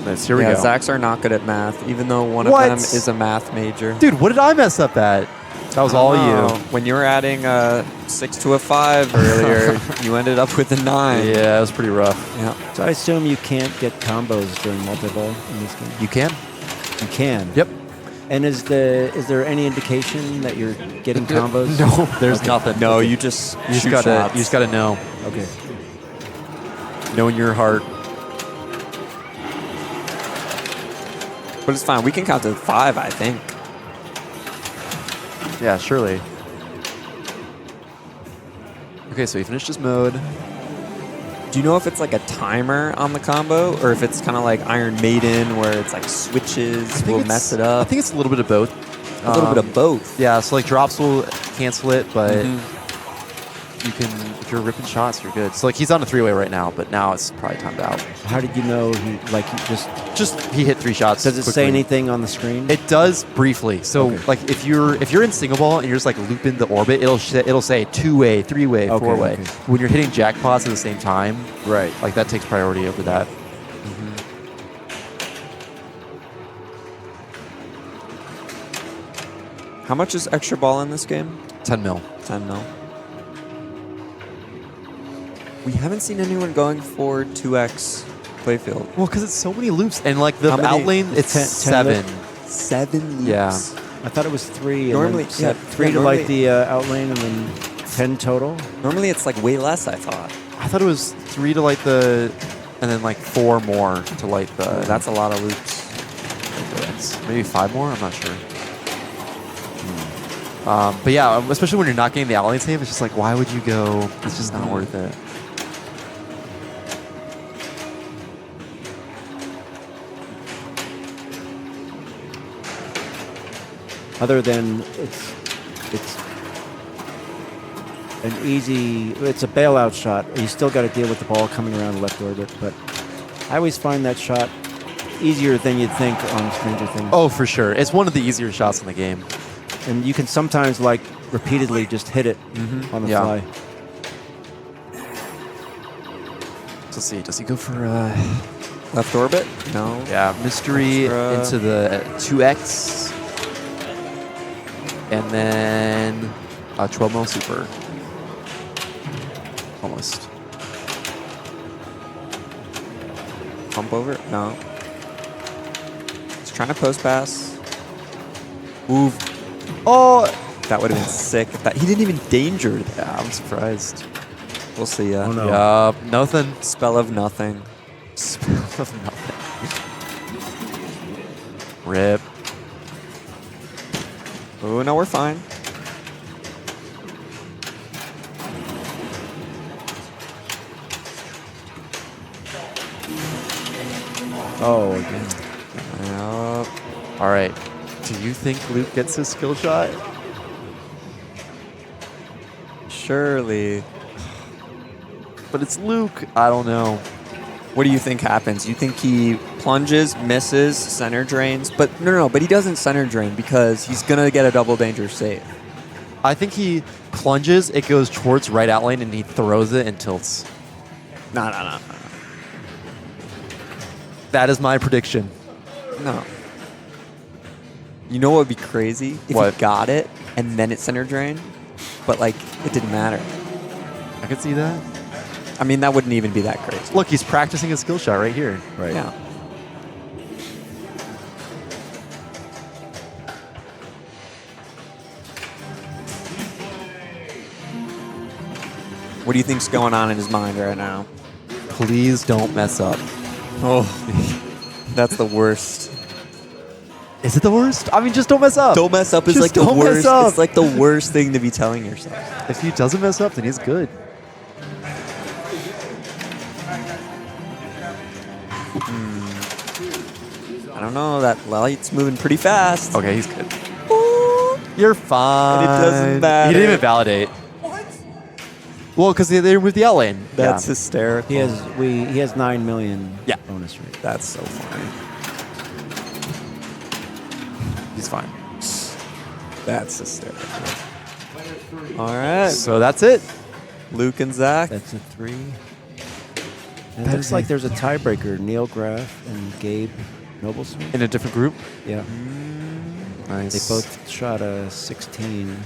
Nice, here we Yeah, go. Zachs are not good at math, even though one What? of them is a math major. Dude, what did I mess up at? That was all you. When you were adding a 6 to a 5 earlier, you ended up with a 9. Yeah, it was pretty rough. Yeah. So I assume you can't get combos during multi-ball in this game. You can? You can. Yep. And is there any indication that you're getting combos? No, there's nothing. No, you just shoot shots. You just gotta know. Okay. Know in your heart. But it's fine. We can count to 5, I think. Yeah, surely. Okay, so he finished his mode. Do you know if it's like a timer on the combo, or if it's kind of like Iron Maiden, where it's like switches will mess it up? I think it's a little bit of both. A little bit of both. Yeah, so like drops will cancel it, but you can, if you're ripping shots, you're good. So like he's on a 3-way right now, but now it's probably timed out. How did you know he He hit 3 shots. Does it quickly. say anything on the screen? It does briefly. So Okay. like if you're in single ball and you're just like looping the orbit, it'll say 2-way, 3-way, Okay, 4-way. okay. When you're hitting jackpots at the same time, Right. like that takes priority over that. How much is extra ball in this game? 10 mil. 10 mil. We haven't seen anyone going for 2x playfield. Well, because it's so many loops and like the How many? outlane, it's 10 7. 7 loops. Yeah. I thought it was 3. Normally- and then yeah, 3 yeah, to light normally- the outlane, and then 10 total. Normally it's like way less, I thought. I thought it was 3 to light the, and then like 4 more to light the. That's a lot of loops. Maybe 5 more. I'm not sure. But yeah, especially when you're not getting the outlane save, it's just like, why would you go? It's just not worth it. Other than it's an easy, it's a bailout shot. You still got to deal with the ball coming around the left orbit, but I always find that shot easier than you'd think on Stranger Things. Oh, for sure. It's one of the easier shots in the game. And you can sometimes like repeatedly just hit it on the Yeah. fly. Let's see. Does he go for Left orbit? No. yeah, mystery Extra. into the 2x, and then 12 mil super. Almost. Pump over? No. He's trying to post pass. Move. Oh, That would have been sick. If that, he didn't even danger that. yeah, I'm surprised. We'll see. Oh, no. Yeah, nothing. Spell of nothing. Nothing. Rip. Oh, no, we're fine. Oh, again. Yep. All right. Do you think Luke gets his skill shot? Surely. But it's Luke. I don't know. What do you think happens? You think he plunges, misses, center drains? But no, but he doesn't center drain because he's going to get a double danger save. I think he plunges, it goes towards right out lane, and he throws it and tilts. No. That is my prediction. No. You know what would be crazy? If What? he got it and then it center drained, but like it didn't matter. I could see that. I mean, that wouldn't even be that crazy. Look, he's practicing a skill shot right here. Right. Yeah. What do you think's going on in his mind right now? Please don't mess up. Oh, that's the worst. Is it the worst? I mean, just don't mess up. Don't mess up is Just like the don't mess worst. up. It's like the worst thing to be telling yourself. If he doesn't mess up, then he's good. I don't know. That light's moving pretty fast. Okay, he's good. You're fine. And it doesn't matter. He didn't even validate. What? Well, because they removed the out lane. That's yeah. hysterical. He has 9 million Yeah. bonus rate. That's so funny. He's fine. That's hysterical. All right. So that's it. Luke and Zach. That's a 3. And it looks like there's a tiebreaker. Neil Graff and Gabe Noblesmith. In a different group. Yeah. Nice. They both shot a 16.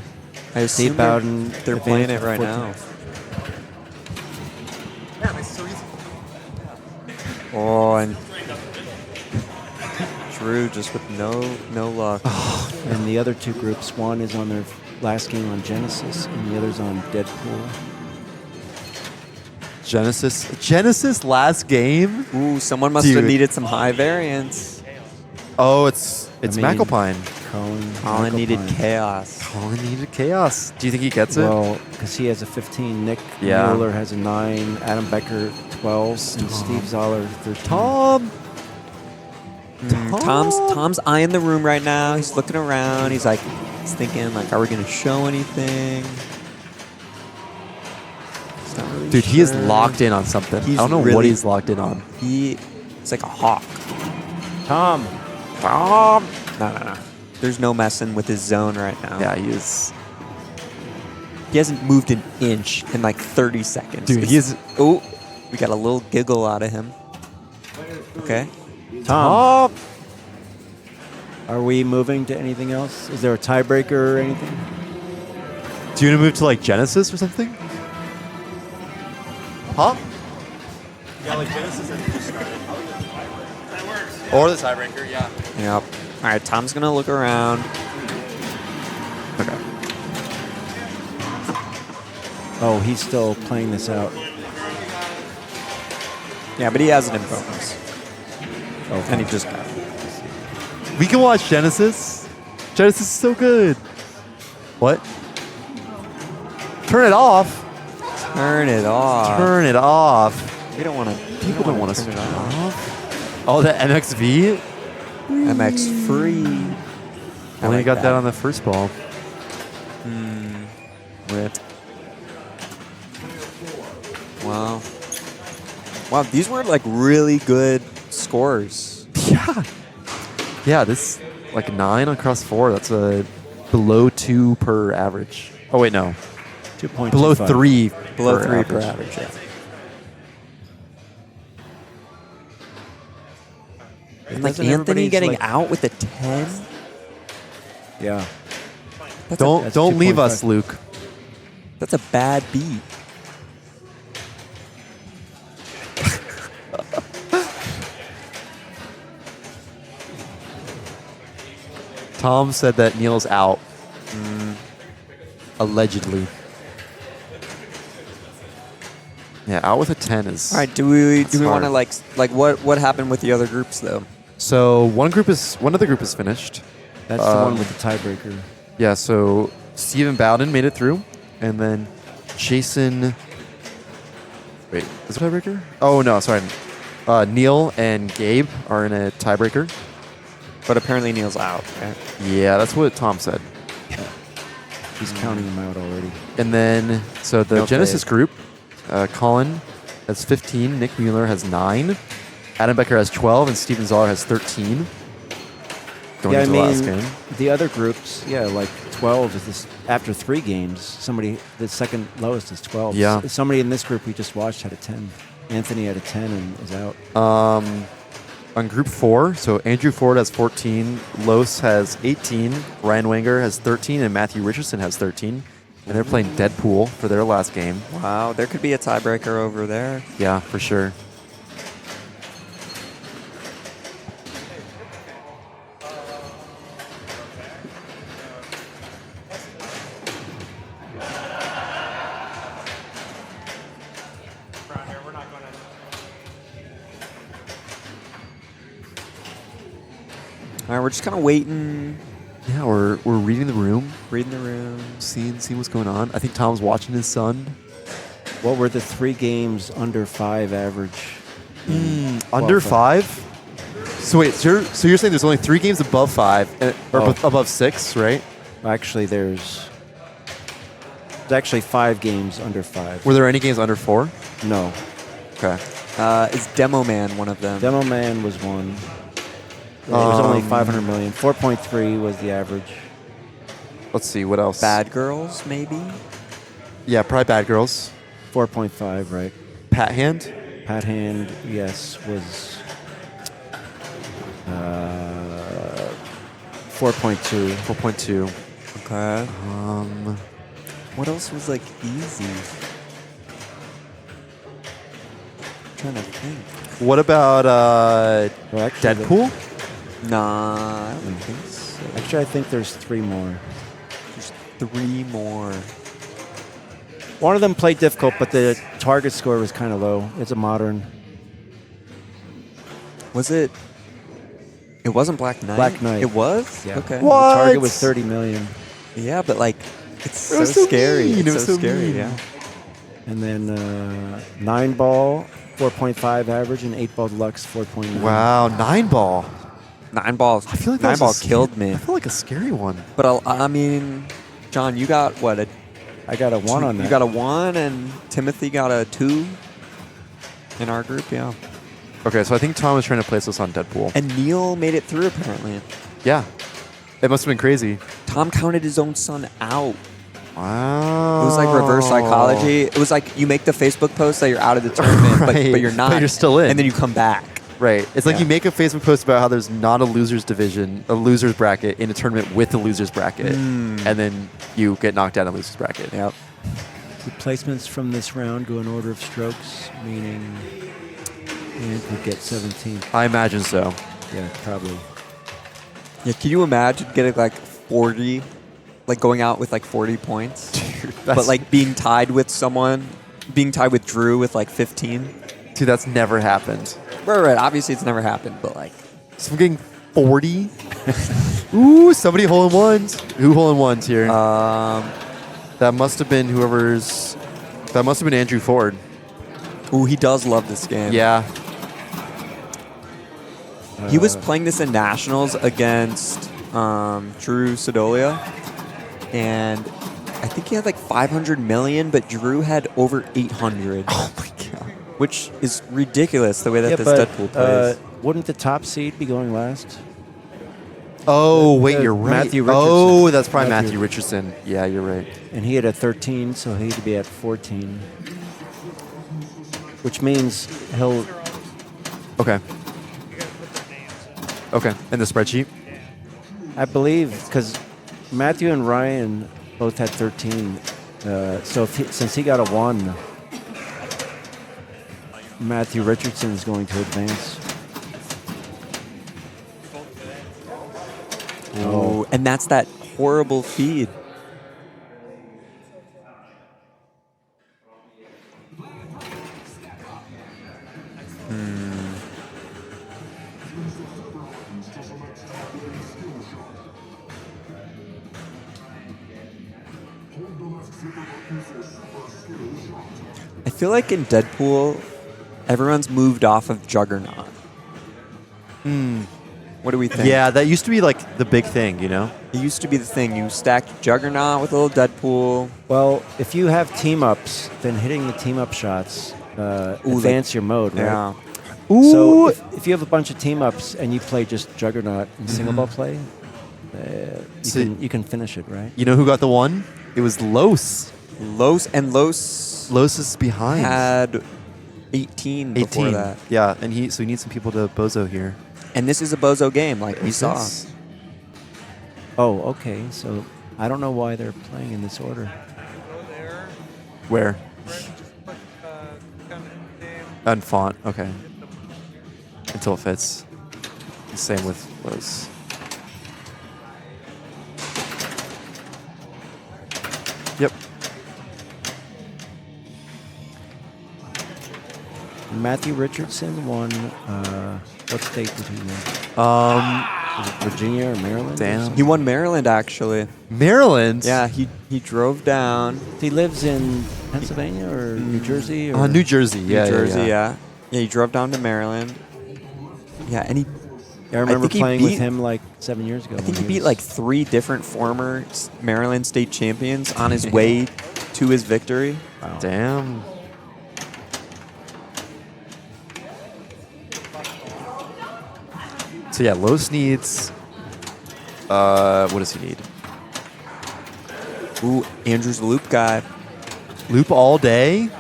I assume Deep out and they're playing it advanced right with now. Yeah, it's so easy. Oh, and Drew just with no luck. And the other 2 groups, one is on their last game on Genesis, and the other's on Deadpool. Genesis last game. Ooh, someone must have Dude. needed some high variance. Oh, it's I mean, McAlpine. Colin needed McAlpine. chaos. Colin needed chaos. Do you think he gets it? Well, because he has a 15, Nick Yeah. Mueller has a 9, Adam Becker 12, and Steve Zoller 13. Tom's eyeing the room right now. He's looking around. He's thinking like, are we gonna show anything? He's not really Dude, he is sure. locked in on something. He's I don't know what really- he's locked in on. It's like a hawk. Tom. No. There's no messing with his zone right now. Yeah, he is. He hasn't moved an inch in like 30 seconds. Dude, he is. Oh, we got a little giggle out of him. Okay. Tom. Are we moving to anything else? Is there a tiebreaker or anything? Do you want to move to like Genesis or something? Huh? Yeah, like Genesis and just started. That works. Or the tiebreaker, yeah. Yep. All right, Tom's gonna look around. Okay. Oh, he's still playing this out. Yeah, but he has it in bonus. Oh, And he just got it. We can watch Genesis. Genesis is so good. What? Turn it off. Turn it off. Turn it off. We don't want to. People don't want to turn turn it it off. off. Oh, the MXV? MX free. I Only like got that on the first ball. Rip. Wow. Wow, these were like really good scores. Yeah. Yeah, this like 9 across 4. That's a below 2 per average. Oh wait, no. 2.25. Below 3. Below per 3 per average. average, yeah. And like Doesn't Anthony everybody's, getting like- out with a 10? Yeah. Don't That's leave 2.5. us, Luke. That's a bad beat. Tom said that Neil's out. Allegedly. Yeah, out with a 10 is. All right, do we That's want to hard. like what happened with the other groups though? So one other group is finished. That's the one with the tiebreaker. Yeah, so Stephen Bowden made it through, and then Jason. Wait, is it a tiebreaker? Oh no, sorry. Neil and Gabe are in a tiebreaker. But apparently Neil's out. Right? Yeah, that's what Tom said. He's counting them out already. And then, so the No Genesis fade. group, Colin has 15, Nick Mueller has 9, Adam Becker has 12, and Steven Zoller has 13. Going Yeah, I into the last mean, game. the other groups, yeah, like 12 is this after 3 games. The second lowest is 12. Yeah. Somebody in this group we just watched had a 10. Anthony had a 10 and is out. On group 4, so Andrew Ford has 14, Los has 18, Ryan Wenger has 13, and Matthew Richardson has 13. And they're playing Deadpool for their last game. Wow, there could be a tiebreaker over there. Yeah, for sure. Around here, we're not going to. All right, we're just kind of waiting, Yeah, we're reading the room, reading the room. seeing what's going on. I think Tom's watching his son. What were the 3 games under 5 average? Under Well, 5? So wait, so you're saying there's only 3 games above 5, or Oh. above 6, right? Actually, there's actually 5 games under 5. Were there any games under 4? No. Okay. Is Demo Man one of them? Demo Man was 1. It was only 500 million. 4.3 was the average. Let's see, what else? Bad Girls, maybe? Yeah, probably Bad Girls. 4.5, right? Pat Hand. Pat Hand, yes, was 4.2. 4.2. Okay. What else was like easy? I'm trying to think. What about Well, actually, Deadpool? Nah, I don't think so. Actually, I think there's 3 more. There's 3 more. One of them played difficult, but the target score was kind of low. It's a modern. Was it It wasn't Black Knight. Black Knight. It was. Yeah. Okay. The What? target was 30 million. Yeah, but like, it's so was so scary. mean. It's It was so so scary. mean. Yeah. And then 9-ball, 4.5 average, and 8-ball deluxe, 4.9. Wow, 9-ball. 9-balls. I feel like that was 9-ball a killed me. I feel like a scary one. But I mean, John, you got what I got a 1 on that. You got a 1, and Timothy got a 2 in our group. Yeah. Okay, so I think Tom was trying to place us on Deadpool. And Neil made it through apparently. Yeah, it must have been crazy. Tom counted his own son out. Wow. It was like reverse psychology. It was like you make the Facebook post that you're out of the tournament, Right. but you're not. But you're still in. And then you come back. Right. It's like Yeah. you make a Facebook post about how there's not a losers division, a losers bracket in a tournament with a losers bracket, and then you get knocked out in a losers bracket. Yep. The placements from this round go in order of strokes, meaning Ant would get 17th. I imagine so. Yeah, probably. Yeah. Can you imagine getting like 40, like going out with like 40 points, but like being tied with someone, being tied with Drew with like 15? Dude, that's never happened. Right. Obviously, it's never happened, but like. So I'm getting 40. Ooh, somebody hole in ones. Who hole in ones here? That must have been whoever's. That must have been Andrew Ford. Ooh, he does love this game. Yeah. He was playing this in nationals against Drew Sedolia, and I think he had like 500 million, but Drew had over 800. Oh my god. Which is ridiculous the way that Yeah, this but Deadpool plays. wouldn't the top seed be going last? Oh wait, you're right. Matthew Richardson. Oh, that's probably Matthew. Matthew Richardson. Yeah, you're right. And he had a 13, so he'd be at 14. Which means he'll... Okay. You gotta put their names in. Okay. In the spreadsheet. I believe, because Matthew and Ryan both had 13. So since he got a 1, Matthew Richardson is going to advance. Oh, and that's that horrible feed. I feel like in Deadpool, everyone's moved off of Juggernaut. What do we think? Yeah, that used to be like the big thing, you know? It used to be the thing. You stacked Juggernaut with a little Deadpool. Well, if you have team-ups, then hitting the team-up shots advance your mode, right? Yeah. So if you have a bunch of team-ups and you play just Juggernaut in single-ball play, you can finish it, right? You know who got the 1? It was Los. Los Los is behind. had 18 before 18. that. Yeah, and so we need some people to bozo here. And this is a bozo game, like we saw. Yes. Oh, okay. So I don't know why they're playing in this order. Go there. Where? Just put kind of name. And font. Okay. Until it fits. Same with Los. Yep. Matthew Richardson won. What state did he win? Was it Virginia or Maryland? Damn. He won Maryland, actually. Maryland? Yeah, he drove down. He lives in Pennsylvania or New Jersey? Or New Jersey. Yeah, New Jersey, yeah. Yeah, he drove down to Maryland. Yeah, and I remember think he playing with beat- him like 7 years ago. I think when he beat was- like 3 different former Maryland state champions on his way to his victory. Wow. Damn. So yeah, Los needs. What does he need? Ooh, Andrew's the loop guy. Loop all day.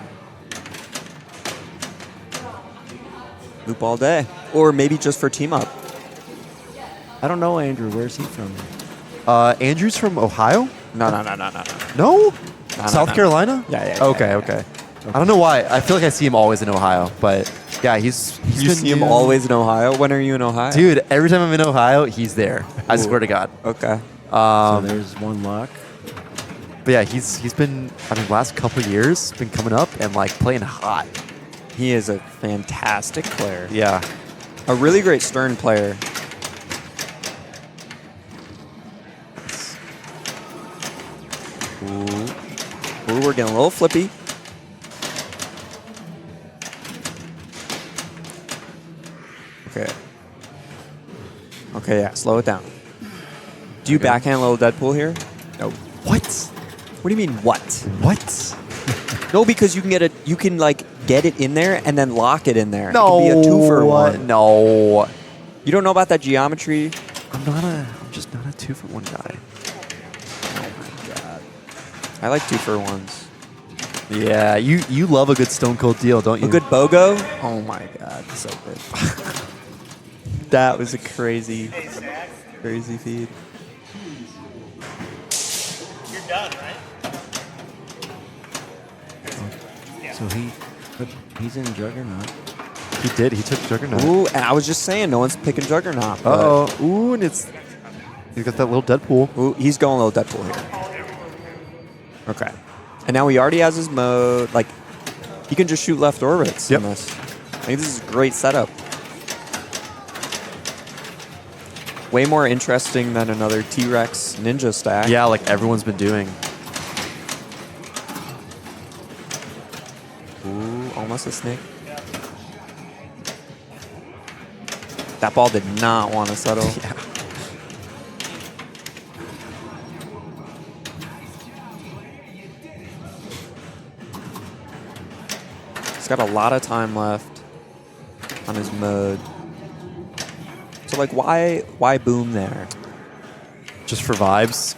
Loop all day. Or maybe just for team up. I don't know, Andrew. Where's he from? Andrew's from Ohio. No. No. South Carolina. Yeah. Okay. I don't know why. I feel like I see him always in Ohio, but yeah, he's You been see him doing- always in Ohio? When are you in Ohio? Dude, every time I'm in Ohio, he's there. I Ooh. swear to God. Okay. So there's one lock. But yeah, he's been. I mean, last couple of years, been coming up and like playing hot. He is a fantastic player. Yeah. A really great Stern player. Ooh, we're getting a little flippy. Okay. Okay, yeah, slow it down. Do you backhand little Deadpool here? No. What? What do you mean, what? What? No, because you can like get it in there and then lock it in there. No. It can be a 2-for-1. No. You don't know about that geometry? I'm just not a 2-for-1 guy. Oh my god. I like 2-for-1s. Yeah, you love a good Stone Cold deal, don't you? A good BOGO? Oh my god, so good. That was a crazy feed. You're done, right? So he's in Juggernaut. He did. He took Juggernaut. Ooh, and I was just saying, no one's picking Juggernaut. but- Uh-oh. Ooh, and he's got that little Deadpool. Ooh, he's going a little Deadpool here. Okay. And now he already has his mode. Like, he can just shoot left orbits in this. I think this is a great setup. Way more interesting than another T-Rex ninja stack. Yeah, like everyone's been doing. Ooh, almost a snake. That ball did not want to settle. Yeah. He's got a lot of time left on his mode. So, like, why boom there? Just for vibes.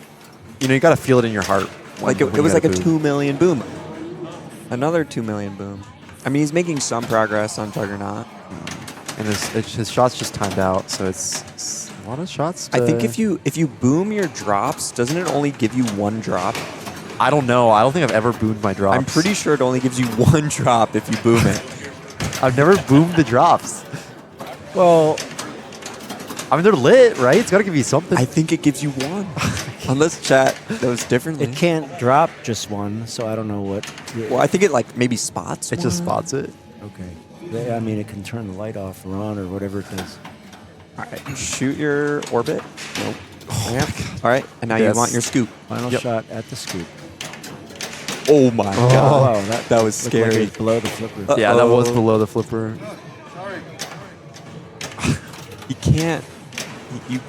You know, you got to feel it in your heart. Like, it was like a 2 million boom. Another 2 million boom. I mean, he's making some progress on Juggernaut. And his shots just timed out, so it's a lot of shots. I think if you boom your drops, doesn't it only give you one drop? I don't know. I don't think I've ever boomed my drops. I'm pretty sure it only gives you one drop if you boom it. I've never boomed the drops. Well, I mean, they're lit, right? It's got to give you something. I think it gives you one. Unless chat knows differently. it can't drop just one, so I don't know what. Well, I think it like maybe spots it just one. spots it. Okay. I mean, it can turn the light off or on or whatever it does. All right, shoot your orbit. Nope. Oh Yeah. my God. All right, and now Yes. you want your scoop. Final Yep. shot at the scoop. Oh my Oh, wow, that was looked like it scary. was below the flipper. Yeah, that was Uh-oh. below the flipper. You can't. You.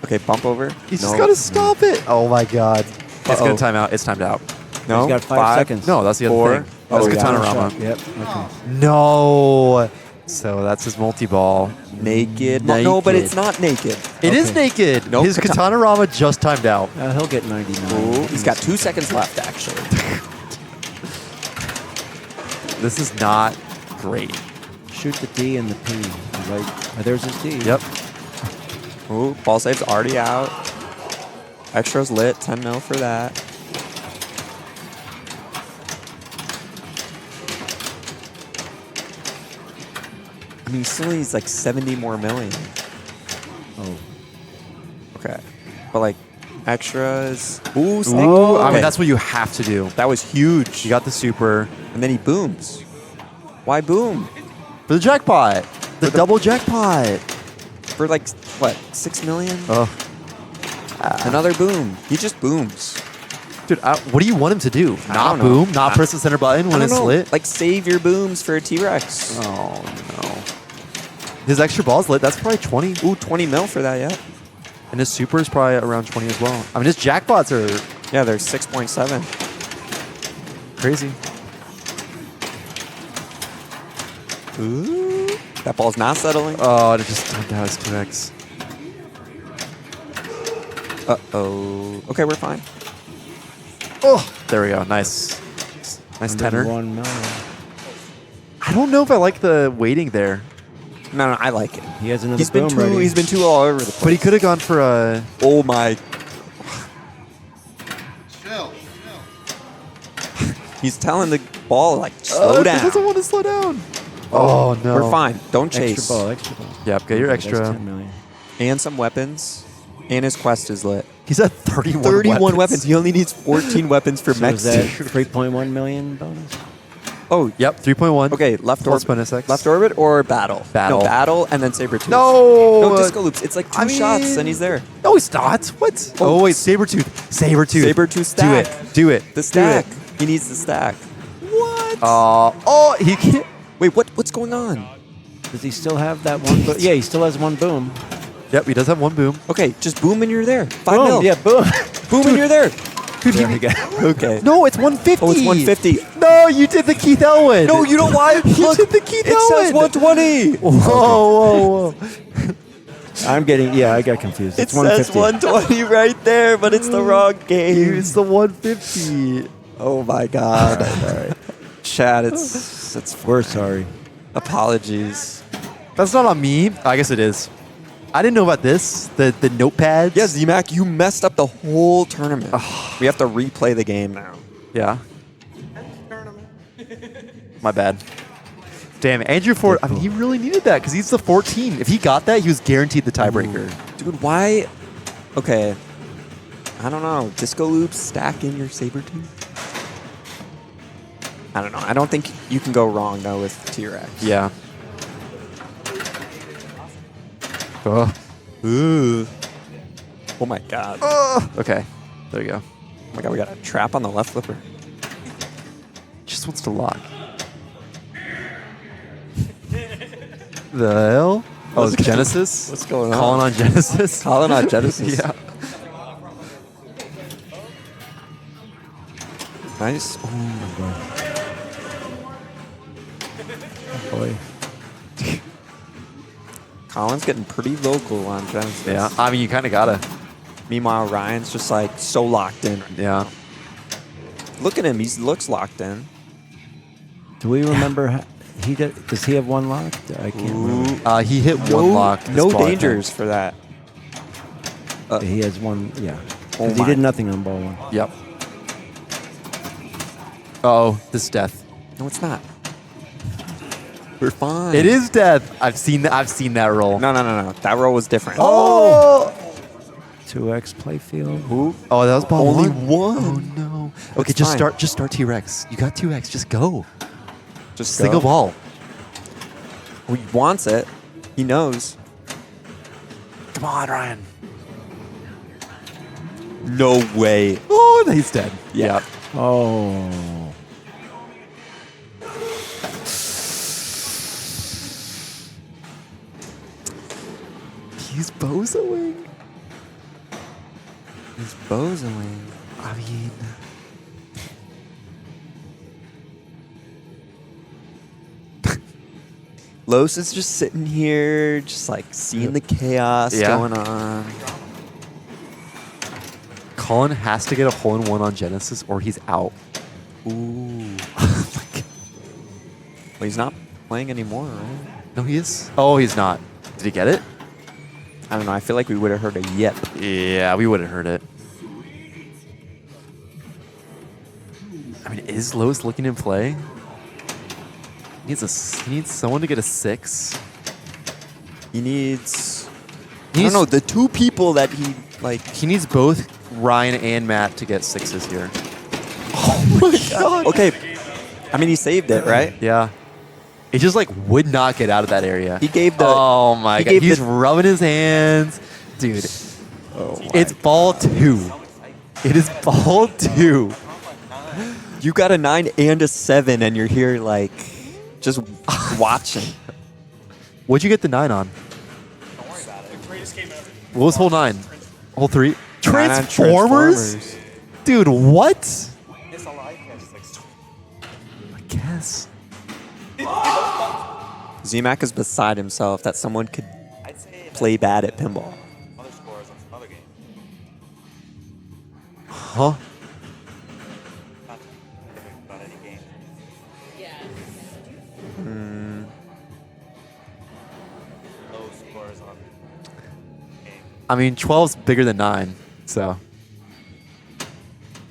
Okay, bump over. You just No. got to stop it. Oh my God. It's Uh-oh. going to time out. It's timed out. No. He's got 5 seconds. No, that's the other Four. thing. That's Oh, a yeah. Final Katanarama. shot. Yep. Okay. No. So that's his multi-ball. Naked. No, but it's not naked. It is Okay. naked. Nope, His Katanarama just timed out. He'll get 99. Ooh, he's got 2 seconds left, actually. This is not great. Shoot the D and the P. Right. There's his D. Yep. Ooh, ball save's already out. Extra's lit. 10 mil for that. I mean, he still needs like 70 more million. Oh. Okay. But like, extras. Ooh, snake. Ooh, I Okay. mean, that's what you have to do. That was huge. You got the super And then he booms. Why boom? for the jackpot. The double jackpot. For like, what, 6 million? Oh, Another boom. He just booms. dude, what do you want him to do? I Not don't know. boom? Not press the center button I when don't it's know. lit? Like, save your booms for a T-Rex. Oh, no. His extra ball's lit. That's probably 20. Ooh, 20 mil for that, yeah. And his super is probably around 20 as well. I mean, his jackpots are Yeah, they're 6.7. crazy. Ooh. That ball's not settling. Oh, and it just timed out his 2x. Uh-oh. Okay, we're fine. Oh, there we go. Nice. Nice tenor. 1 million. I don't know if I like the waiting there. No, I like it. He has another He's been boom ready. he's been too all over the place. But he could have gone for a... Oh my. He's telling the ball, like, slow He down. doesn't want to slow down. Oh, no. We're fine. Don't chase. Extra ball, extra ball. Yep, get your That's extra. 10 million. And some weapons. And his quest is lit. He's at 31 31 weapons. He only needs 14 weapons for So Mex. is that 3.1 million bonus? Oh, Yep, 3.1. okay. Left Full orbit. spin SX. Left orbit or battle? Battle. No, battle and then Sabertooth. No! No disco loops. It's like two I mean- shots and he's there. No, he's not. What? Oh, wait, Sabertooth. Sabertooth. Sabertooth stack. Do it. The stack. He needs the stack. What? Oh, he can't. Wait, what's going on? Does he still have that one? Yeah, he still has one boom. Yep, he does have one boom. Okay, just boom and you're there. 5 Boom. mil. Yeah, boom. Boom and you're there. Dude, There we go. Okay. No, it's 150. Oh, it's 150. No, you did the Keith Elwood. No, you know why? You Look, did the Keith it says Elwood. 120. Whoa. I'm getting. Yeah, I got confused. It It's says 150. 120 right there, but it's the wrong game. It's the 150. Oh my God. All right. Chad, it's We're sorry. apologies. That's not on me. I guess it is. I didn't know about this. The notepads. Yeah, Z-Mac, you messed up the whole tournament. We have to replay the game now. Yeah. My bad. Damn, Andrew Ford. I mean, he really needed that because he's the 14. If he got that, he was guaranteed the tiebreaker. Dude, why? Okay. I don't know. Disco loops stack in your Sabertooth? I don't know. I don't think you can go wrong, though, with T-Rex. Yeah. Oh. Ooh. Oh, my God. Okay. There you go. Oh, my God. We got a trap on the left flipper. Just wants to lock. The hell? Oh, it's Genesis? What's going on? Calling on Genesis? Calling on Genesis. Yeah. Nice. Boy. Colin's getting pretty vocal on Genesis. Yeah. I mean, you kind of gotta. Meanwhile, Ryan's just like so locked in. Yeah. Look at him. He looks locked in. Do we remember? Does he have one lock? I can't remember. He hit one lock. this No ball, I think. dangers for that. He has one. Yeah. Oh 'Cause he my. did nothing on ball one. Yep. Oh, this is death. No, it's not. We're fine. It is death. I've seen that roll. No. That roll was different. Oh. 2x playfield. Who? Oh, that was ball Only one. one. Oh no. Okay, It's just fine. start T-Rex. You got 2x. Just go. Just Single go. ball. He wants it. He knows. Come on, Ryan. No way. Oh, he's dead. Yeah. Oh. He's bozoing. He's bozoing. I mean, Los is just sitting here, just like seeing the chaos Yeah. going on. Colin has to get a hole-in-one on Genesis or he's out. Ooh. Oh my God. Well, he's not playing anymore, right? No, he is. Oh, he's not. Did he get it? I don't know. I feel like we would have heard a yet. Yeah, we would have heard it. I mean, is Lowe's looking in play? He needs someone to get a 6. He needs. I He's- don't know. The two people that he like. He needs both Ryan and Matt to get 6s here. Okay. I mean, he saved it, right? Yeah. It just like would not get out of that area. He gave the. Oh my he God. gave He's the- rubbing his hands. Dude, Oh it's ball 2. It is ball 2. You got a 9 and a 7, and you're here like just watching. What'd you get the 9 on? What was hole 9? Hole 3? 9 on Transformers? Dude, what? I guess. Z-Mac is beside himself that someone could play bad at pinball. Huh? I mean, 12's bigger than 9, so.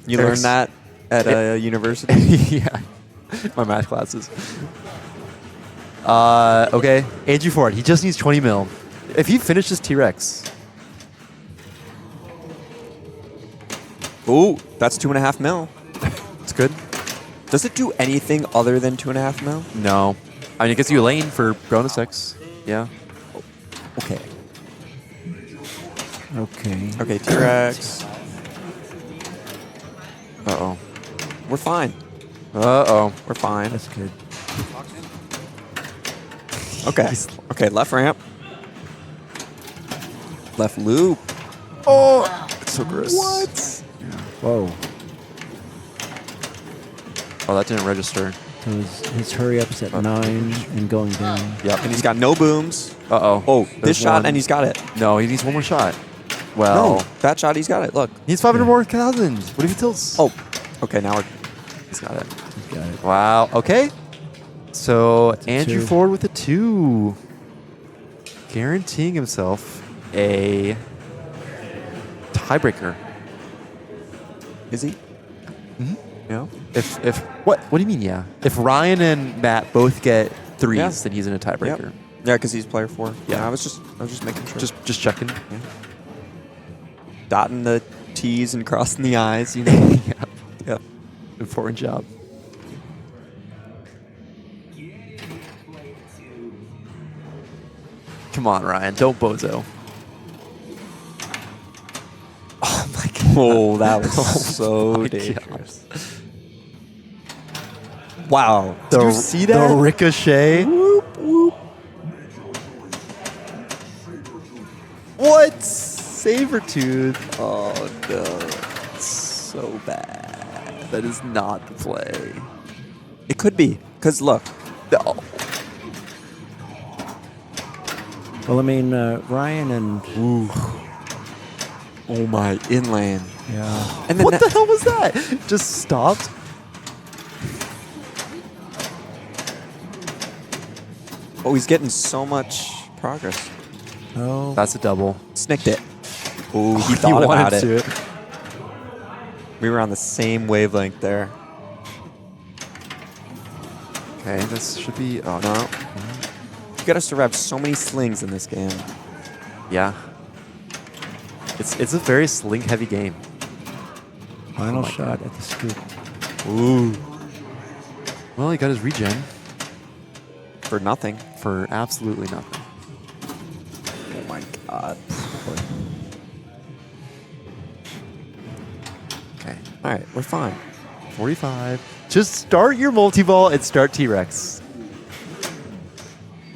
You Eric's- learned that at a university? Yeah, my math classes. Okay, Andrew Ford, he just needs 20 mil. If he finishes T-Rex, Ooh, that's 2.5 mil. it's good. Does it do anything other than 2.5 mil? No. I mean, it gets you a lane for bonus 6. Yeah. Okay. Okay. Okay, T-Rex. Uh-oh. We're fine. Uh-oh. We're fine. That's good. Okay. Okay, left ramp. Left loop. Oh! It's so gross. What? Whoa. Oh, that didn't register. So his hurry up's at 9 and going down. Yep. And he's got no booms. Uh-oh. Oh, There's this shot one. and he's got it. No, he needs one more shot. Well, No, that shot, he's got it. Look. he needs 500 more thousand. What if he tilts? Oh, okay, now we're... He's got it. He's got it. Wow. Okay. So a Andrew 2. Ford with a 2. Guaranteeing himself a tiebreaker. Is he? Yeah. If what do you mean? Yeah. If Ryan and Matt both get 3s, Yeah. then he's in a tiebreaker. Yep. Yeah, because he's player 4. Yeah. I was just making sure. Just checking. Yeah. Dotting the T's and crossing the I's, you know. Yeah. Yep. Important job. Come on, Ryan. Don't bozo. Oh my god. Oh, that was so my dangerous. Wow. The, Did you see that? The ricochet. Whoop, whoop. What? Sabertooth. Oh, no. So bad. That is not the play. It could be. Because look. No. Well, I mean, Ryan and... Ooh. Oh, my. Inland. Yeah. And then What the hell was that? Just stopped? Oh, he's getting so much progress. Oh. That's a double. Snicked it. Oh, he thought about wanted it. to. We were on the same wavelength there. Okay, this should be... Oh, No. You gotta survive so many slings in this game. Yeah. It's a very sling-heavy game. Final Oh my shot at the scoop. Ooh. Well, he got his regen For nothing. for absolutely nothing. Oh my god. Okay. Alright, we're fine. 45. Just start your multi-ball and start T-Rex.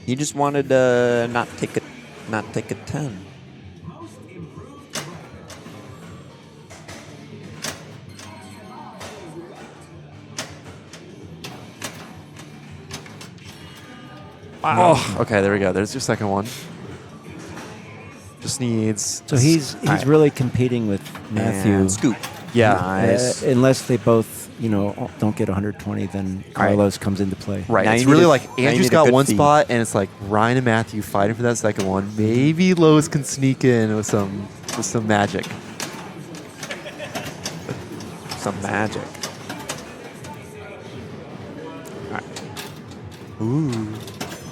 He just wanted to not take a 10. Oh, okay, there we go. There's your second one. Just needs... So he's Alright. really competing with Matthew. And scoop. Yeah. Nice. Unless they both, don't get 120, then Carlos comes into play. Right. Now It's you need really a- like now you Andrew's need a got good one feed. spot, and it's like Ryan and Matthew fighting for that second one. Maybe Lowe's can sneak in with some magic. Some magic. Ooh.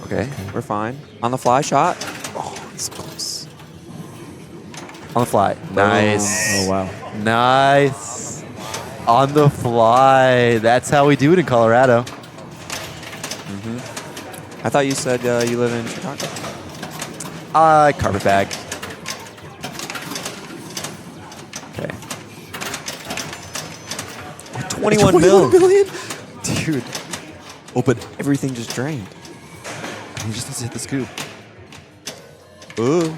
Okay. We're fine. On the fly shot. Oh, it's close. On the fly. Nice. Oh, wow. Nice. On the fly. That's how we do it in Colorado. I thought you said you live in Chicago. Carpet bag. Okay. 21 mil. million? Dude. Oh, but everything just drained. He just needs to hit the scoop. Ooh.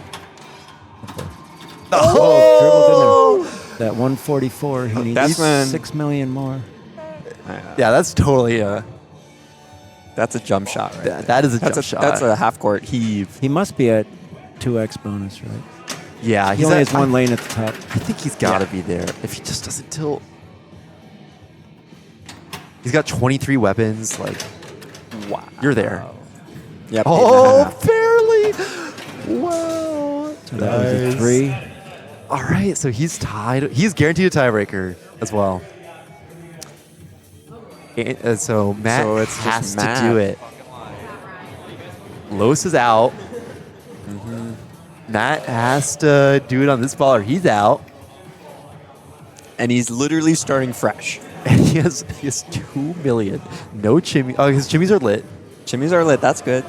Oh, dribbled in there. That 144, he needs That's when- 6 million more. Yeah, that's totally That's a jump shot, right? that is a That's jump shot. That's a half court heave. He must be at 2x bonus, right? Yeah, He only has one lane at the top. I think he's got to be there. If he just doesn't tilt. He's got 23 weapons. Like, Wow. you're there. Yep. Oh, barely. Wow. So that was a 3. All right, so he's tied. He's guaranteed a tiebreaker as well. And so Matt So it's has just to Matt. do it. Los is out. Matt has to do it on this ball or he's out. And he's literally starting fresh. And he has 2 million. No chimney. Oh, his chimneys are lit. Chimneys are lit. That's good.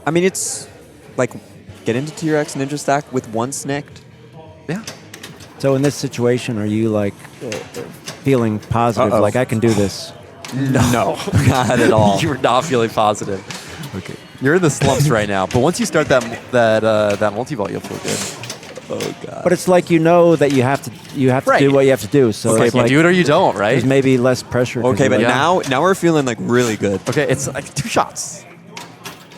I mean, it's like get into T-Rex Ninja Stack with one snicked. Yeah. So in this situation, are you like feeling positive? Uh-oh. Like I can do this? No, not at all. You were not feeling positive. Okay. You're in the slumps right now, but once you start that multi-vault, you'll feel good. Oh god. But it's like you know that you have to Right. do what you have to do. So Okay, it's you like do it or you don't, right? there's maybe less pressure. 'cause Okay, you but like- now we're feeling like really good. Okay, it's like 2 shots.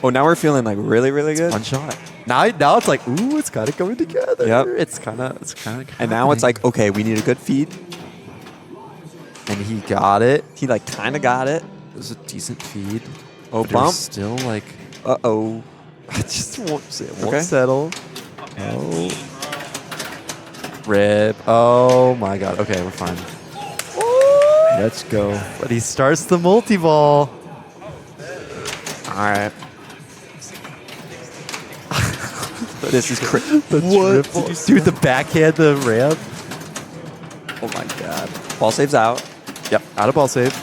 Oh, now we're feeling like really, really good. 1 shot. Now it's like, ooh, it's kind of coming together. Yep. It's kind of. And now it's like, okay, we need a good feed. and he got it. He like kind of got it. It was a decent feed. Oh, But it was bump. still like, Uh-oh. it just won't Okay. settle. Oh. Rip. Oh my god. Okay, we're fine. Let's go. But he starts the multi-ball. All right. This is crazy. What? Dude, the backhand, the ramp. Oh my god. Ball saves out. Yep, out of ball save.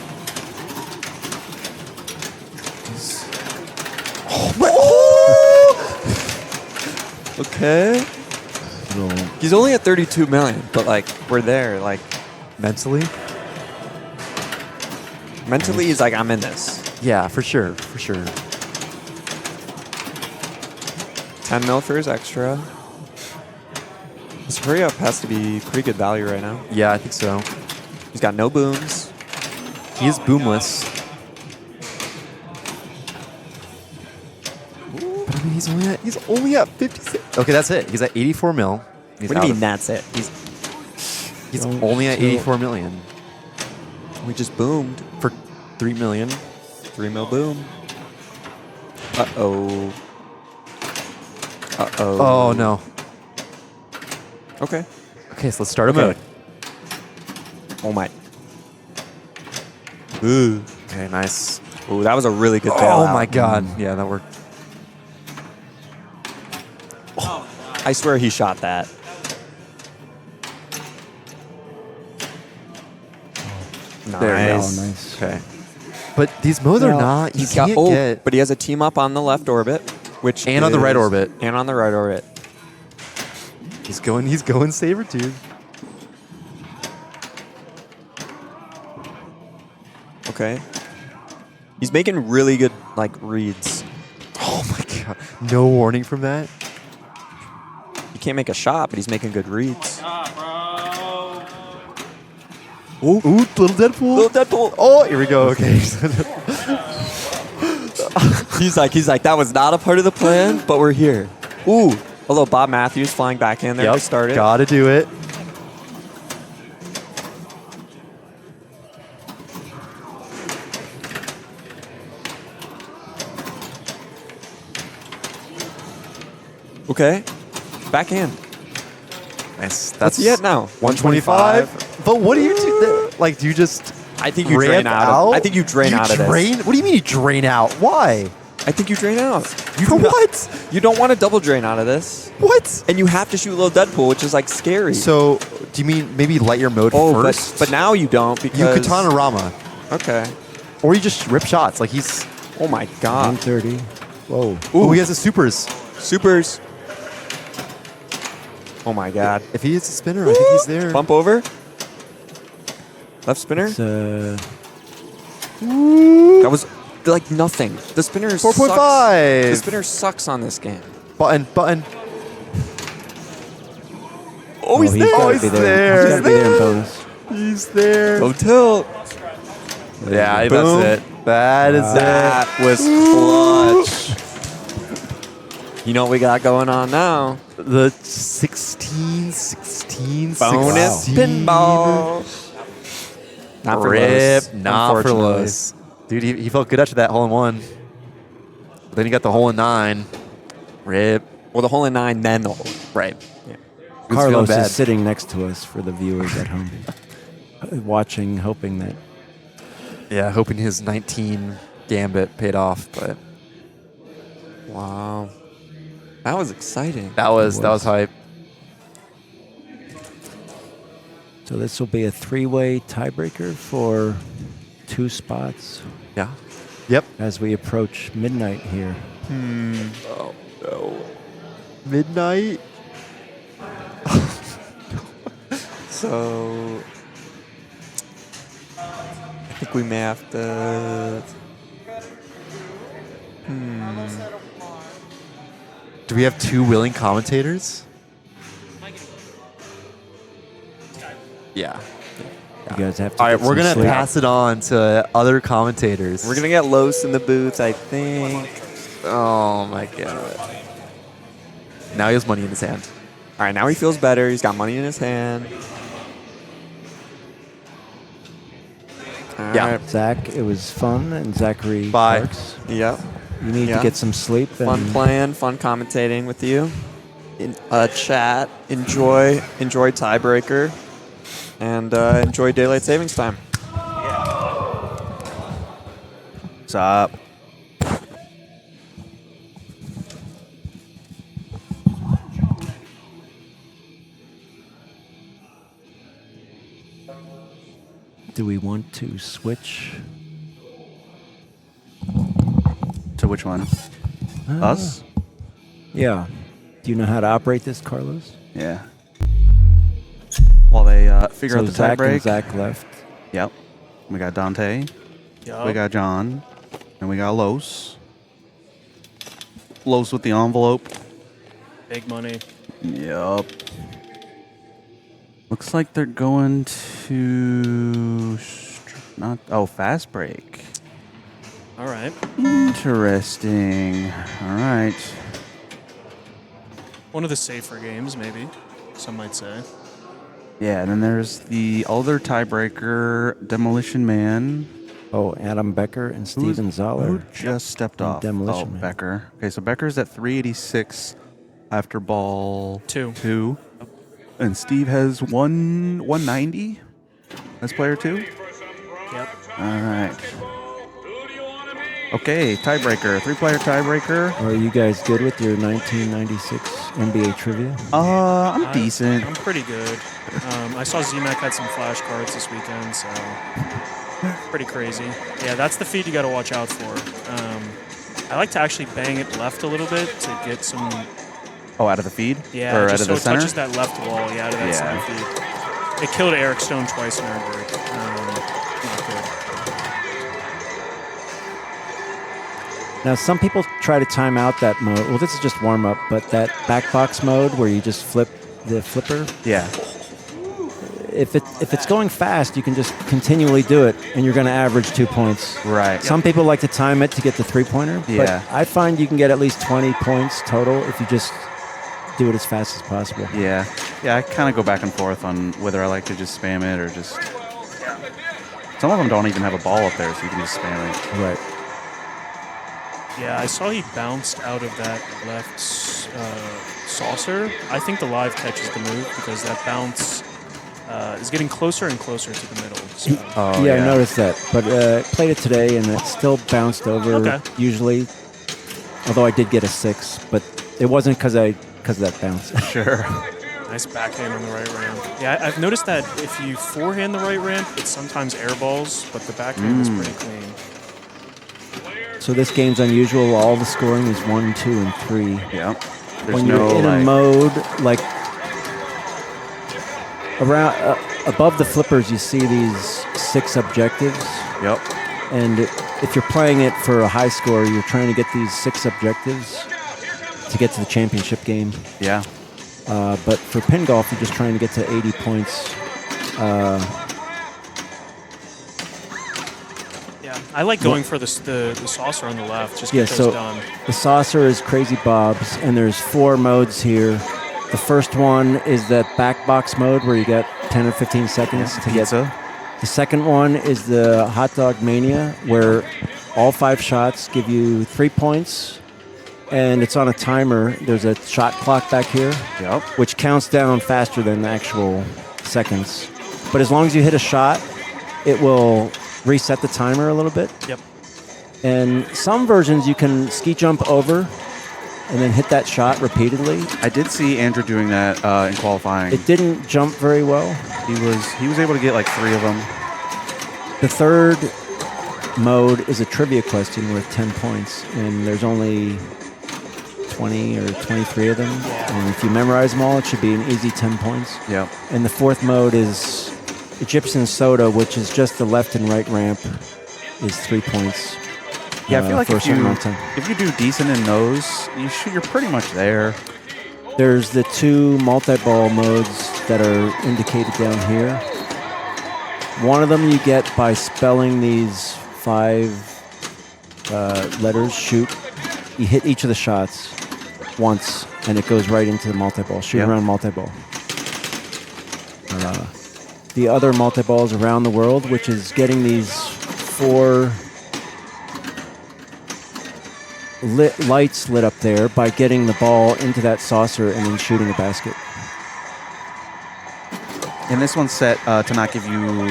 Okay. He's only at 32 million, but like we're there. Like Mentally? mentally, he's like, I'm in this. Yeah, for sure. For sure. 10 mil for his extra. His hurry up has to be pretty good value right now. Yeah, I think so. He's got no booms. He is boomless. But I mean, he's only at 56. Okay, that's it. He's at 84 mil. He's What do out you mean of- that's it? He's only at 84 million We just boomed. for 3 million. 3 mil boom. Uh-oh. Uh-oh. Oh no. Okay. Okay, so let's start a Okay. mode. Oh my. Ooh. Okay, nice. Ooh, that was a really good Oh bailout. my god. Yeah, that worked. I swear he shot that. There it Nice. is. Oh, nice. Okay. But these modes are Well, not. You he's got, can't get. but he has a team up on the left orbit, which And on the right is- orbit. and on the right orbit. He's going Sabretooth. Okay. He's making really good like reads. Oh my god. No warning from that. He can't make a shot, but he's making good reads. Ooh, little Deadpool. Little Deadpool. Oh, here we go. Okay. He's like, that was not a part of the plan, but we're here. Ooh, a little Bob Matthews flying back in there to start it. Gotta do it. Okay. Backhand. Nice. What's he at now? 125. But what do you do? Like, do you just I think you ramp drain out. I think you drain You out of drain? this. What do you mean you drain out? Why? I think you drain out. You For do not- what? You don't want to double drain out of this. What? And you have to shoot little Deadpool, which is like scary. So, do you mean maybe light your mode first? but now you don't because you Katana Rama. Okay. Or you just rip shots. Like, he's. Oh my god. 130. Whoa. Ooh, he has the supers. Supers. Oh my god. If he hits a spinner, I think he's there. Bump over. Left spinner. It's, That was like nothing. The spinner 4.5. sucks. The spinner sucks on this game. Button. Oh, he's there. gotta he's be there. He's got to be there in bonus. He's there. Go tilt. Yeah, Boom. that's it. That is That it. was clutch. You know what we got going on now? The 16, Bonus 16. pinball. Not for Rip, Lowe's, not for unfortunately. Lowe's. Dude, he felt good after that hole in one. Then he got the hole in 9. Rip. Well, the hole in 9, then the hole. Right. Yeah. He was Carlos feeling bad. is sitting next to us for the viewers at home, watching, hoping that. Yeah, hoping his 19 gambit paid off, but Wow. That was exciting. that was hype. So this will be a 3-way tiebreaker for 2 spots Yeah. Yep. as we approach midnight here. Oh no. Midnight. So I think we may have to. Do we have 2 willing commentators? Yeah. You guys have to All right, get we're some gonna sleep. pass it on to other commentators. We're gonna get Los in the booth, I think. Oh my god. Now he has money in his hand. All right, now he feels better. He's got money in his hand. All Yeah. right. Zach, it was fun, and Zachary Bye. Parks. Yep. You need Yeah. to get some sleep. Fun And playing, fun commentating with you. In chat, enjoy tiebreaker, and enjoy daylight savings time. What's up? do we want to switch? To which one? Us? Yeah. Do you know how to operate this, Carlos? Yeah. While they figure out the tie Zach break. and Zach left. Yep. We got Dante. Yup. We got John. And we got Los. Los with the envelope. Big money. Yep. Looks like they're going to fast break. All right. Interesting. All right. One of the safer games, maybe. Some might say. Yeah, and then there's the other tiebreaker, Demolition Man. Oh, Adam Becker and Steven Who Zoller. just stepped And off? Demolition oh, Man. Becker. Okay, so Becker's at 386 after ball 2. And Steve has 190 as player 2. Yep. All right. Okay, tiebreaker, 3-player tiebreaker. Are you guys good with your 1996 NBA trivia? I'm decent. I'm pretty good. I saw ZMAC had some flashcards this weekend, so pretty crazy. Yeah, that's the feed you got to watch out for. I like to actually bang it left a little bit to get some. Oh, out of the feed? Yeah, or out just of so the it center? touches that left wall. Yeah, out of that Yeah. center feed. It killed Eric Stone twice in Nuremberg. Not good. Now, some people try to time out that mode. Well, this is just warm up, but that back box mode where you just flip the flipper. Yeah. If it's going fast, you can just continually do it, and you're going to average 2 points. Right. Some people like to time it to get the 3-pointer, Yeah. but I find you can get at least 20 points total if you just do it as fast as possible. Yeah. Yeah, I kind of go back and forth on whether I like to just spam it or just... Some of them don't even have a ball up there, so you can just spam it. Right. Yeah, I saw he bounced out of that left saucer. I think the live catch is the move because that bounce is getting closer and closer to the middle. So. Yeah, I noticed that. But played it today, and it still bounced over Okay. usually. Although I did get a 6, but it wasn't because of that bounce. Sure. Nice backhand on the right ramp. Yeah, I've noticed that if you forehand the right ramp, it's sometimes air balls, but the backhand is pretty clean. So this game's unusual. All the scoring is 1, 2, and 3. Yeah. There's When no, you're in a mode like around above the flippers, you see these 6 objectives. Yep. And if you're playing it for a high score, you're trying to get these 6 objectives to get to the championship game. Yeah. But for pin golf, you're just trying to get to 80 points. Yeah, I like going for the saucer on the left. Just Yeah, get those so done. the saucer is Crazy Bob's, and there's 4 modes here. The first one is that back box mode where you get 10 or 15 seconds to get. Pizza. The second one is the Hot Dog Mania, where all 5 shots give you 3 points, and it's on a timer. There's a shot clock back here, Yep. which counts down faster than the actual seconds. But as long as you hit a shot, it will reset the timer a little bit. Yep. And some versions you can ski jump over and then hit that shot repeatedly. I did see Andrew doing that in qualifying. It didn't jump very well. He was able to get like 3 of them. The third mode is a trivia question worth 10 points, and there's only 20 or 23 of them. And if you memorize them all, it should be an easy 10 points. Yeah. And the fourth mode is Egyptian Soda, which is just the left and right ramp, is 3 points. Yeah, I feel like for a certain amount of time. if you do decent in those, you're pretty much there. There's the 2 multi-ball modes that are indicated down here. One of them you get by spelling these 5 letters, shoot. You hit each of the shots once, and it goes right into the multi-ball. Shoot around multi-ball. The other multi-balls around the world, which is getting these 4 lights lit up there by getting the ball into that saucer and then shooting a basket. And this one's set to not give you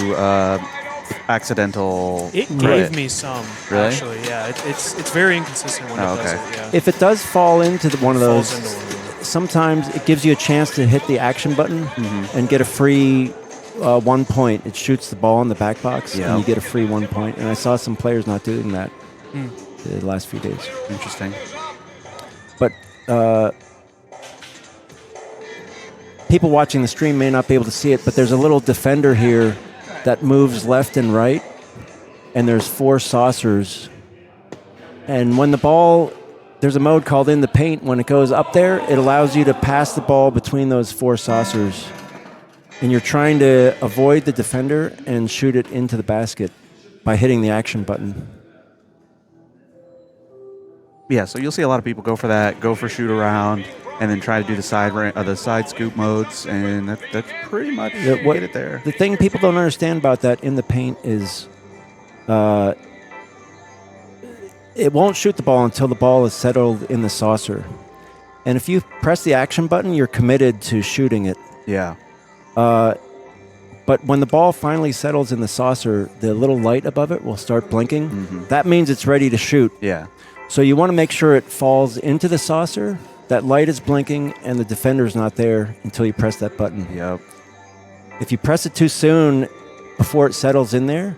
accidental. It credit. gave me some, Really? actually. Yeah, it's very inconsistent when it does okay. it. Yeah. If it does fall into one of those, Falls into one. sometimes it gives you a chance to hit the action button and get a free 1 point. It shoots the ball in the back box, and you get a free 1 point. And I saw some players not doing that the last few days. Interesting. But people watching the stream may not be able to see it, but there's a little defender here that moves left and right, and there's 4 saucers. And when the ball, there's a mode called In the Paint. When it goes up there, it allows you to pass the ball between those 4 saucers. And you're trying to avoid the defender and shoot it into the basket by hitting the action button. Yeah, so you'll see a lot of people go for that, go for shoot around, and then try to do the side scoop modes, and that's pretty much get it there. The thing people don't understand about that In the Paint is it won't shoot the ball until the ball is settled in the saucer. And if you press the action button, you're committed to shooting it. Yeah. But when the ball finally settles in the saucer, the little light above it will start blinking. That means it's ready to shoot. Yeah. So you want to make sure it falls into the saucer, that light is blinking, and the defender's not there until you press that button. Yep. If you press it too soon before it settles in there,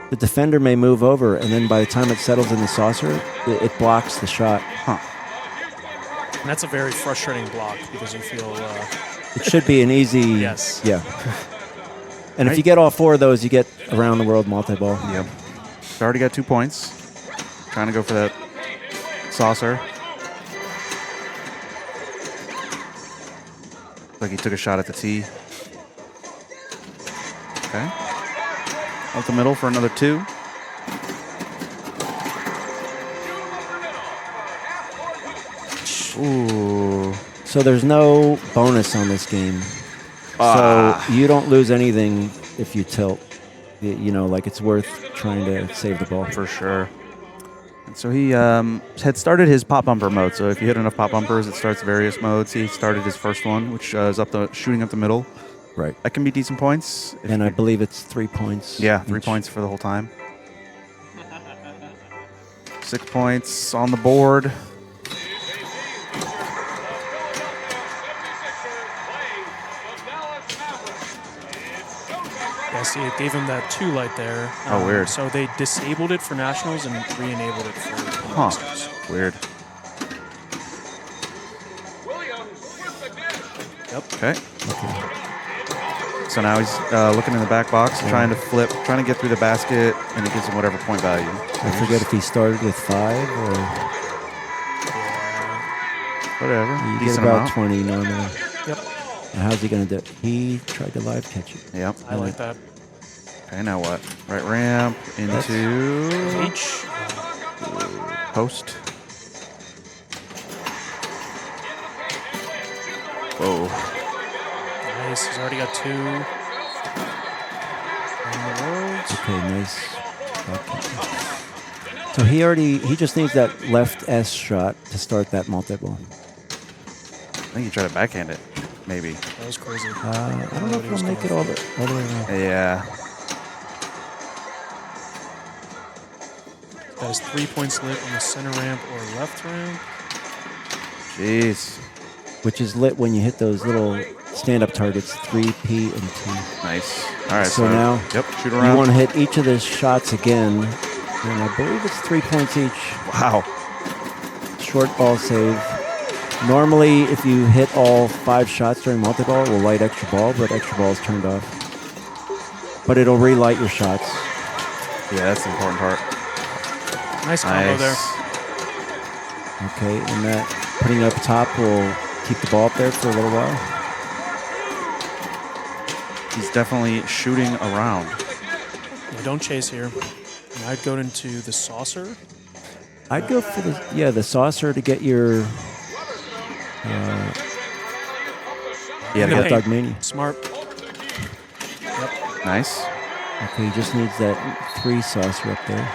the defender may move over, and then by the time it settles in the saucer, it blocks the shot. And that's a very frustrating block because you feel... It should be an easy... Yes. Yeah. And if you get all 4 of those, you get around the world multi-ball. Yep. So already got 2 points. Trying to go for that saucer. Like he took a shot at the tee. Okay. Up the middle for another 2. Ooh. So there's no bonus on this game. So you don't lose anything if you tilt. You know, like it's worth trying to save the ball. For sure. And so he had started his pop bumper mode. So if you hit enough pop bumpers, it starts various modes. He started his first one, which is shooting up the middle. Right. That can be decent points. And I believe it's 3 points. Yeah, 3 each. points for the whole time. 6 points on the board. Yeah, see, it gave him that 2 light there. Oh, weird. So they disabled it for Nationals and re-enabled it for Pinmasters. Weird. Yep. Okay. So now he's looking in the back box, trying to get through the basket, and it gives him whatever point value. I forget if he started with 5 or Whatever. you get Decent about amount. 20 normally. Yep. Now how's he going to do it? He tried to live catch it. Yep. I like that. Okay, now what? Right ramp into H. post. Whoa. Nice. He's already got 2. On the world. Okay, nice. live catch. So he just needs that left S shot to start that multi-ball. I think he tried to backhand it, maybe. That was crazy. I don't know if he'll make it all the way around. Yeah. That is 3 points lit on the center ramp or left ramp. Jeez. Which is lit when you hit those little stand-up targets, 3, P, and T. Nice. All right. So now Yep. Shoot You around. want to hit each of the shots again, and I believe it's 3 points each. Wow. Short ball save. Normally, if you hit all 5 shots during multi-ball, it will light extra ball, but extra ball is turned off. But it'll relight your shots. Yeah, that's the important part. Nice combo there. Okay, and that putting it up top will keep the ball up there for a little while. He's definitely shooting around. Yeah, don't chase here. I'd go into the saucer. I'd go for the saucer to get your Yeah, to the get hot paint. dog mania. Smart. nice. Okay, he just needs that 3 saucer up there.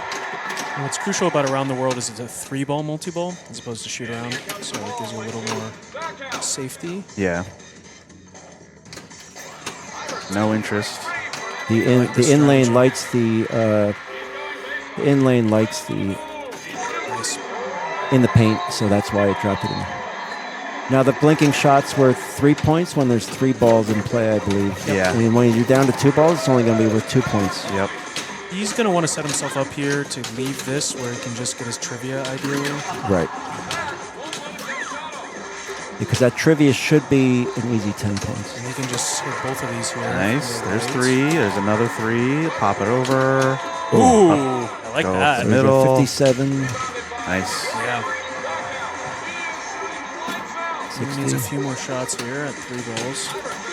And what's crucial about Around the World is it's a 3-ball multi-ball as opposed to shoot around, so it gives you a little more safety. Yeah. No interest. The in-lane lights the in-lane lights the Nice. in the paint, so that's why it dropped it in. Now the blinking shot's worth 3 points when there's 3 balls in play, I believe. Yeah. I mean, when you're down to 2 balls, it's only going to be worth 2 points. Yep. He's going to want to set himself up here to leave this where he can just get his trivia, ideally. Right. Because that trivia should be an easy 10 points. And he can just hit both of these here. Nice. Here, There's right. 3. There's another 3. Pop it over. Ooh, I like Go that. for There's Middle. a 57, Nice. Yeah. He needs a 60. few more shots here at 3 balls.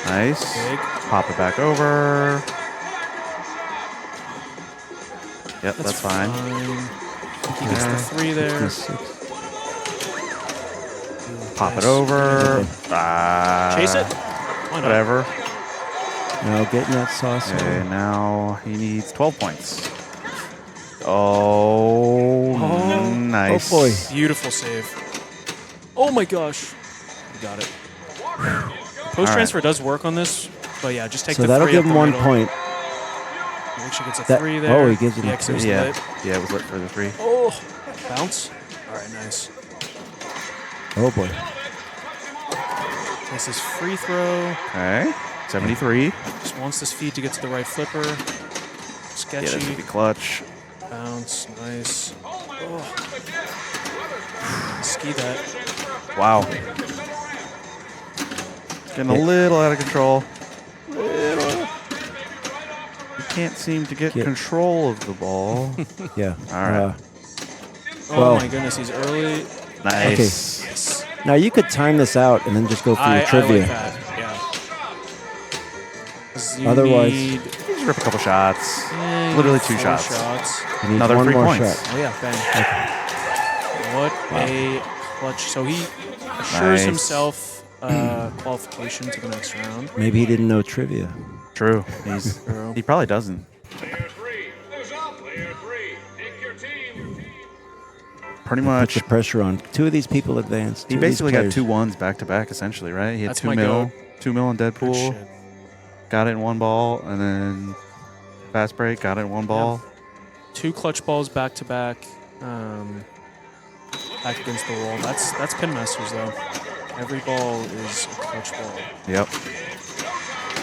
Nice. Big. Pop it back over. Yep, that's fine. He gets the 3 there. 56. Pop it Nice. over. Chase it? Why not? Whatever. Now getting that saucer. Okay, now he needs 12 points. Oh, nice. Oh, boy. Beautiful save. Oh my gosh. You got it. Post transfer does work on this, but yeah, just take So the that'll 3 give up him the 1 middle. point. Make sure he gets a That- 3 there. oh, he gives him the a extra 3. Yeah, split. yeah, it was lit for the 3. Oh, bounce. All right, nice. Oh boy. Takes his free throw. Okay, 73. Just wants this feed to get to the right flipper. Yeah, Sketchy. that should be clutch. Bounce. Nice. Oh. Ski that. Wow. Getting a little out of control. Little. He can't seem to get Yeah. control of the ball. Yeah. All right. Oh Well- my goodness, he's early. Nice. Yes. Now you could time this out and then just go for your I trivia. like that. Yeah. 'Cause you Otherwise- need, Just rip a couple shots. you Literally need 2 4 shots. You need Another one 3 more points. shot. Oh yeah, bang. What a clutch. So he assures Nice. himself qualification to the next round. Maybe he didn't know trivia. True. True. He probably doesn't. Pretty Put much. the pressure on. 2 of these people advanced. He 2 of these basically got players. 2 1s back to back, essentially, right? He had That's 2 my mil, goat. 2 mil in Good Deadpool, shit. got it in 1 ball, and then fast break, got it in 1 ball. 2 clutch balls back to back. Back against the wall. That's Pinmasters though. Every ball is a clutch ball. Yep.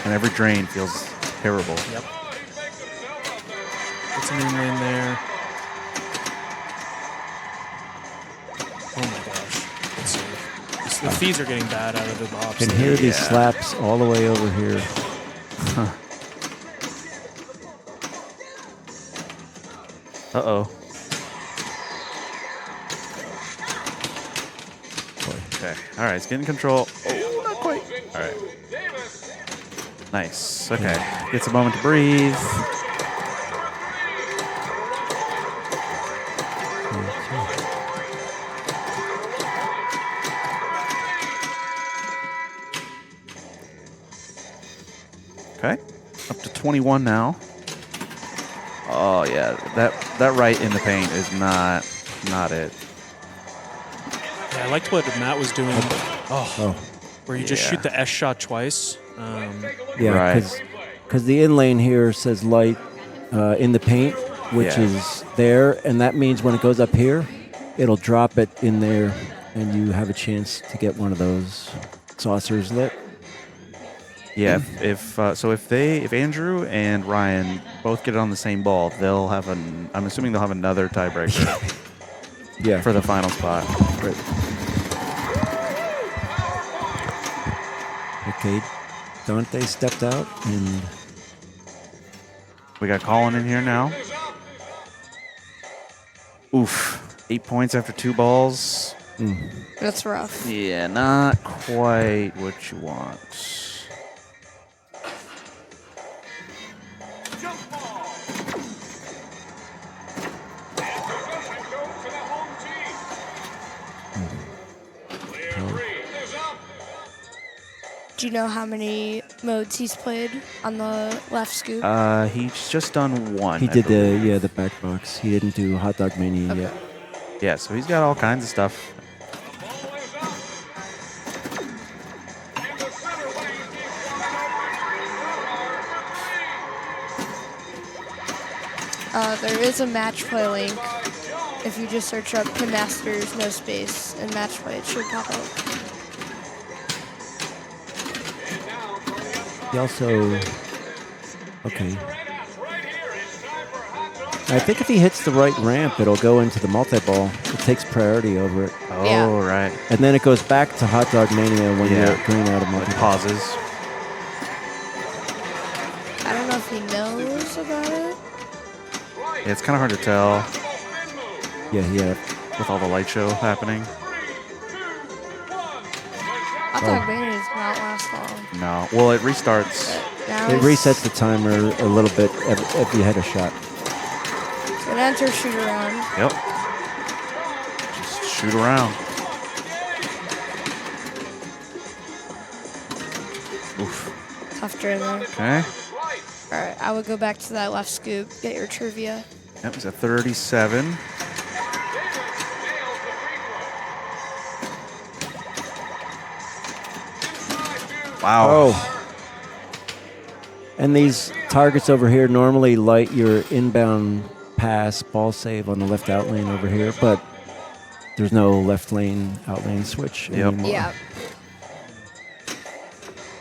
And every drain feels terrible. Yep. Gets an in lane there. Oh my gosh. Let's see. The feeds are getting bad out of the box. Can hear these Yeah. slaps all the way over here. Uh-oh. Okay. All right, it's getting control. Oh, not quite. All right. Nice. Okay. Gets a moment to breathe. Okay. Up to 21 now. Oh yeah, that right in the paint is not it. Yeah, I liked what Matt was doing. Oh, Where you just Yeah. shoot the S shot twice. yeah, Right. because the in lane here says light in the paint, which Yeah. is there, and that means when it goes up here, it'll drop it in there, and you have a chance to get one of those saucers lit. Yeah, if Andrew and Ryan both get it on the same ball, they'll have I'm assuming they'll have another tiebreaker Yeah. for the final spot. Right. Okay. Dante stepped out, and We got Colin in here now. Oof, 8 points after 2 balls. That's rough. Yeah, not quite what you want. Do you know how many modes he's played on the left scoop? He's just done one. he I did believe. the back box. He didn't do Hot Dog Mania yet. Yeah, so he's got all kinds of stuff. There is a match play link. If you just search up Pinmasters, no space, and match play, it should pop up. He also, okay. I think if he hits the right ramp, it'll go into the multi-ball. It takes priority over it. Oh, Yeah. right. And then it goes back to Hot Dog Mania when Yeah. you're going out of It multi-ball. pauses. I don't know if he knows about it. Yeah, it's kind of hard to tell Yeah. with all the light show happening. Hot Dog Mania does not last long. No. Well, it restarts. Now It it's resets the timer a little bit if you hit a shot. an enter shoot around. Yep. Just shoot around. Oof. Tough drain there. Okay. All right, I would go back to that left scoop, get your trivia. Yep, he's at 37. Wow. Oh. And these targets over here normally light your inbound pass ball save on the left out lane over here, but there's no left lane out lane switch Yep. anymore. Yeah.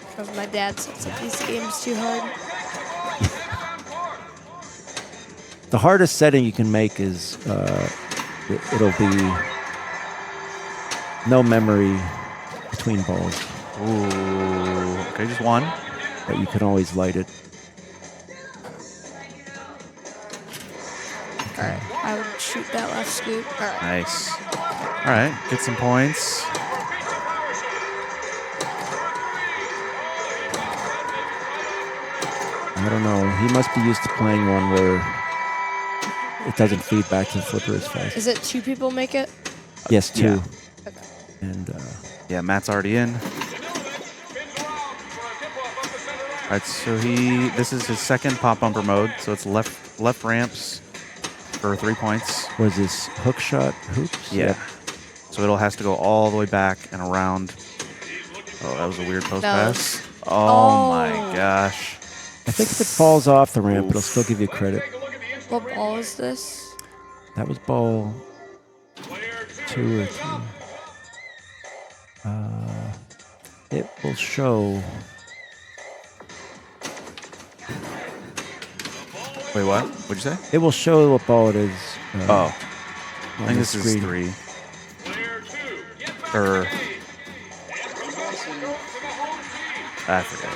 Because my dad sets up these games too hard. The hardest setting you can make is it'll be no memory between balls, Ooh. Okay, just one. but you can always light it. All right, I would shoot that left scoop. All right. Nice. All right, get some points. I don't know. He must be used to playing one where it doesn't feed back to the flipper as fast. Is it two people make it? Yes, two. Yeah. Okay. And Yeah, Matt's already in. All right, so this is his second pop bumper mode, so it's left ramps for 3 points. was this hook shot hoops? Yeah. Yep. So it has to go all the way back and around. Oh, that was a weird post No. pass. Oh my Oh. gosh. I think if it falls off the ramp, it'll still give you credit. What ball is this? That was ball 2 or 3. It will show. Wait, what? What'd you say? It will show what ball it is. Oh, on I think the this is screen. 3. Or I forget.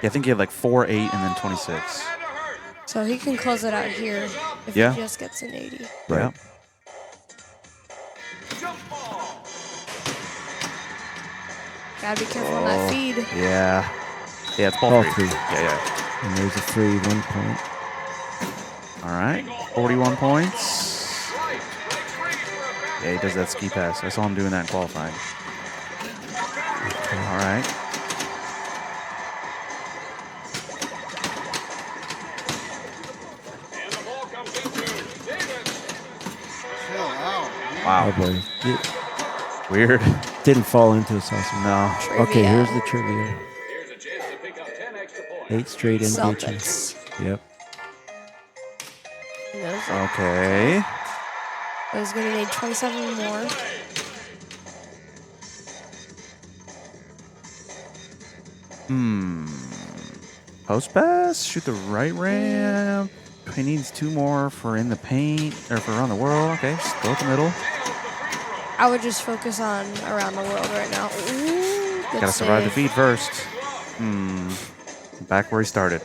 Yeah, I think he had like 4, 8, and then 26. So he can close it out here if Yeah. he just gets an 80. Right. Yeah. Gotta be careful on that feed. Yeah. Yeah, it's ball Ball 3. three. Yeah. And there's a free 1 point. All right. 41 points. Yeah, he does that ski pass. I saw him doing that in qualifying. All right. Oh Wow. boy. It Weird. didn't fall into a saucer. No. Okay, Trivia. here's the trivia. 8 straight engagements. Celtics. Yep. Knows it. Okay. I was gonna need 27 more. Post pass, shoot the right ramp. He needs 2 more for in the paint, or for around the world. Okay, just go at the middle. I would just focus on around the world right now. Ooh, good Gotta survive the save. feed first. Back where he started.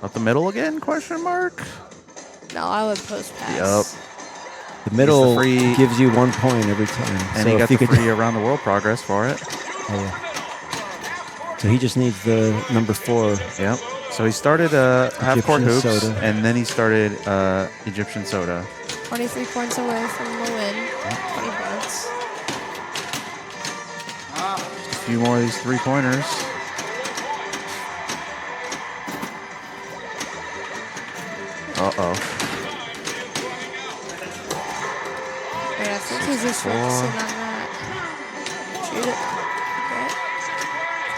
Up the middle again, question mark? No, I would post pass. Yup. The middle free- gives you 1 point every time. And so he if got you the could, free around the world progress for it. Oh, yeah. So he just needs the number 4. Yep. So he started half-court Egyptian hoops, soda. and then he started Egyptian soda. 23 points away from the win. 20 points. A few more of these 3-pointers. Uh-oh. Right, I think he's just 64. focusing on that. Shoot it.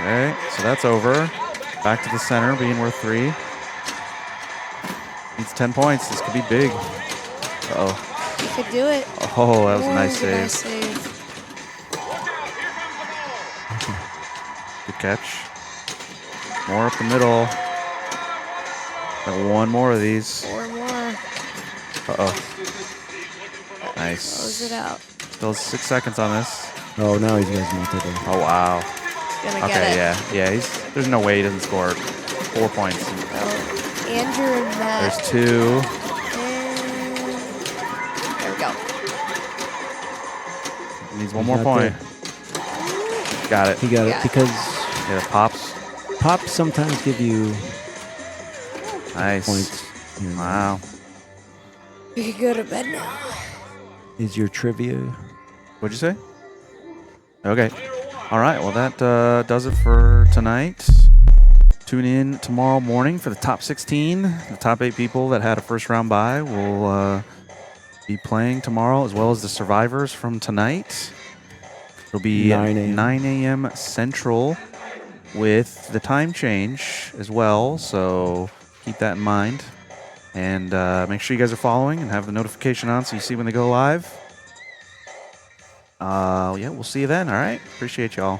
Okay, so that's over. Back to the center, being worth 3. Needs 10 points. This could be big. Uh-oh. He could do it. Oh, that was a Ooh, nice good, save. nice save. Good catch. More up the middle. Got 1 more of these. 4 more. Uh-oh. Close Nice. it out. Still 6 seconds on this. Oh, now he's got multiple. Oh, wow. He's gonna get Okay, it. yeah. There's no way he doesn't score 4 points. So, Andrew and Matt. There's 2. And there we go. Needs 1 He more got point. Got it. He got it Yeah. because Yeah, the pops. pops sometimes give you Nice. points. Wow. We could go to bed now. Is your trivia? What'd you say? Okay. All right. Well, that does it for tonight. Tune in tomorrow morning for the top 16. The top 8 people that had a first round bye will be playing tomorrow, as well as the survivors from tonight. It'll be 9 a.m. Central with the time change as well. So keep that in mind. And make sure you guys are following and have the notification on so you see when they go live. Yeah, we'll see you then. All right. Appreciate y'all.